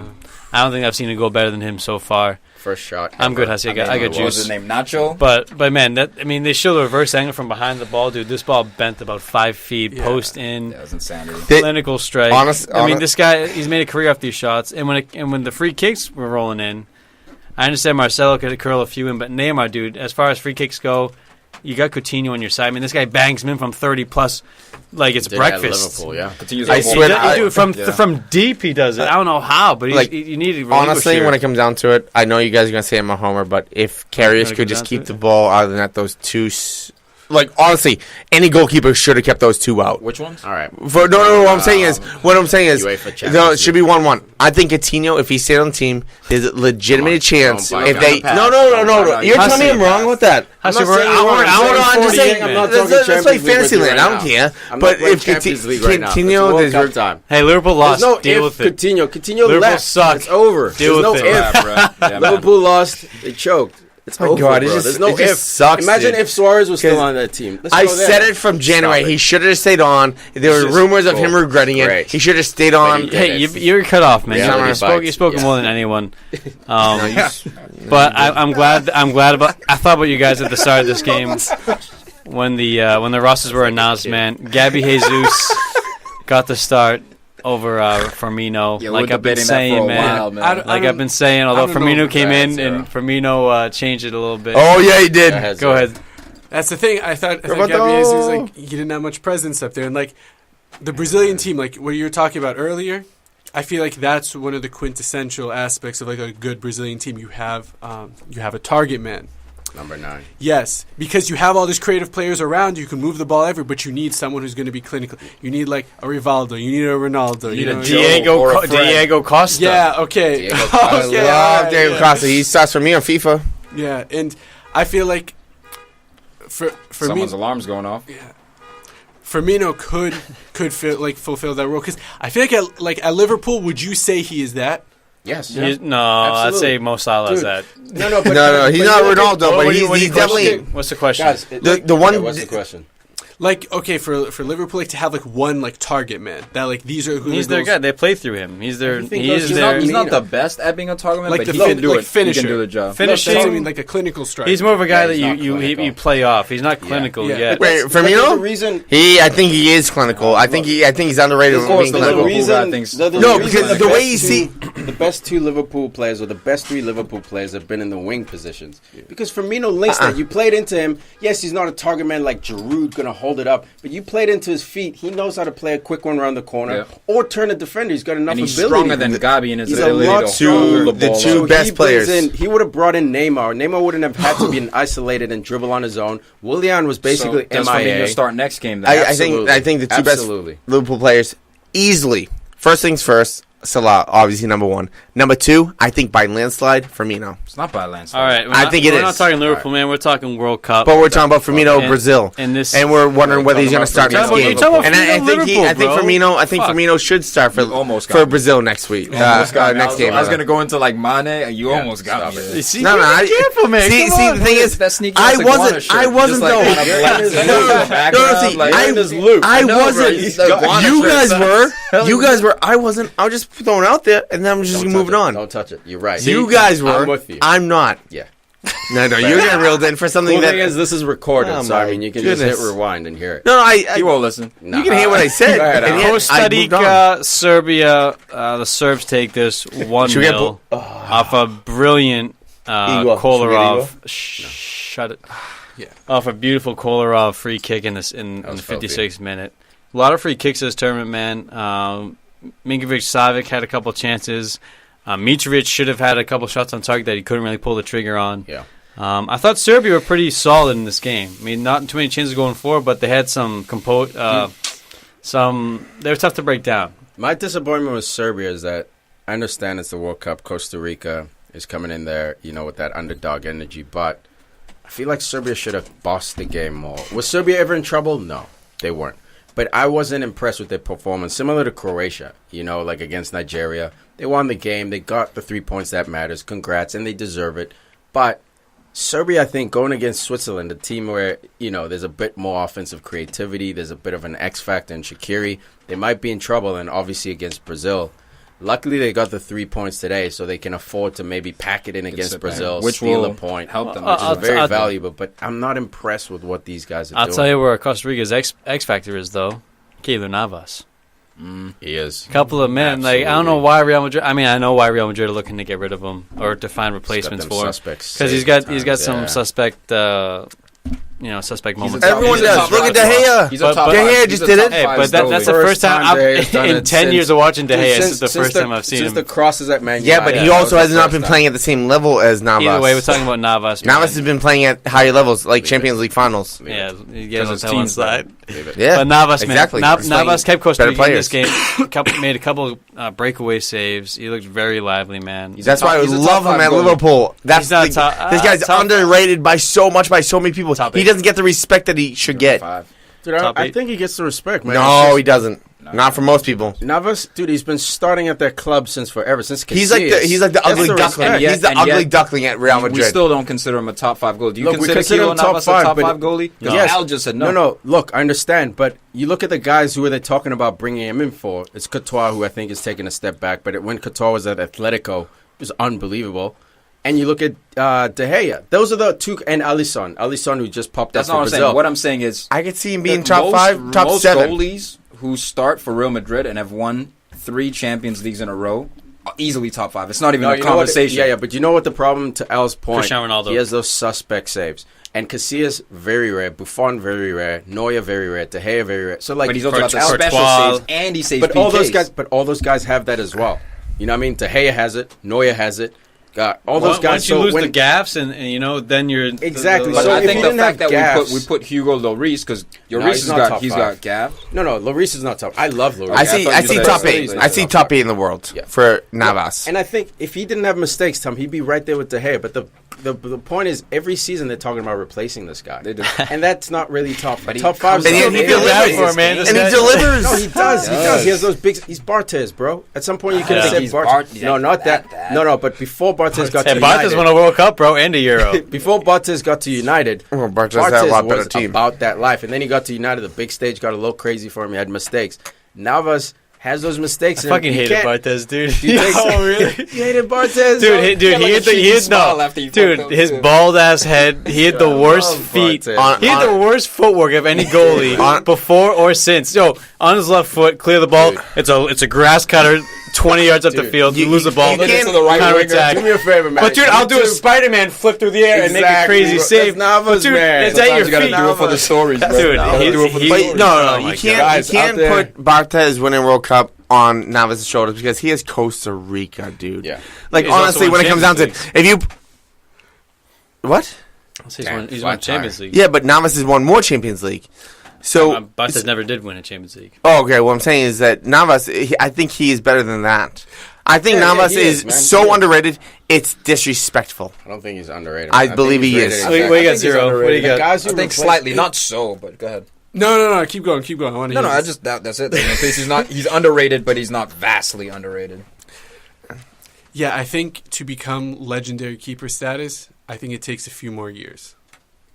don't think I've seen a goal better than him so far.
First shot.
I'm good, Hussy. I got
What was
juice.
his name? Nacho.
But man, they show the reverse angle from behind the ball, dude. This ball bent about 5 feet, post in,
That was insanity.
clinical strike. I mean, this guy, he's made a career off these shots. And when the free kicks were rolling in, I understand Marcelo could curl a few in, but Neymar, dude, as far as free kicks go, you got Coutinho on your side. I mean, this guy bangs him in from 30 plus, like it's breakfast.
Liverpool, yeah.
I swear,
from deep he does it. I don't know how, but you need to
honestly, when it comes down to it, I know you guys are gonna say I'm a homer, but if Karius could just keep the ball out of the net, those two. Like, honestly, any goalkeeper should have kept those two out.
Which ones?
All right.
What I'm saying is, no, it should be 1-1. I think Coutinho, if he stayed on the team, there's a legitimate chance. If they, no, you're telling me I'm wrong with that.
I'm not saying
Let's play Fantasyland. I don't care. But if Coutinho, there's
time.
Hey, Liverpool lost. Deal with it.
Coutinho
Liverpool
left.
suck.
It's over.
Deal with it.
Liverpool lost. They choked. It's over,
God,
bro.
it just,
There's no
it just
if.
sucks.
Imagine if Suarez was still on that team.
I said it from January. He should have stayed on. There were rumors of him regretting it. He should have stayed on.
Hey, you're cut off, man. You spoke more than anyone. But I'm glad. I thought about you guys at the start of this game when the rosters were announced. Man, Gabby Jesus got the start over Firmino.
Yeah,
like I've been saying, man. I've been saying, although Firmino came in and Firmino changed it a little bit.
Oh yeah, he did.
Go ahead.
That's the thing. I thought Gabi Jesus, like, he didn't have much presence up there, and like the Brazilian team, like what you were talking about earlier. I feel like that's one of the quintessential aspects of like a good Brazilian team. You have a target man.
Number 9.
Yes, because you have all these creative players around, you can move the ball everywhere, but you need someone who's going to be clinical. You need like a Rivaldo, you need a Ronaldo,
you need a Diego Costa.
Yeah, okay.
I love Diego Costa. He starts for me on FIFA.
Yeah, and I feel like for
someone's alarm's going off.
Yeah. Firmino could fulfill that role, because I feel like at Liverpool, would you say he is that?
Yes.
No, absolutely. I'd say Mo Salah is that.
No, he's not Ronaldo, but he's definitely.
What's the question?
Guys, what's the question?
Like, okay, for Liverpool, like to have like one like target man that like these are who
he's their guy. They play through him. He's their.
He's not the best at being a target man,
like
but he can do it.
Finisher.
He can do the job.
Finishing.
I mean, like a clinical striker.
He's more of a guy that you play off. He's not clinical yet.
Wait, Firmino? I think he is clinical. I think he's underrated.
Because
the way you see
the best 2 Liverpool players or the best 3 Liverpool players have been in the wing positions. Because Firmino links that. You played into him. Yes, he's not a target man like Giroud going to hold it up, but you played into his feet. He knows how to play a quick one around the corner or turn a defender. He's got enough ability.
He's stronger than Gabi in his ability to hold
the two best players.
He would have brought in Neymar. Neymar wouldn't have had to be isolated and dribble on his own. Willian was basically MIA.
Does start next game then?
I think the two best Liverpool players easily. First things first, Salah, obviously number 1. Number 2, I think by landslide, Firmino.
It's not by landslide.
All right,
I think it is.
We're not talking Liverpool, man. We're talking World Cup.
But we're talking about Firmino, Brazil,
and
we're wondering whether he's going to start next game. And I think Firmino should start for Brazil next week. Next game.
I was going to go into like Mane, and you almost got me.
No, careful, man. See, the thing is, I wasn't though. I wasn't. You guys were. I wasn't. I was just throwing it out there, and then I'm just moving on.
Don't touch it. You're right.
You guys were.
I'm with you.
I'm not.
Yeah.
No, you're getting reeled in for something
The
that.
thing is, this is recorded,
Oh
so I
my
mean, you can just
goodness.
hit rewind and hear it.
No,
He won't listen.
Nah.
you can hear what I said.
Go ahead,
and
Al.
yet
Costa
I moved on.
Rica, Serbia. The Serbs take this 1-0 off a brilliant
Igor.
Kolarov.
Should
Shut it.
Yeah.
Off a beautiful Kolarov free kick in the
was
56th minute. A lot of free kicks this tournament, man. Minkovic Savic had a couple chances. Mitrovic should have had a couple shots on target that he couldn't really pull the trigger on.
Yeah.
I thought Serbia were pretty solid in this game. I mean, not too many chances going forward, but they had some they were tough to break down.
My disappointment with Serbia is that I understand it's the World Cup. Costa Rica is coming in there, with that underdog energy, but I feel like Serbia should have bossed the game more. Was Serbia ever in trouble? No, they weren't. But I wasn't impressed with their performance. Similar to Croatia, like against Nigeria. They won the game. They got the 3 points that matters. Congrats, and they deserve it. But Serbia, I think, going against Switzerland, a team where, there's a bit more offensive creativity, there's a bit of an X factor in Shaqiri, they might be in trouble, and obviously against Brazil. Luckily, they got the 3 points today, so they can afford to maybe pack it in against Brazil,
which
steal
will
a point,
help them.
which
I'll-
is very
I'll-
valuable. But I'm not impressed with what these guys are
I'll
doing.
tell you where Costa Rica's X factor is, though. Keylor Navas.
He is.
A couple of men. Like, I don't know why Real Madrid. I mean, I know why Real Madrid are looking to get rid of him or to find replacements for him. Because he's got some suspect suspect moments.
Everyone does. Look at De Gea.
He's
But-
a top
but-
five.
De Gea
He's
just
a
did
top
it.
Hey,
five
but that's the
goalie.
first time
De Gea's done
in
it
10 years of watching De Gea. This is the
Since
first time I've seen
since
him.
the crosses at Man
Yeah, but
United,
he
that
also
was
has
the
not
first
been
time.
playing at the same level as Navas.
Either way, we're talking about Navas. man.
Navas has been playing at higher levels, like Champions League finals.
Yeah, you get
Because
on
his
the one
team's
side.
Leave it.
Yeah,
But Navas,
exactly.
man,
He's
Navas kept Costa
better
Rica in this
players.
game. Made a couple breakaway saves. He looked very lively, man.
That's why I
He's a
love
top
him
five
at
goalie.
Liverpool. That's
He's not
the-
top-
this guy's
top-
underrated by so many people.
Top
He
eight.
doesn't get the respect that he should get.
Five.
Dude,
Top
I
eight.
think he gets the respect, man.
No, he doesn't. Not for most people.
Navas, dude, he's been starting at that club since forever, since
He's like the
Casillas.
ugly
That's the
duckling.
respect.
yet-
He's the
and
ugly
yet-
duckling at Real
We
Madrid.
still don't consider him a top five goalie. Do you
Look, we
consider
consider him
Keylor
top
Navas
five,
a top
but-
five goalie? Because
Yes.
Al just said no.
No, look, I understand, but you look at the guys who are they talking about bringing him in for. It's Courtois, who I think is taking a step back, but when Courtois was at Atletico, it was unbelievable. And you look at De Gea. Those are the two, and Alisson, who just popped
That's
up
not
for
what I'm
Brazil.
saying. What I'm saying is
I could see him being
that
top
most-
5, top
most
7.
goalies who start for Real Madrid and have won 3 Champions Leagues in a row are easily top 5. It's not even
No,
a
you know what-
conversation.
Yeah, but you know what the problem, to Al's point?
Cristiano Ronaldo.
He has those suspect saves. And Casillas, very rare. Buffon, very rare. Neuer, very rare. De Gea, very rare. So, like,
But he's also got the
Courtois.
special saves and he saves
But all those
PKs.
guys, have that as well. You know what I mean? De Gea has it. Neuer has it. All those guys.
Once you
so
lose
when,
the gaffs, and then you're
Exactly.
But
So
I
if
think
he
the
didn't
fact
have
that
gaffes-
we put Hugo Lloris because
No,
Lloris
he's
has
not
got
top
he's
five.
got gaff.
No, Lloris is not top. I love Lloris.
I see.
thought
I
you
see
said
top
that.
8. I see top 8 in the world
Yeah.
for Navas.
And I think if he didn't have mistakes, Tom, he'd be right there with De Gea. But the point is, every season they're talking about replacing this guy,
They do.
and that's not really top.
But he
top 5.
comes
And he-
up
he
with
feels bad
his
for him, man.
game.
This
And he
guy-
delivers.
No, he does. He does. He has those big. He's Barthez, bro. At some point, you can
I
say
think he's
Barthez. No, not that.
that.
No. But before Barthez got to
Hey, Barthez
United,
won a World Cup, bro, and a Euro.
before Barthez got to United,
Oh, Barthez had a lot better
was
team.
about that life, and then he got to United. The big stage got a little crazy for him. He had mistakes. Navas has those mistakes.
I fucking hated
Barthez.
Barthez, dude.
You think so?
really?
You hated Barthez,
Dude,
Yeah, like a cheeky
he had
smile after you fucked up,
his
too.
bald ass head. He had the worst
love
feet.
Barthez.
He had the worst footwork of any goalie before or since. Yo, on his left foot, clear the ball. It's a grass cutter, 20 yards up the
Dude,
field. You lose the ball.
you can't-
to the right
counter
winger.
attack.
Do me a favor, man.
But dude, I'll do a
too.
Spider-Man flip through the air and make a
Exactly,
crazy
bro.
save.
That's Navas,
Dude,
man.
it's at
Sometimes
your
you gotta
feet.
do it for the stories, bro.
Dude,
Nah,
he-
do it for the
he-
But
stories.
no,
Oh my
you can't.
Guys
You
out
can't
there.
put Barthez winning World Cup on Navas' shoulders because he is Costa Rica, dude.
Yeah.
Like
He's also
honestly,
won
when it comes down to it,
Champions
if you what?
He's won Champions League.
Yeah, but Navas has won more Champions League. So
Barthez never did win a Champions League.
oh, okay. What I'm saying is that Navas, I think he is better than that. I think
Yeah,
Navas
he
is
man.
so
Yeah.
underrated. It's disrespectful.
I don't think he's underrated.
I
think
believe
he's
he
rated
is.
in
Wait,
fact.
wait, you
I
got
think he's
zero. What do you
underrated.
got?
The guys who
I think
replace-
slightly, not so, but go ahead.
No. Keep going. I want to.
No, I just that's it. In case he's underrated, but he's not vastly underrated.
Yeah, I think to become legendary keeper status, I think it takes a few more years.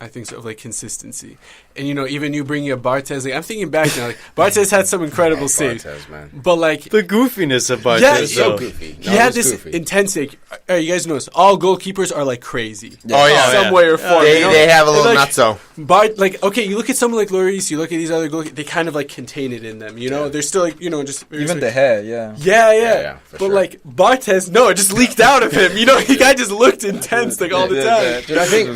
I think so, like consistency. And, even you bringing up Barthez, I'm thinking back now, Barthez had some incredible saves.
Barthez, man.
But,
The goofiness of Barthez.
Yeah,
So goofy.
he had this intense you guys notice, all goalkeepers are, crazy.
Oh, yeah.
Some way or form.
They have a little nutso.
Okay, you look at someone like Lloris, you look at these other goalkeepers, they kind of, contain it in them, They're still, just...
Even the hair, yeah.
Yeah.
for
But,
sure.
Barthez, no, it just leaked out of him. The guy just looked intense, all the time.
Dude, I think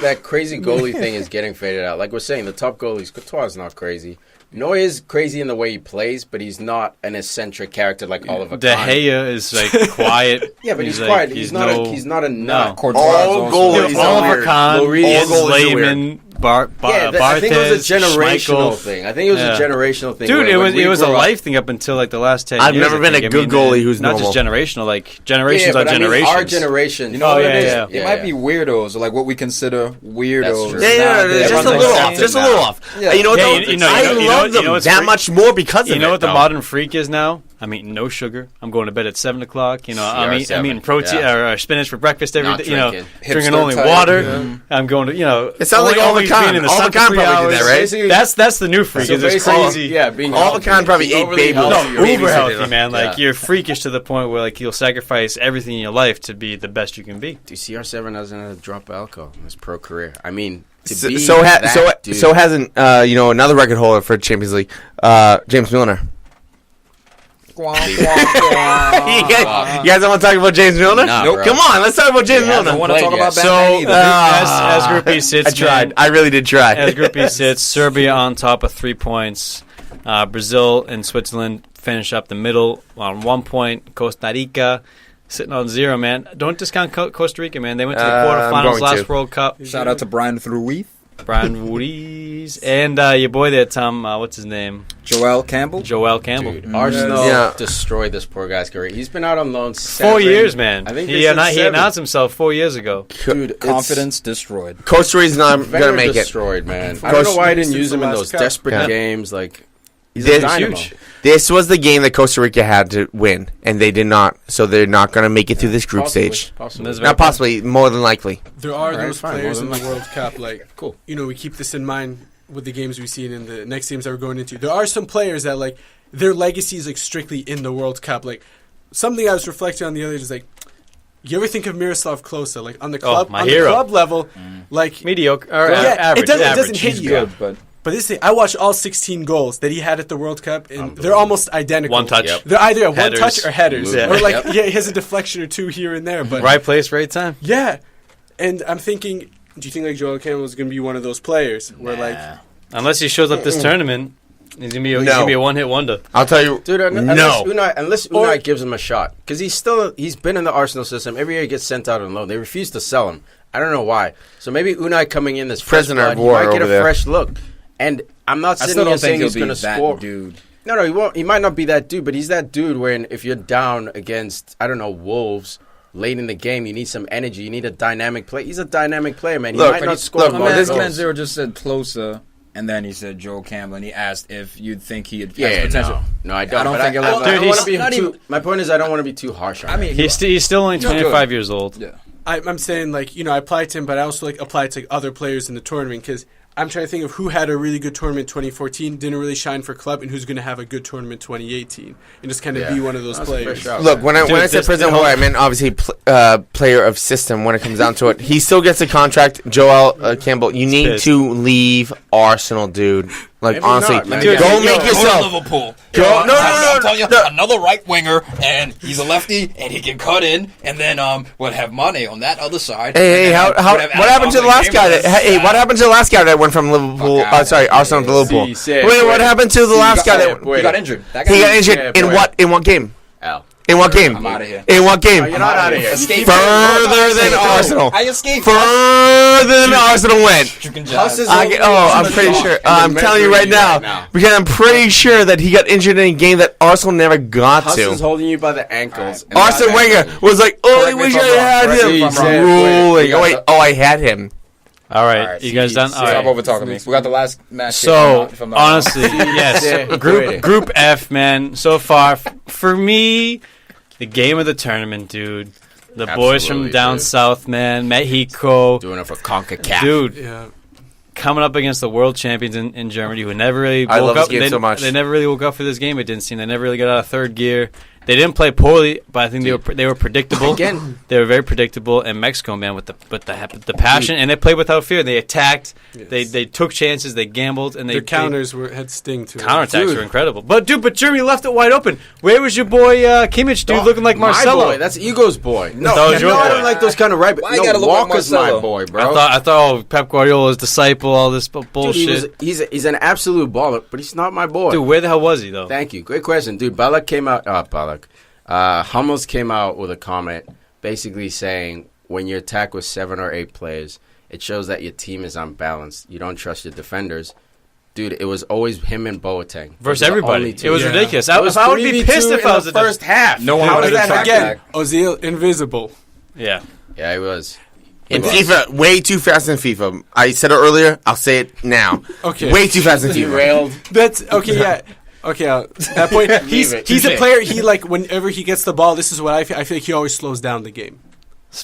that crazy goalie thing is getting faded out. Like we're saying, the top goalies, Courtois is not crazy. Neuer is crazy in the way he plays, but he's not an eccentric character like Oliver
De
Kahn.
Gea is quiet.
Yeah, but he's quiet. He's not a nut.
Courtois
All
is also-
goalies
Oliver Kahn,
Lloris,
Jens
all goalies are weird.
Lehmann, Barthez,
I think it was a generational
Schmeichel.
thing. I think it was a generational thing.
Dude,
where when
it
we
was a
grew up-
life thing up until the last 10
I've
years.
never been a good goalie who's
not
normal.
just generational. Generations
but
are
I mean,
generations.
our generation.
You know what
yeah,
it is?
yeah.
It might be weirdos, or what we consider weirdos.
true.
Yeah,
Nowadays.
just a
Everyone's
little off.
accepting
Just a
now.
little off.
Yeah.
You know what?
Yeah,
though?
you know-
I
you know
love
what-
them
you know what's
that
freak-
much more because of it.
You know what the
though.
modern freak is now? I'm eating no sugar. I'm going to bed at 7 o'clock. I'm eating protein or spinach for breakfast every
Not
day.
drinking.
Drinking
Hipster
only
type,
water.
yeah.
I'm going to
It sounds like
only
Oliver Kahn.
being in the sun
Oliver
for
Kahn
3
probably did that,
hours.
right?
That's the new freak.
So
It's just
basically,
crazy.
being
Oliver Kahn probably ate
overly
baby
healthy.
milk.
No, uber
Babysitter.
healthy, man.
Yeah.
You're freakish to the point where you'll sacrifice everything in your life to be the best you can be.
Dude, CR7 hasn't had a drop of alcohol in his pro career. I mean, to
So
be
so,
that dude.
so hasn't another record holder for Champions League, James Milner. You guys don't want to talk about James Milner?
Nah,
Nope.
bro.
Come on, let's talk about James
I
Milner.
don't want to talk about
So,
Batman either.
as Group B sits,
I tried.
man,
I really did try.
as Group B sits, Serbia on top of 3 points. Brazil and Switzerland finish up the middle on 1 point. Costa Rica sitting on 0, man. Don't discount Costa Rica, man. They went to the
I'm
quarterfinals
going
last
to.
World Cup.
Shout out to Brian Thruith,
Brian Ruiz and your boy there, Tom. What's his name?
Joel Campbell.
Joel Campbell.
Dude, Arsenal
Yeah.
destroyed this poor guy's career. He's been out on loan
4 years, man.
I think
he announced himself 4 years ago.
Dude, confidence destroyed.
Costa Rica's not going to
Veteran
make it.
destroyed, man. I don't know why I didn't use him in those
Cup.
desperate
Yeah.
games. He's
This-
a dynamo.
huge.
This was the game that Costa Rica had to win, and they did not. So they're not going to make it through this group
Possibly,
stage.
possibly.
That's very
Not possibly, more than likely.
There are
Alright,
those
fine,
players
more
in
than
the World Cup,
Cool.
we keep this in mind with the games we've seen in the next games that we're going into. There are some players that, their legacy is, strictly in the World Cup. Something I was reflecting on the other day is, you ever think of Miroslav Klose, on the club,
my
on
hero.
the club level,
Mediocre. Or
Yeah,
average.
it doesn't
average.
hit
He's
you.
good, but
But this thing, I watched all 16 goals that he had at the World Cup, and they're almost identical.
One touch.
Yep.
They're either a one
Headers.
touch or headers.
Yeah.
Or,
Yep.
he has a deflection or two here and there. But
Right place, right time.
yeah. And I'm thinking, do you think, Joel Campbell is going to be one of those players where,
Unless he shows up this tournament, he's gonna be a,
No.
a one-hit wonder.
I'll tell you.
Dude,
No.
unless Unai gives him a shot. Because he's been in the Arsenal system. Every year he gets sent out on loan. They refuse to sell him. I don't know why. So maybe Unai coming in this
Prisoner
fresh
of
blood,
war
he might get
over
a
there.
fresh look. And I'm not
I
sitting
still
here
don't
saying
think
he's
he'll
going
be
to
that
score.
dude.
No, he won't. He might not be that dude, but he's that dude when if you're down against, I don't know, Wolves late in the game, you need some energy. You need a dynamic play. He's a dynamic player, man. He
Look,
might
but
not
he-
score
look,
a
My
lot of
man,
goals.
man Zero just said closer, and then he said Joel Campbell, and he asked if you'd think he had
Yeah,
potential.
no, I don't.
I don't
but
think he'll
I
have
don't
that.
Dude,
want to be
not
too.
even-
My point is, I don't want to be too harsh on
I mean,
him.
He's still only 25 years old.
Yeah.
I'm saying, I applied to him, but I also, applied to other players in the tournament because I'm trying to think of who had a really good tournament 2014, didn't really shine for club, and who's going to have a good tournament 2018, and just kind of be one of those
That's a fair
players.
shout,
Look,
man.
when I said
this-
President
hold
Hoy, I
on.
meant obviously player of system when it comes down to it. He still gets a contract. Joel Campbell, you need
pissed.
to leave Arsenal, dude.
Maybe
honestly,
not, man.
go
Dude,
make yourself.
Liverpool.
Go- no,
I'm telling you,
no.
another right winger, and he's a lefty, and he can cut in, and then we'll have Mane on that other side.
Hey,
and then,
what happened to the last guy? What happened to the last guy that went from Liverpool?
Fuck out.
Arsenal to Liverpool.
See, say it,
Wait, what
wait.
happened to the last guy that
He got injured. That guy
he got
was-
injured
Yeah,
in
boy.
what? In what game?
Al.
In what game?
I'm outta here.
In what game?
You're not out of here.
Escape.
Further than Arsenal.
I escaped.
Further than Arsenal went.
Huss is
I'm pretty sure. I'm telling you right now, because I'm pretty sure that he got injured in a game that Arsenal never got
Huss is
to.
holding you by the ankles. and
Arsene
not-
Wenger was like, "Oh, I
Correct me
wish
if
I
I'm wrong.
had
Correct me
him."
if I'm wrong.
Ruling.
Wait,
Oh wait, I had him.
All right,
Alright,
you guys done? All
Stop
right.
over talking to me. We got the last match.
So
if I'm not wrong.
honestly, yes,
Yeah,
Group F, man. So far, for me, the game of the tournament, dude. The boys from
Absolutely,
down
dude.
south, man. Mexico,
Doing it for CONCACAF.
dude.
Yeah.
coming up against the world champions in Germany, who never really woke
I love
up.
this game so much.
They never really woke up for this game. It didn't seem. They never really got out of third gear. They didn't play poorly, but I think they were predictable.
Again,
they were very predictable. And Mexico, man, with the passion, and they played without fear. They attacked.
Yes.
They took chances. They gambled, and
their counters had sting to it.
Counterattacks were incredible. But Germany left it wide open. Where was your boy Kimmich, dude, looking like Marcelo?
My boy, that's Ego's boy. No,
That was your
I
boy.
don't like those kind of right.
Why you gotta look like
Walker's
Marcelo?
my boy, bro.
I thought Pep Guardiola's disciple, all this bullshit.
Dude, he's an absolute baller, but he's not my boy.
Dude, where the hell was he though?
Thank you. Great question, dude. Balak came out. Hummels came out with a comment basically saying when you attack with 7 or 8 players, it shows that your team is unbalanced. You don't trust your defenders. Dude, it was always him and Boateng.
Versus everybody. It was ridiculous.
It was
I would be pissed if I was
the first half.
No one
How
wanted
is
to
that
track
again?
back.
Ozil invisible.
Yeah.
Yeah, it was.
In FIFA, way too fast in FIFA. I said it earlier. I'll say it now.
Okay.
Way too fast in FIFA.
Derailed.
That's okay. Yeah. Okay. At that point, he's a player. He whenever he gets the ball. This is what I feel. I feel like he always slows down the game.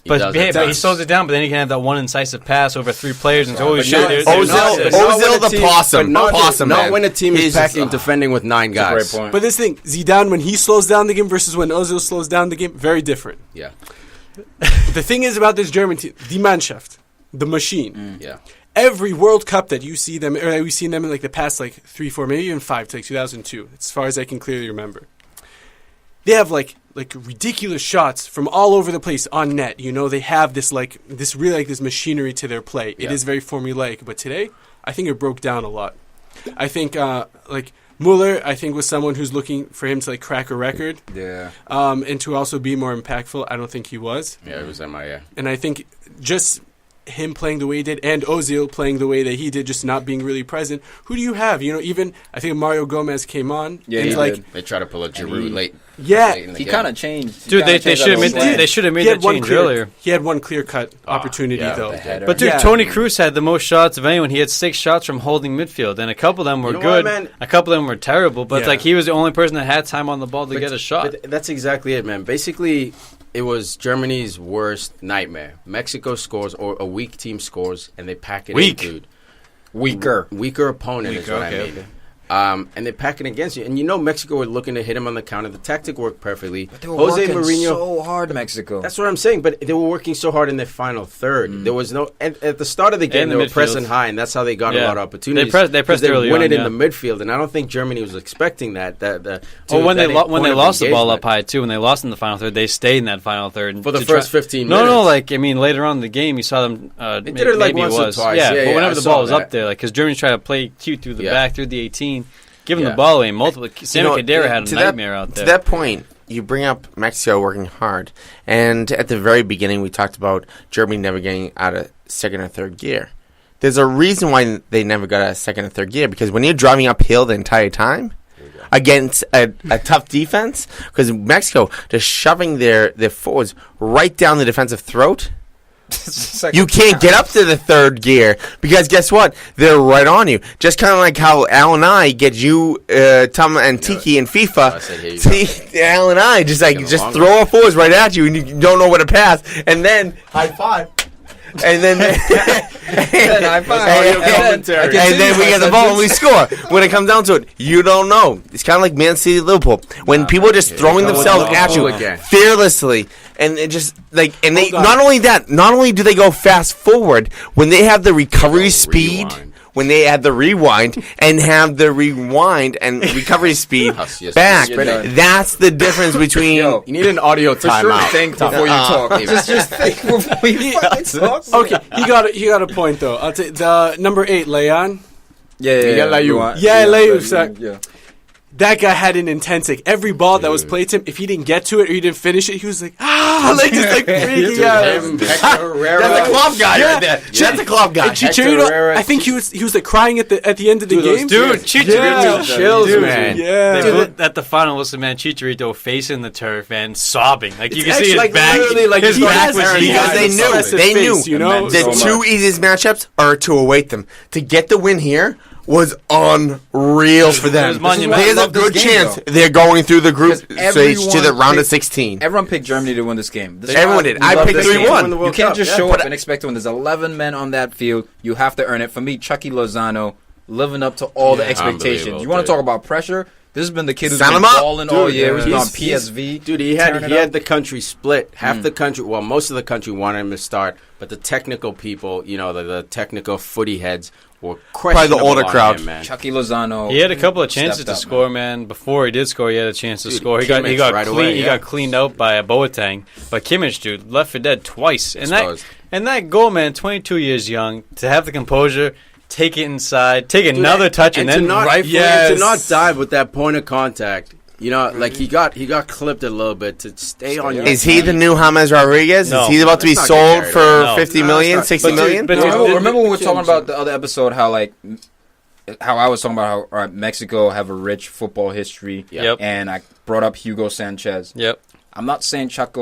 But he
does.
slows it down, but then he can have that one incisive pass over 3 players and holy
But
shit.
not-
there's
Ozil-
there's-
Ozil- the possum.
Not,
Possum,
not
man.
when a team is
He's just-
packing defending with 9 guys.
Great point.
But this thing, Zidane, when he slows down the game versus when Ozil slows down the game, very different.
Yeah,
The thing is about this German team, die Mannschaft, the machine.
yeah.
Every World Cup that you see them, or that we've seen them in like the past 3, 4, maybe even 5, to 2002, as far as I can clearly remember. They have like ridiculous shots from all over the place on net. You know, they have this this machinery to their play.
Yeah.
It is very formulaic. But today, I think it broke down a lot. I think Mueller, I think, was someone who's looking for him to crack a record,
Yeah.
and to also be more impactful. I don't think he was.
Yeah, it was MIA.
And I think just him playing the way he did and Ozil playing the way that he did, just not being really present. Who do you have? You know, even I think Mario Gomez came on.
Yeah,
and
he
like,
did.
They try to pull a Giroud
he-
late.
Yeah.
late in the
He
game.
kind of changed.
Dude, they should have made
did.
they should have made
he had
that
one
change
clear,
earlier.
He had one clear-cut opportunity,
yeah,
though.
the header.
But dude,
Yeah.
Toni Kroos had the most shots of anyone. He had 6 shots from holding midfield, and a couple of them were
You know
good.
what, man?
A couple of them were terrible, but
Yeah.
he was the only person that had time on the ball to get a shot.
But that's exactly it, man. Basically, it was Germany's worst nightmare. Mexico scores, or a weak team scores, and they pack it
Weak.
in, dude.
Weaker
Opponent is
Weaker,
what
okay,
I mean.
okay.
And they pack it against you. And you know Mexico were looking to hit him on the counter. The tactic worked perfectly.
They were working so hard, Mexico.
That's what I'm saying. But they were working so hard in their final third. There was no at the start of the game.
And
They
the
were pressing
midfield.
high, and that's how they got a
Yeah.
lot of opportunities.
They pressed
'cause they
early
win
on,
it in
yeah.
the midfield, and I don't think Germany was expecting that.
When they lost the ball up
high
high too, when they lost in the final third, they stayed in that final third
for the
to
first
try-
15
No,
minutes.
later on in the game, you saw them.
They did it
maybe
once or
was.
twice.
Yeah,
Yeah,
but
yeah,
whenever
I
the
saw
ball was
that.
up there, because Germany's trying to play cute through the
Yeah.
back, through the 18, giving
Yeah.
the ball away. Multiple. Sammy
You know,
Khedira had a
to
nightmare out
To
there.
that point, you bring up Mexico working hard, and at the very beginning, we talked about Germany never getting out of second or third gear. There's a reason why they never got out of second or third gear, because when you're driving uphill the entire time against a tough defense, because Mexico just shoving their forwards right down the defensive throat. You can't get up to the third gear because guess what? They're right on you. Just kind of like how Al and I get you, Tom and Tiki in FIFA.
I said, here you go.
See, Al and I just
Taking a
just
long
throw our forwards right at you, and you don't know where to pass, and then high five, and then
high five.
and then we get the ball and we score. When it comes down to it, you don't know. It's kind of like Man City, Liverpool, when people are just throwing themselves at you
Liverpool again.
fearlessly, and it just and they
Hold on.
not only do they go fast forward, when they have the recovery speed.
rewind.
When they have the rewind and have the rewind and recovery speed
Huss, yes,
back,
you're done.
that's the difference between.
Yo,
You need an audio
for sure
timeout.
think before you talk. Just think before you fucking talk.
Okay, he got a point though. I'll take the number 8, Leon.
Yeah,
Miguel Layu.
you want-
Yeah, Layu,
Layu,
sir.
yeah.
That guy had an intensic. Every ball that was played to him, if he didn't get to it or he didn't finish it, he was like, freaking out.
Him, Hector Herrera.
That's a club guy
Yeah.
right there. That's a club guy.
And Chicharito,
Herrera.
I think he was like crying at the end of the
Dude, those
game.
Dude, Chicharito.
Yeah.
Chills,
Dude,
man.
Yeah.
Dude, at the final, listen, man, Chicharito facing the turf and sobbing. Like, you can see his
like
back.
literally like
his
he
back
has
was
Aaron
heaving.
Because they
Expressive
knew,
face, you know?
the
So
two
much.
easiest matchups are to await them. To get the win here was unreal for them.
was monumental.
There's
I
a
love this
good
game,
chance
though.
they're going through the group
Because
stage to the
everyone
round of
picked-
16.
Everyone picked Germany to win this game. This is
Everyone
why
did.
we
I
love
picked
this
3-1.
game.
The
You
World
can't
Cup,
just
yeah.
show
But
up and expect to win. There's 11 men on that field. You have to earn it. For me, Chucky Lozano living up to all the
Yeah,
expectations.
unbelievable,
You want
dude.
to talk about pressure? This has been the kid who's
Sign
been
him up.
balling all
Dude,
year. He's been on
he's-
PSV.
Dude, he
tearing it
had
up.
the country split. Half the country, well, most of the country wanted him to start, but the technical people, the technical footy heads were questionable.
the older
on
crowd.
him, man.
Chucky Lozano.
He had a couple of chances
stepped
to
up,
score, man. Before he did score, he had a chance to
Dude,
score. He got
Kimmich right
clean.
away,
He
yeah.
got cleaned out by a Boateng. But Kimmich, dude, left for dead twice.
Exposed.
And that goal, man, 22 years young, to have the composure, take it inside, take another touch, and
to
then
not,
rifle
Yes.
to not dive with that point of contact. Like he got clipped a little bit to stay on.
up.
Your
Is he the new James Rodriguez?
No.
Is he about to be
Let's not get
sold
carried
for
away. No.
50
No,
million,
let's not.
60
But
million?
dude,
Remember when we were
Kimmich,
talking about the other episode how I was talking about how all right, Mexico have a rich football history,
Yep.
and I brought up Hugo Sanchez.
Yep.
I'm not saying Chucky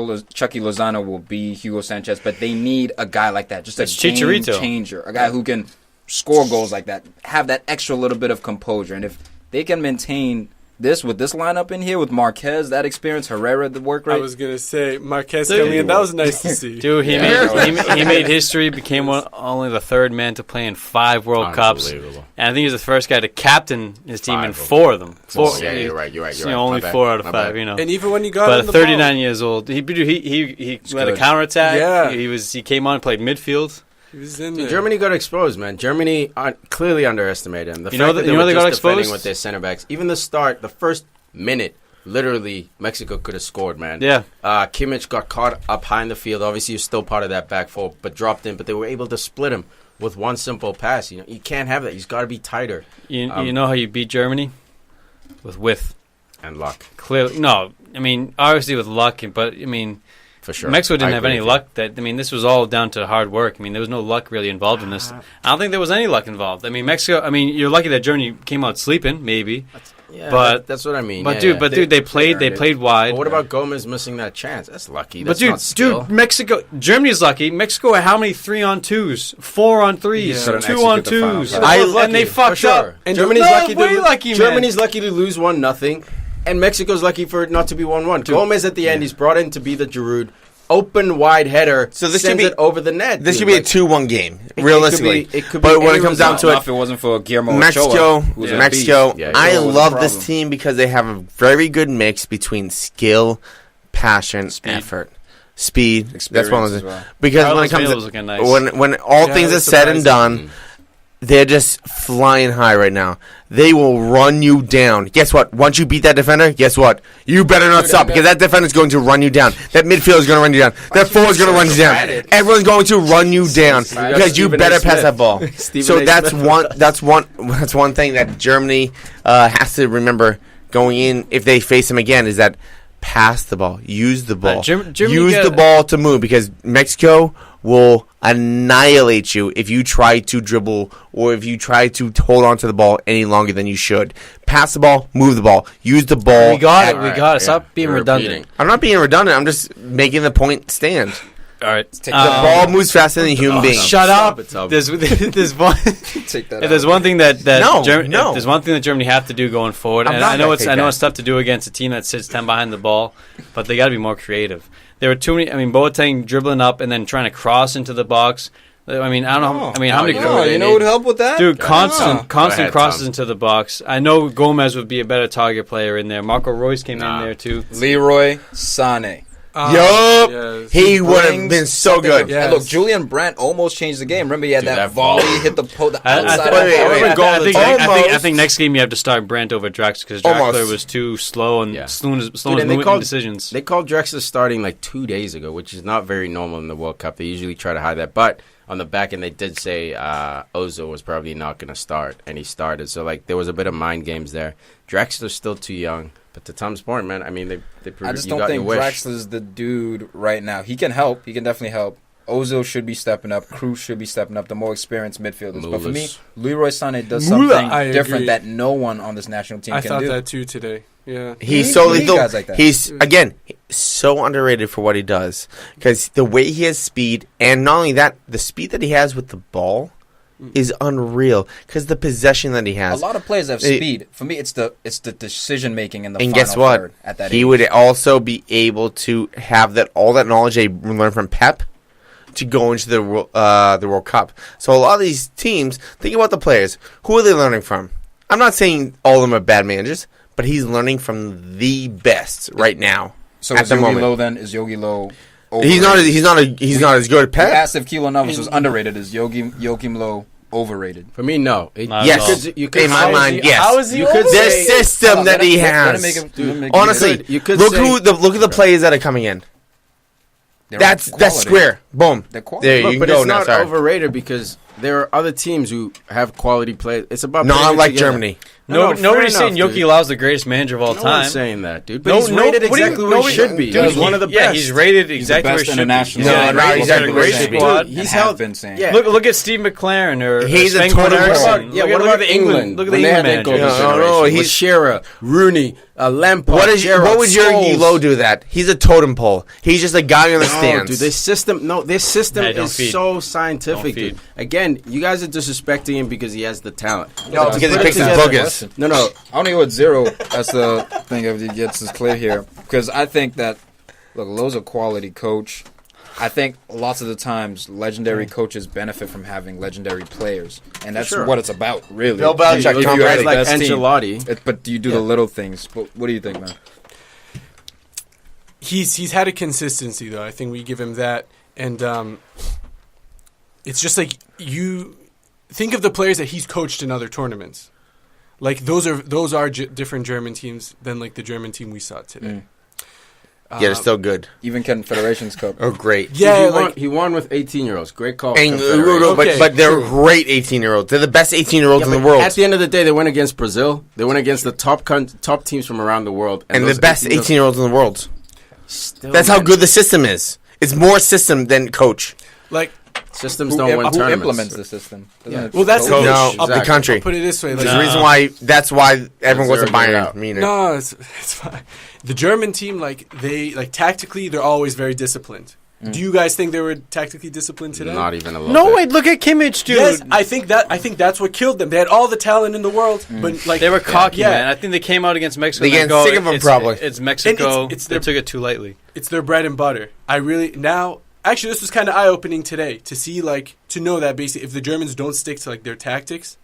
Lozano will be Hugo Sanchez, but they need a guy like that, just a
It's
game
Chicharito.
changer, a guy who can score goals like that, have that extra little bit of composure, and if they can maintain this with this lineup in here with Marquez, that experience, Herrera, the work
I
rate.
was gonna say Marquez
Dude.
coming in. That was nice to see.
Dude, he
Yeah.
made history, became only the third man to play in 5 World Cups.
Unbelievable.
And I think he was the first guy to captain his team
5
in
of them.
4 of them.
Yeah, you're right. You're
You know, only
My bad.
4 out of
My
5,
bad.
you know.
And even when you got
But
in
at
the
39 years old, he led a
good.
counterattack.
Yeah.
He came on and played midfield.
he was in
Dude,
there.
Germany got exposed, man. Germany clearly underestimated him. The
You
fact
know
that
you know
were
they got
just defending
exposed?
with their center backs. Even the first minute, literally, Mexico could have scored, man.
Yeah.
Kimmich got caught up high in the field. Obviously, he's still part of that back four, but dropped in. But they were able to split him with one simple pass. You can't have that. He's got to be tighter
You know how you beat Germany? With width.
and luck,
Clearly. No, I mean, obviously with luck, but, I mean,
for sure.
Mexico didn't
I
have
agree
any
with you.
luck. This was all down to hard work. I mean, there was no luck really involved in this. I don't think there was any luck involved. I mean, Mexico, you're lucky that Germany came out sleeping, maybe.
Yeah,
But-
that's what I mean.
But,
Yeah,
dude,
yeah.
they played wide.
But what about Gomez missing that chance? That's lucky.
But
That's not skill.
Mexico, Germany's lucky. Mexico had how many 3-on-2s, 4-on-3s,
Yeah.
Couldn't execute the final
2-on-2s,
pass.
and they fucked
for
up.
sure.
And
Germany's
no,
lucky.
way lucky, man.
Germany's lucky to lose 1-0, and Mexico's lucky for it not to be 1-1. Gomez at the end, he's brought in to be the Giroud. Open wide header,
So this
sends
should be-
it over the net.
This
dude.
should be a
Like,
2-1 game,
it
realistically.
could be
But when
any
it comes down
result.
to it,
If it wasn't for Guillermo
Mexico,
Ochoa, who's a
Mexico.
beast.
Yeah,
I
Ochoa was a
love
problem.
this team because they have a very good mix between skill, passion, effort, speed. That's one of
Experience
the
as well.
because
Carlos
when it comes
Vela
to
was looking nice.
when all
Yeah,
things are
that's
said and
surprising.
done, they're just flying high right now. They will run you down. Guess what? Once you beat that defender, guess what? You better not stop because that defender is going to run you down. That midfielder is going to run you down. That forward is going to run you down. Everyone's going to run you down because you
Stephen A.
better pass
Smith.
that ball.
Stephen
So
A.
that's
Smith.
that's one thing that Germany has to remember going in if they face them again is that pass the ball, use the ball,
Germany
use
got-
the ball to move because Mexico will annihilate you if you try to dribble or if you try to hold on to the ball any longer than you should. Pass the ball, move the ball, use the ball.
We got it.
All
We
right,
got
yeah.
it. Stop being
You're
redundant.
repeating.
I'm not being redundant. I'm just making the point stand.
All right.
Take
The ball moves faster than a human being.
Shut up.
It's up.
There's one.
Take that
If there's
out.
one thing that
No,
Germany,
no.
there's one thing that Germany have to do going forward,
I'm
and
not
I know
gonna
it's
take
I know
that.
it's tough to do against a team that sits 10 behind the ball, but they got to be more creative. There were too many. Boateng dribbling up and then trying to cross into the box. I don't know. How many?
You know what would help with that?
Dude, constant
Go ahead,
crosses
Tom.
into the box. I know Gomez would be a better target player in there. Marco Reus came in there too.
Leroy Sané.
Yup.
Yes.
He would have
brings
been so
something
good.
of-
Yes.
And look, Julian Brandt almost changed the game. Remember, he had
Dude,
that
that
volley,
volley.
hit the outside.
Wait.
I think next game you have to start Brandt over Drax because Draxler
Almost.
was too slow and
Yeah.
slow in
Dude,
his
and they
movement
called-
and decisions.
They called Drexler starting like 2 days ago, which is not very normal in the World Cup. They usually try to hide that. But on the back end, they did say Ozil was probably not going to start, and he started. So, there was a bit of mind games there. Drexler's still too young. But to Tom's point, man, they proved
I just
you
don't
got
think
your wish.
Draxler's the dude right now. He can help. He can definitely help. Ozil should be stepping up. Cruz should be stepping up. The more experienced midfielders. But for me,
Mullahs.
Leroy Sané does
Mullah.
something
I
different
agree.
that no one on this national team
I
can
thought
do.
that too today. Yeah.
He's
You
so
need
lethal.
guys like that.
He's again so underrated for what he does because the way he has speed, and not only that, the speed that he has with the ball is unreal because the possession that he has.
A lot of players have speed. For me, it's the decision making in the
and
final
guess what?
third at that
he
age.
would also be able to have all that knowledge they learned from Pep to go into the World Cup. So a lot of these teams, think about the players. Who are they learning from? I'm not saying all of them are bad managers, but he's learning from the best right now.
So
at
is
the
Yogi
moment.
Low then? Is Yogi Low overrated?
He's not as good as
You
Pep.
asked if Keelan Navas was underrated. Is Joachim Low overrated?
For me, no.
Not
Yes,
at
You could
in my
say-
mind, yes.
How is he
You could
The
say-
system that he has. Honestly,
You could
look
say-
look at the players that are coming in. That's square. Boom.
They're quality.
There you
Look,
can
but
go
it's
now.
not
Sorry.
overrated because there are other teams who have quality players. It's about
Not
putting it
like
together.
Germany.
No,
fair
nobody's saying
enough,
Yogi
dude.
Lau's the greatest manager of all
No
time.
one's saying that, dude. But
No,
he's rated
what do you-
exactly where he should be.
Dude,
He's one of the
Yeah,
best.
he's rated
He's
exactly
the
where
best
he should
international.
be.
No,
Yeah,
no,
he's
he's
got a
exactly
great
where he should be.
squad.
He's
He's
held-
been saying.
Yeah.
Look at Steve McLaren or
He's a
Sven
total
Goran
ball.
Eriksson.
Yeah,
Look
what
at
about
the
England?
Look at
When
the
they had
England
that goal
manager.
No,
consideration
he's-
with Shearer, Rooney, Lampard,
What
Gerrard,
would your
Scholes.
Low do that? He's a totem pole. He's just a guy on the stands.
Dude, this system
Hey, don't
is
feed.
so scientific,
Don't feed.
dude. Again, you guys are disrespecting him because he has the talent.
No,
To
because he
put it
picks his
together-
boogers.
No.
I only go with 0. That's the thing if he gets this clear here. Because I think that, look, Lowe's a quality coach. I think lots of the times legendary coaches benefit from having legendary players. And that's
Sure.
what it's about, really.
Bill Belichick,
If you
Tom
have
Brady.
the
Like
best team,
Ancelotti.
but do you do the little things? But what do you think, man?
He's had a consistency though. I think we give him that, and it's just like you think of the players that he's coached in other tournaments. Like those are different German teams than like the German team we saw today.
Yeah, they're still good.
Even Confederations Cup.
Oh, great.
Yeah,
He won with 18-year-olds. Great call.
And,
Confederation.
Okay,
but they're
true.
great 18-year-olds. They're the best 18-year-olds in the world.
At the end of the day, they went against Brazil. They went against the top teams from around the world.
And the
those
best 18-year-olds in the world.
Still,
That's how
man,
good the system is. It's more system than coach.
like
systems don't win
Who
tournaments.
implements the system? Doesn't
Yeah.
it
well, that's the
coach?
thing.
No,
I'll
the country.
put it this way.
There's
Like,
a reason why. That's why everyone goes to
Zero, get
Bayern
out.
Munich.
no, it's fine. The German team, tactically, they're always very disciplined. Do you guys think they were tactically disciplined today?
Not even a little
No
bit.
way! Look at Kimmich, dude.
Yes, I think that's what killed them. They had all the talent in the world, but like
They were cocky,
yeah.
man. I think they came out against Mexico.
They
and
get sick of 'em, probably.
It's Mexico.
it's
They
their-
took it too lightly.
It's their bread and butter. Actually, this was kind of eye-opening today to see, to know that basically if the Germans don't stick to, their tactics,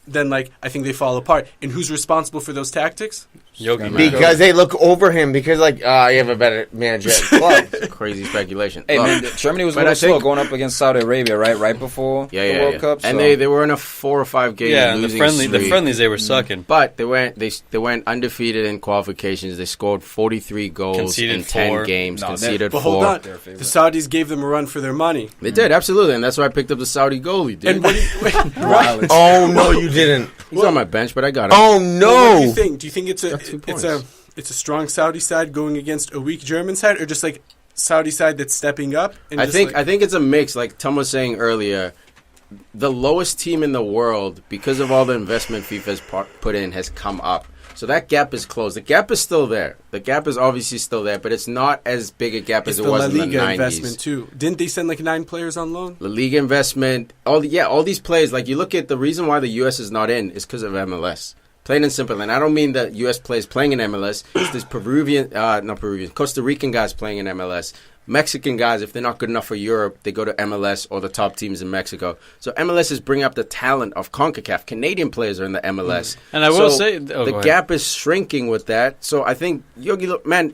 then, I think they fall apart. And who's responsible for those tactics?
Yogi, man.
Because they look over him. Because, you have a better manager at the club.
Crazy speculation.
Hey,
Look,
man, Germany was a
but
little
I think-
slow going up against Saudi Arabia, right? Right before the World Cup.
And
so-
they were in a 4 or 5 game
Yeah, the
losing
the
streak.
friendlies they were sucking.
But they went undefeated in qualifications. They scored 43 goals
Conceded
in 10
4.
games.
No,
conceded
But
4.
hold on.
Their favorite.
The Saudis gave them a run for their money.
They did, absolutely. And that's why I picked up the Saudi goalie, dude.
And what do you, right?
Oh, no, you didn't.
He's on my bench, but I got him.
Oh,
What do
no.
you think? Do you think it's a
Got 2 points.
it's a strong Saudi side going against a weak German side, or just Saudi side that's stepping up? And
I
just,
think it's a mix. Like Tom was saying earlier, the lowest team in the world, because of all the investment FIFA's put in, has come up. So that gap is closed. The gap is still there. The gap is obviously still there, but it's not as big a gap
it's
as it
the La
was in the
Liga
90s.
investment too. Didn't they send 9 players on loan?
The league investment, all these players. Like you look at the reason why the U.S. is not in is because of MLS. Plain and simple. And I don't mean that U.S. players playing in MLS. It's this Costa Rican guys playing in MLS. Mexican guys, if they're not good enough for Europe, they go to MLS or the top teams in Mexico. So MLS is bringing up the talent of CONCACAF. Canadian players are in the MLS.
And I will
So
say,
the gap is shrinking with that. So I think,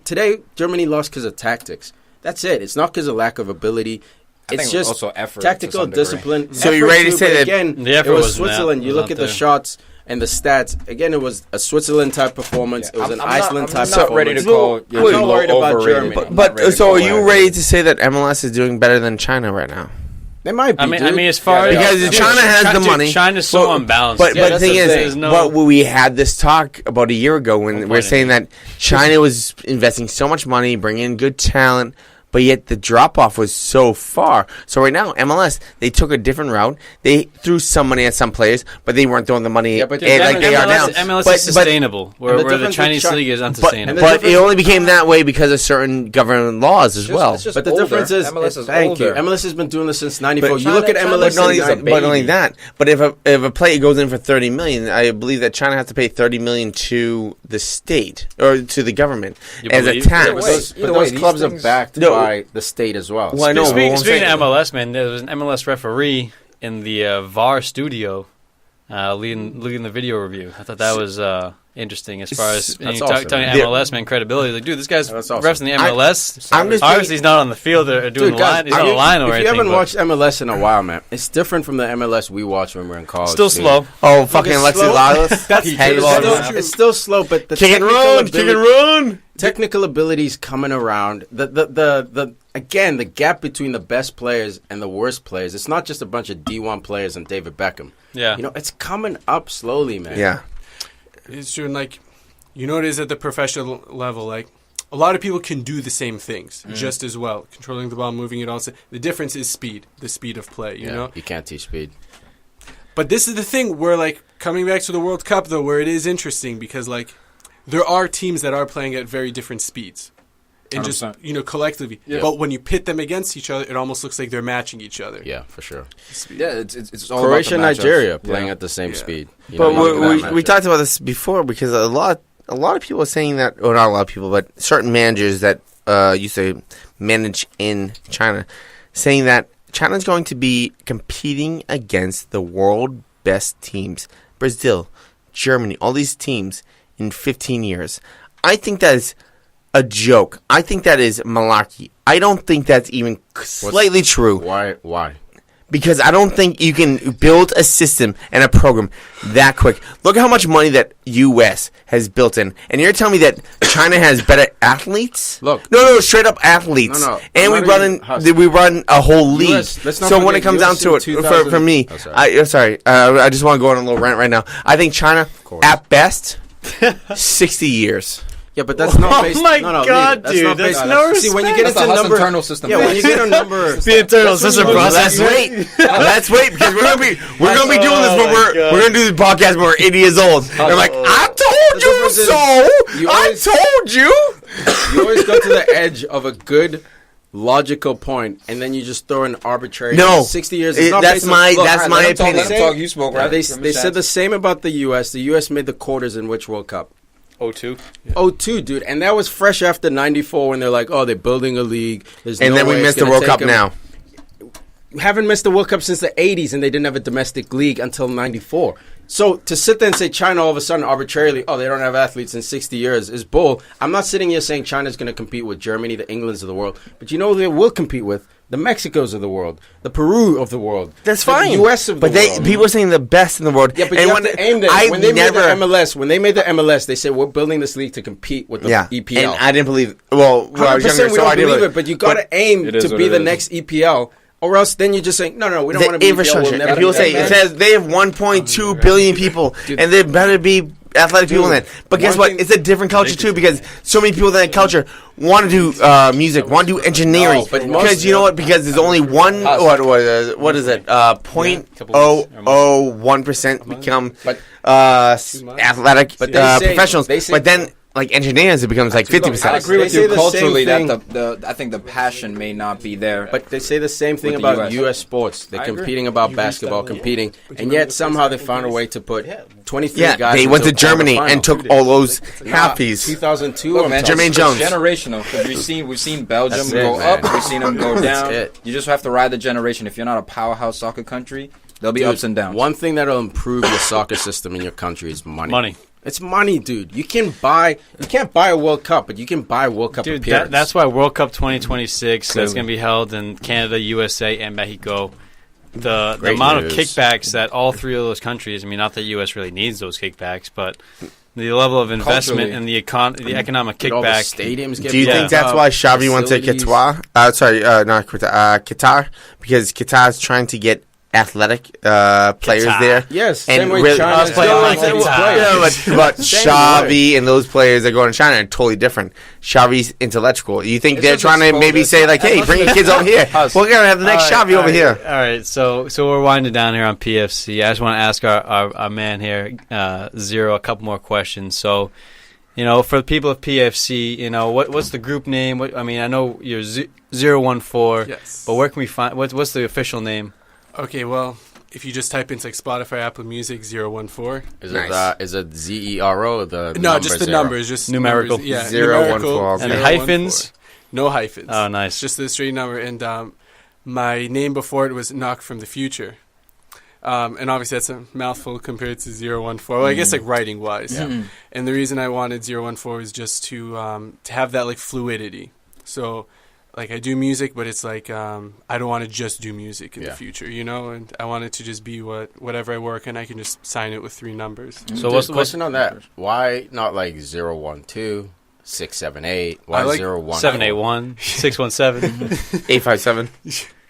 today Germany lost because of tactics. That's it. It's not because of lack of ability.
I think
It's
it was
just
also effort to
tactical
some degree.
discipline.
So you're
Effort
ready to
too,
say
but
that
again,
the effort
it was
wasn't there.
Switzerland.
It
You
was
look
not
at the
there.
shots and the stats. Again, it was a Switzerland type performance. It was an Iceland type
I'm not ready to
performance.
call
I'm not worried about Germany.
But so are you ready to say that MLS is doing better than China right now?
They might be.
I mean,
dude.
as far as
Because
Dude,
China has the
dude,
money.
China's so
But-
unbalanced.
But
Yeah,
the
that's
thing
the
is,
thing.
There's no-
we had this talk about a year ago when
Don't
we were
point
saying
at
that China was investing so much money, bringing in good talent, but yet the drop-off was so far. So right now, MLS, they took a different route. They threw some money at some players, but they weren't throwing the money like they are now.
MLS is sustainable, where the Chinese league is unsustainable.
But it only became that way because of certain government laws as well.
But the difference is, MLS has been doing this since '94. You look at MLS,
but only that. But if a player goes in for $30 million, I believe that China has to pay $30 million to the state or to the government as a tax.
But those clubs are backed by the state as well.
Well, I know.
Speaking of MLS, man, there was an MLS referee in the VAR studio leading the video review. I thought that was interesting as far as talking MLS, man, credibility. Like, dude, this guy's refs in the MLS. Obviously, he's not on the field or doing the line. He's not on the line or anything.
If you haven't watched MLS in a while, man, it's different from the MLS we watched when we were in college.
Still slow.
Oh, fucking Alexis Lalas.
It's still slow, but the
kick and run.
Technical abilities coming around. Again, the gap between the best players and the worst players. It's not just a bunch of D1 players and David Beckham.
Yeah,
it's coming up slowly, man.
Yeah.
It's true, and like, you know, it is at the professional level. Like, a lot of people can do the same things just as well, controlling the ball, moving it on. The difference is speed, the speed of play. You know,
you can't teach speed.
But this is the thing where, like, coming back to the World Cup though, where it is interesting because like there are teams that are playing at very different speeds. And
100%.
just, collectively. Yeah. But when you pit them against each other, it almost looks like they're matching each other.
Yeah, for sure.
Yeah, it's all
Croatia and
about the
Nigeria playing at the same speed.
But we talked about this before because a lot of people are saying that, or not a lot of people, but certain managers that used to manage in China, saying that China's going to be competing against the world best teams. Brazil, Germany, all these teams in 15 years. I think that is a joke. I think that is malarkey. I don't think that's even slightly true.
Why?
Because I don't think you can build a system and a program that quick. Look at how much money that U.S. has built in. And you're telling me that China has better athletes?
Look.
No, straight up athletes.
No.
And we run a whole league. So when it comes down to it, for me, I just want to go on a little rant right now. I think China, at best, 60 years.
Yeah, but that's not based.
Oh my God, dude! That's no respect.
See, when you get into number, internal system.
Yeah, when you get a number,
the internal system process.
Let's wait because we're gonna be doing this when we're gonna do this podcast when we're 80 years old. And I'm like, I told you so. I told you.
You always go to the edge of a good logical point, and then you just throw an arbitrary. 60 years.
That's my opinion.
Talk, you spoke, right?
They said the same about the U.S. The U.S. made the quarters in which World Cup?
02.
Yeah. 02, dude. And that was fresh after 94 when they're like, oh, they're building a league.
And then we missed the World Cup now.
We haven't missed the World Cup since the 80s, and they didn't have a domestic league until 94. So to sit there and say China all of a sudden arbitrarily, oh, they don't have athletes in 60 years is bull. I'm not sitting here saying China's going to compete with Germany, the Englands of the world. But you know who they will compete with? The Mexicos of the world, the Peru of the world.
That's fine.
The U.S. of the world.
But people are saying the best in the world.
Yeah, but you have to aim there. When they made the MLS, they said we're building this league to compete with the EPL.
And I didn't believe. Well,
100% we don't believe it. But you got to aim to be the next EPL. Or else then you're just saying, no, we don't want to be
infrastructure. And people say, it says they have 1.2 billion people, and there better be athletic people in that. But guess what? It's a different culture, too, because so many people in that culture want to do music, want to do engineering. Because you know what? Because there's only what is it? 0.001% become athletic professionals. But then, like engineers, it becomes like 50%.
I agree with you culturally that I think the passion may not be there.
But they say the same thing about U.S. sports. They're competing about basketball, and yet somehow they found a way to put 23 guys.
They went to Germany and took all those halfies.
2002,
Jermaine Jones.
Generational. We've seen Belgium go up. We've seen them go down. You just have to ride the generation. If you're not a powerhouse soccer country, there'll be ups and downs.
One thing that'll improve your soccer system in your country is money.
It's money, dude. You can't buy a World Cup, but you can buy a World Cup appearance.
That's why World Cup 2026 that's going to be held in Canada, USA, and Mexico. The amount of kickbacks that all three of those countries, I mean, not that U.S. really needs those kickbacks, but the level of investment and the economic kickback.
Stadiums get
Do you think that's why Xavi went to Qatar? Qatar, because Qatar is trying to get athletic players there.
Yes,
And
same way
really-
China's
playing
got
like
these
Qatar.
players.
But
Same
Xavi and those players that go in China are totally different. Xavi's intellectual. You think
It's
they're
just a
trying to
sport
maybe
that's
say
not-
like, "Hey, bring your kids over here.
Huss.
We're gonna have the next Xavi over here."
All right, so we're winding down here on PFC. I just want to ask our man here, Zero, a couple more questions. So, for the people of PFC, what's the group name? I know you're 014,
Yes.
but where can we find? What's the official name?
Okay, well, if you just type into like Spotify, Apple Music 014.
Is it ZERO? The
No,
number
just the
zero?
numbers, just
Numerical.
numbers, yeah,
014.
And
014.
hyphens?
No hyphens.
Oh, nice.
Just the straight number. And my name before it was Knock from the Future. And obviously that's a mouthful compared to 014. Well, I guess like writing wise.
Yeah.
And the reason I wanted 014 was just to have that like fluidity. So like I do music, but it's like I don't want to just do music in the future, and I want it to just be whatever I work and I can just sign it with 3 numbers.
So what's the
question on that? Why not like 012, 678? Why
I like
014?
781, 617.
857.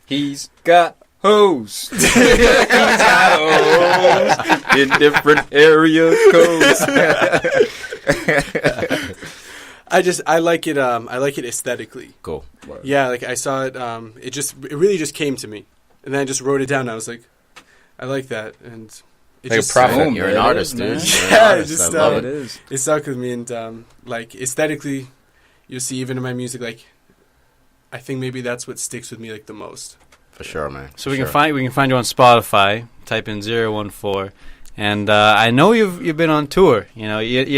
He's got hoes. He's got hoes in different area codes.
I like it aesthetically.
Cool.
Yeah, like I saw it. It really just came to me, and then I just wrote it down. And I was like, I like that, and it
Like a
just
prophet.
Boom,
You're
there
an
it
artist,
is,
dude.
man.
You're an
Yeah,
artist.
just,
I love
It
it.
is.
it stuck with me, and like aesthetically, you'll see even in my music, like I think maybe that's what sticks with me like the most.
For sure, man.
So we can find you on Spotify. Type in 014, and I know you've been on tour. You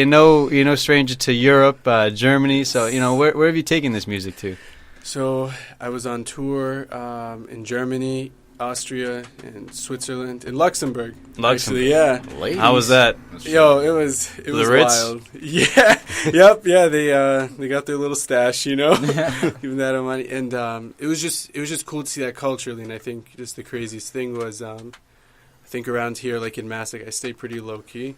know stranger to Europe, Germany. So where have you taken this music to?
So I was on tour in Germany, Austria, and Switzerland, and Luxembourg. Actually, yeah.
Ladies.
How was that?
Yo, it was
Ritz?
wild. Yeah, yep, yeah. They got their little stash, even that amount of money, and it was just cool to see that culturally. And I think just the craziest thing was, I think around here, like in Mass, like I stay pretty low key,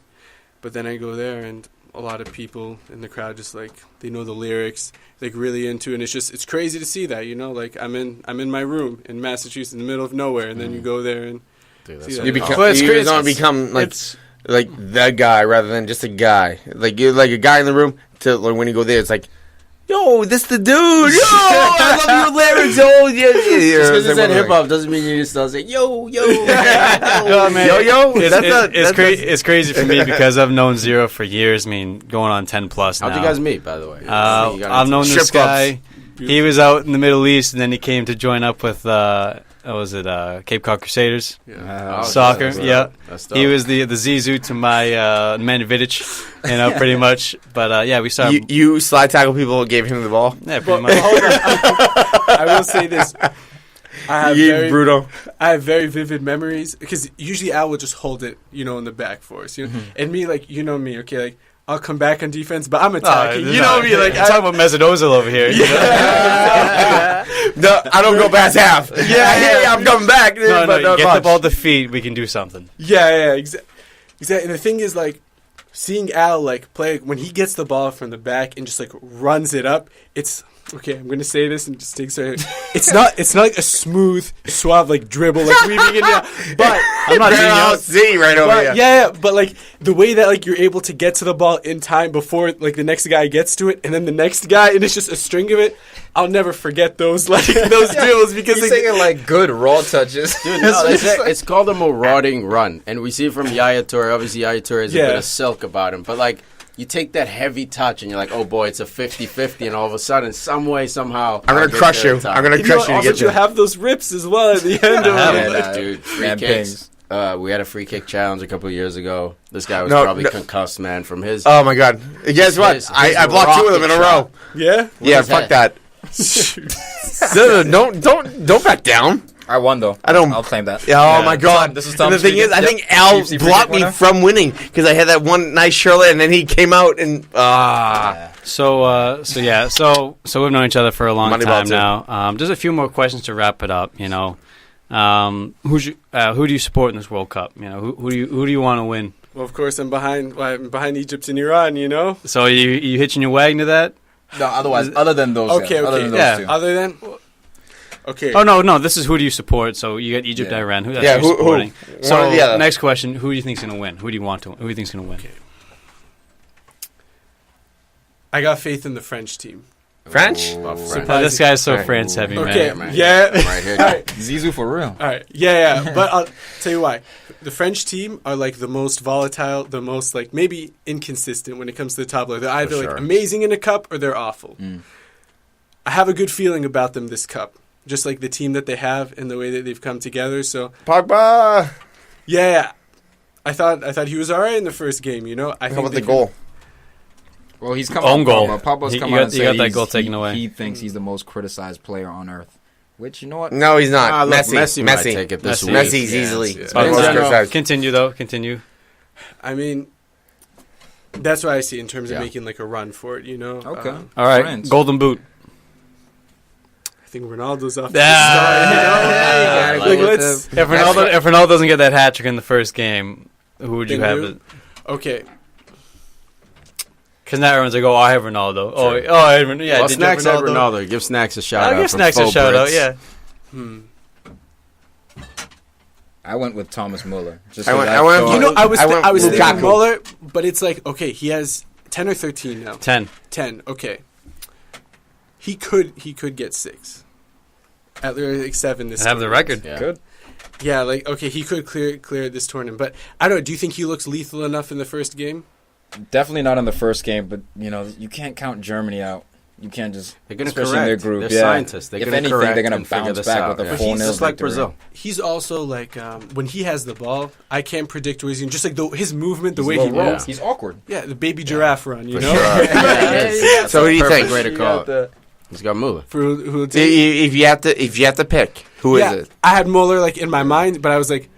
but then I go there and a lot of people in the crowd just like they know the lyrics, like really into it, and it's crazy to see that, like I'm in my room in Massachusetts in the middle of nowhere, and then you go there and
Dude,
see
that's
that.
so
You
cool.
become,
Well, it's
you
crazy.
don't become like
It's-
like the guy rather than just a guy. Like you're like a guy in the room. To like, when you go there, it's like, yo, this the dude. Yo, I love your lyrics. Oh yeah,
Just because it's
like,
in hip hop doesn't mean you just start saying yo.
Oh, man.
Yo,
It's crazy for me because I've known Zero for years. I mean, going on 10 plus now.
How'd you guys meet, by the way?
I've known this
Strip clubs.
guy. He was out in the Middle East, and then he came to join up with Cape Cod Crusaders soccer. Yeah, he was the Zizou to my Manvidic, pretty much. But we started.
You slide tackle people, gave him the ball.
Yeah, pretty much.
I will say this. I have very vivid memories because usually Al will just hold it, in the back for us. And me, like me, okay, like I'll come back on defense, but I'm attacking. Me, like
I'm talking about Mesodozil over here.
No, I don't go past half. Yeah, I'm coming back.
No,
but
you
not
get the
much.
ball to the feet, we can do something.
Exactly. And the thing is, like, seeing Al like play when he gets the ball from the back and just like runs it up, it's. Okay, I'm gonna say this and just take sorry. It's not like a smooth, suave like dribble like weaving it down. But
I'm not being
I'll see right over here.
yeah, but like the way that like you're able to get to the ball in time before like the next guy gets to it, and then the next guy, and it's just a string of it. I'll never forget those dribbles because
He's taking like good raw touches.
Dude, no, it's called a marauding run, and we see it from Yaya Toure. Obviously, Yaya Toure has a bit of silk about him, but like. You take that heavy touch and you're like, oh boy, it's a 50-50, and all of a sudden, some way, somehow...
I'm going to crush you. I'm going to crush you to get
you
you.
have those rips as well at the end of it.
Dude, free
Man,
kicks. We had a free kick challenge a couple of years ago. This guy was
No,
probably
no.
concussed, man, from his...
Oh my god. Guess what?
his
I blocked 2 of them in a row.
rocket
Yeah?
Yeah,
is
fuck
that?
that. No, don't back down.
I won though.
I don't.
I'll claim that.
Oh my god!
This is
And
Tom's
the thing is, I think Al
UFC free
blocked
kick
me
winner?
from winning because I had that one nice Charlotte, and then he came out and
So we've known each other for a long
Moneyball
time now. Just a few more questions to wrap it up. Who do you support in this World Cup? Who do you want to win?
Well, of course, I'm behind Egypt and Iran,
So you hitching your wagon to that?
No, other than those.
Okay,
guys. Other
okay.
than those
Yeah.
two.
Other than... Okay.
Oh no, this is who do you support? So you got Egypt, Iran. Who? That's
Yeah,
who you're supporting.
One
So
or the other.
next question: who do you think's gonna win? Who do you want to? Who do you think's gonna win?
Okay. I got faith in the French team.
French?
Love
Surprise.
French.
Oh, this guy's so
Right.
France heavy, man.
Okay.
man.
Yeah.
Right here.
All right.
Zizou for real.
All right. Yeah. But I'll tell you why. The French team are like the most volatile, the most like maybe inconsistent when it comes to the top level. They're either
sure.
like amazing in a cup or they're awful. I have a good feeling about them this cup. Just like the team that they have and the way that they've come together. So
Pogba.
yeah. I thought he was all right in the first game, you know? I
How
think
about
they
the goal?
Well, he's come
Own
out.
goal.
Pogba's
He
come
got-
out and
he
said
got that
he's-
goal taken away.
He thinks he's the most criticized player on earth. Which, you know what?
No, he's not.
Ah, look,
Messi.
might take it this
Messi.
week.
Messi's
Yeah,
easily.
yeah.
One of the most
Cristiano.
criticized.
Continue though. Continue.
I mean, that's what I see in terms of
Yeah.
making like a run for it, you know?
Okay.
All right.
France.
Golden boot.
I think Ronaldo's off.
Ah,
Like, let's.
If Ronaldo doesn't get that hat trick in the first game, who would you
Then
have?
who?
It?
Okay.
Because now everyone's like, "Oh, I have Ronaldo."
Sure.
Oh, I have, yeah.
Well,
did you have
Snacks at Ronaldo. Give Snacks a shout out.
I'll give
from
Snacks a
Faux
shout out.
Brits.
Yeah.
I went with Thomas Muller. Just
I went-
because
I went-
thought-
You know, I was thinking
Lukaku.
Muller, but it's like, okay, he has 10 or 13 now.
10.
10, okay. He could get 6. At like 7 this
I have the
tournament.
record.
Yeah.
Good.
Yeah, like, okay, he could clear this tournament. But, I don't know, do you think he looks lethal enough in the first game?
Definitely not in the first game, but you know you can't count Germany out. You can't just.
They're going to
especially
correct.
in their group.
They're
yeah.
scientists. They're
If
going to
anything,
correct
they're gonna
and figure
bounce
this
back
out.
with a
Yeah.
4-0
He's just like
victory.
Brazil.
He's also like, when he has the ball, I can't predict where he's going. Just like his movement, the
He's
way
a
he
little rogue.
moves.
He's awkward.
Yeah, the baby giraffe run, you
For
know?
sure.
Yeah. So who do you
Perfect
think?
way to call it. He's got Muller.
For who
If you have to pick, who is it?
I had Muller like in my mind, but I was like,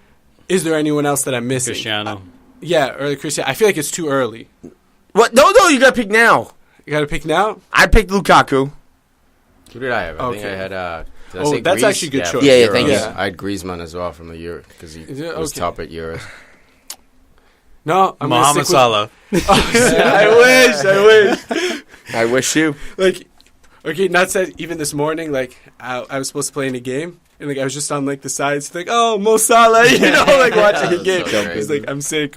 is there anyone else that I'm missing?
Cristiano.
Yeah, or Cristiano. I feel like it's too early.
What? No, you got to pick now.
You got to pick now?
I picked Lukaku.
Who did I have? I think
Okay.
I had. Did I
Oh,
say
that's
Greece?
actually a good choice.
Yeah,
Euros.
thank
you.
I had Griezmann as well from the Euro because he
Is it?
was
Okay.
top at Euros.
No, I'm
Mohamed Salah.
I wish.
I wish you.
Like, okay, not said. Even this morning, like I was supposed to play in a game, and like I was just on like the sides, like, oh, Mo Salah, you know, like watching a
That's
game.
so
It's
crazy.
like I'm sick,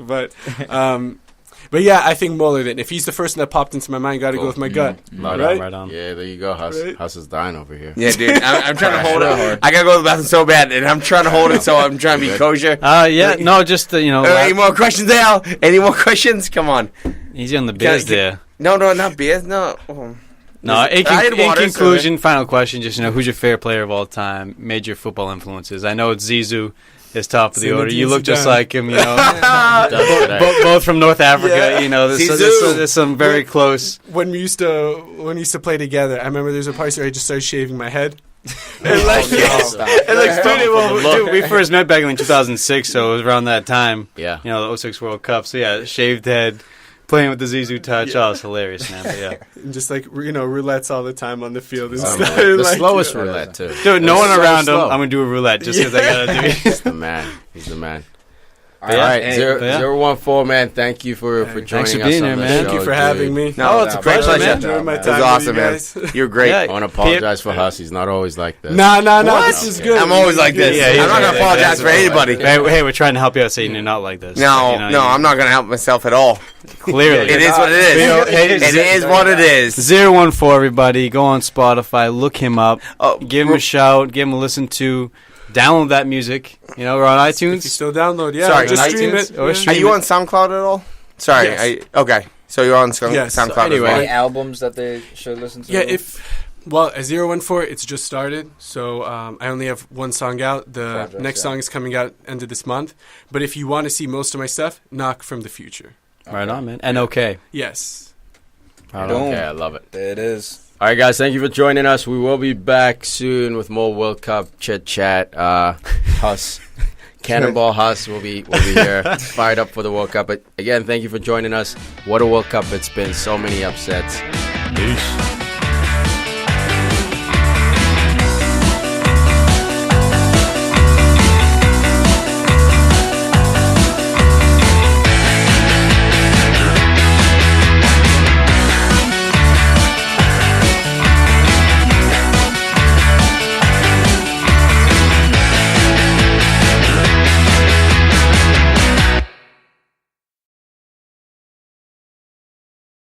but yeah, I think Muller. Then, if he's the first one that popped into my mind, got to go with my gut.
Right
Right?
on, right on.
Yeah, there you go, Huss.
Right.
Huss is dying over here.
Yeah, dude. I'm trying to hold it. I gotta go to the bathroom so bad, and I'm trying to hold it, so I'm trying to be kosher.
Yeah, no, just you know,
Any more questions, Al? Any more questions? Come on.
easy on the biz
Can-
there.
No, not beer. No. Oh.
No, in
I had water,
conclusion, final question, just who's your favorite player of all time? Major football influences. I know it's Zizou is top of the order. You
Zinedine
look just
Zidane.
like him, you know.
Today.
Both from North Africa,
Yeah.
you know.
Zizou.
There's some very close.
When we used to play together, I remember there's a part where I just started shaving my head. And like,
And like, dude, we first met back in 2006, so it was around that time.
Yeah.
You know, the 06 World Cup. So yeah, shaved head, playing with the Zizou touch. Oh, it's hilarious, man. But yeah,
just like roulettes all the time on the field and
Oh,
stuff.
man. The
Like,
slowest roulette too.
dude, no
It's
one
so
around
slow.
him. I'm gonna do a roulette just because I gotta do it.
He's the man. He's the man.
All
All right,
Hey,
yeah.
014, man. Thank you for
Thanks
joining
for
us
being
on
here,
the
man.
show.
Thank you for
dude.
having me.
No, it's a great
pleasure,
pleasure.
man.
Enjoying my
It was
time
awesome,
with you
man.
guys.
You're great.
Yeah.
I want to apologize for Huss. He's not always like this.
No,
What?
this is good.
I'm always like this.
Yeah, he's
I'm not
right.
gonna apologize for anybody.
Hey, we're trying to help you out, saying you're not like this.
No,
You know,
no, I'm not gonna help myself at all.
Clearly,
It is what it is. It is what it is.
014, everybody. Go on Spotify, look him up,
Oh,
give him a shout, give him a listen to, download that music. You know, we're on
If you
iTunes.
still download, yeah,
Sorry,
just
on
stream
iTunes
it.
or
Yeah.
stream
Are you on SoundCloud at all? Sorry.
Yes.
Okay. So you're on
Yes.
SoundCloud
So
anyway.
as well.
Any albums that they should listen to?
Yeah, at 014, it's just started, so I only have one song out. The
Projects,
next
yeah.
song is coming out end of this month. But if you want to see most of my stuff, Knock from the Future.
Right on, man. And okay.
Yes.
Right
Boom.
on.
Okay, I love it.
There it is.
All right, guys. Thank you for joining us. We will be back soon with more World Cup chit chat. Huss, Cannonball Huss will be here, fired up for the World Cup. But again, thank you for joining us. What a World Cup it's been. So many upsets.
Peace.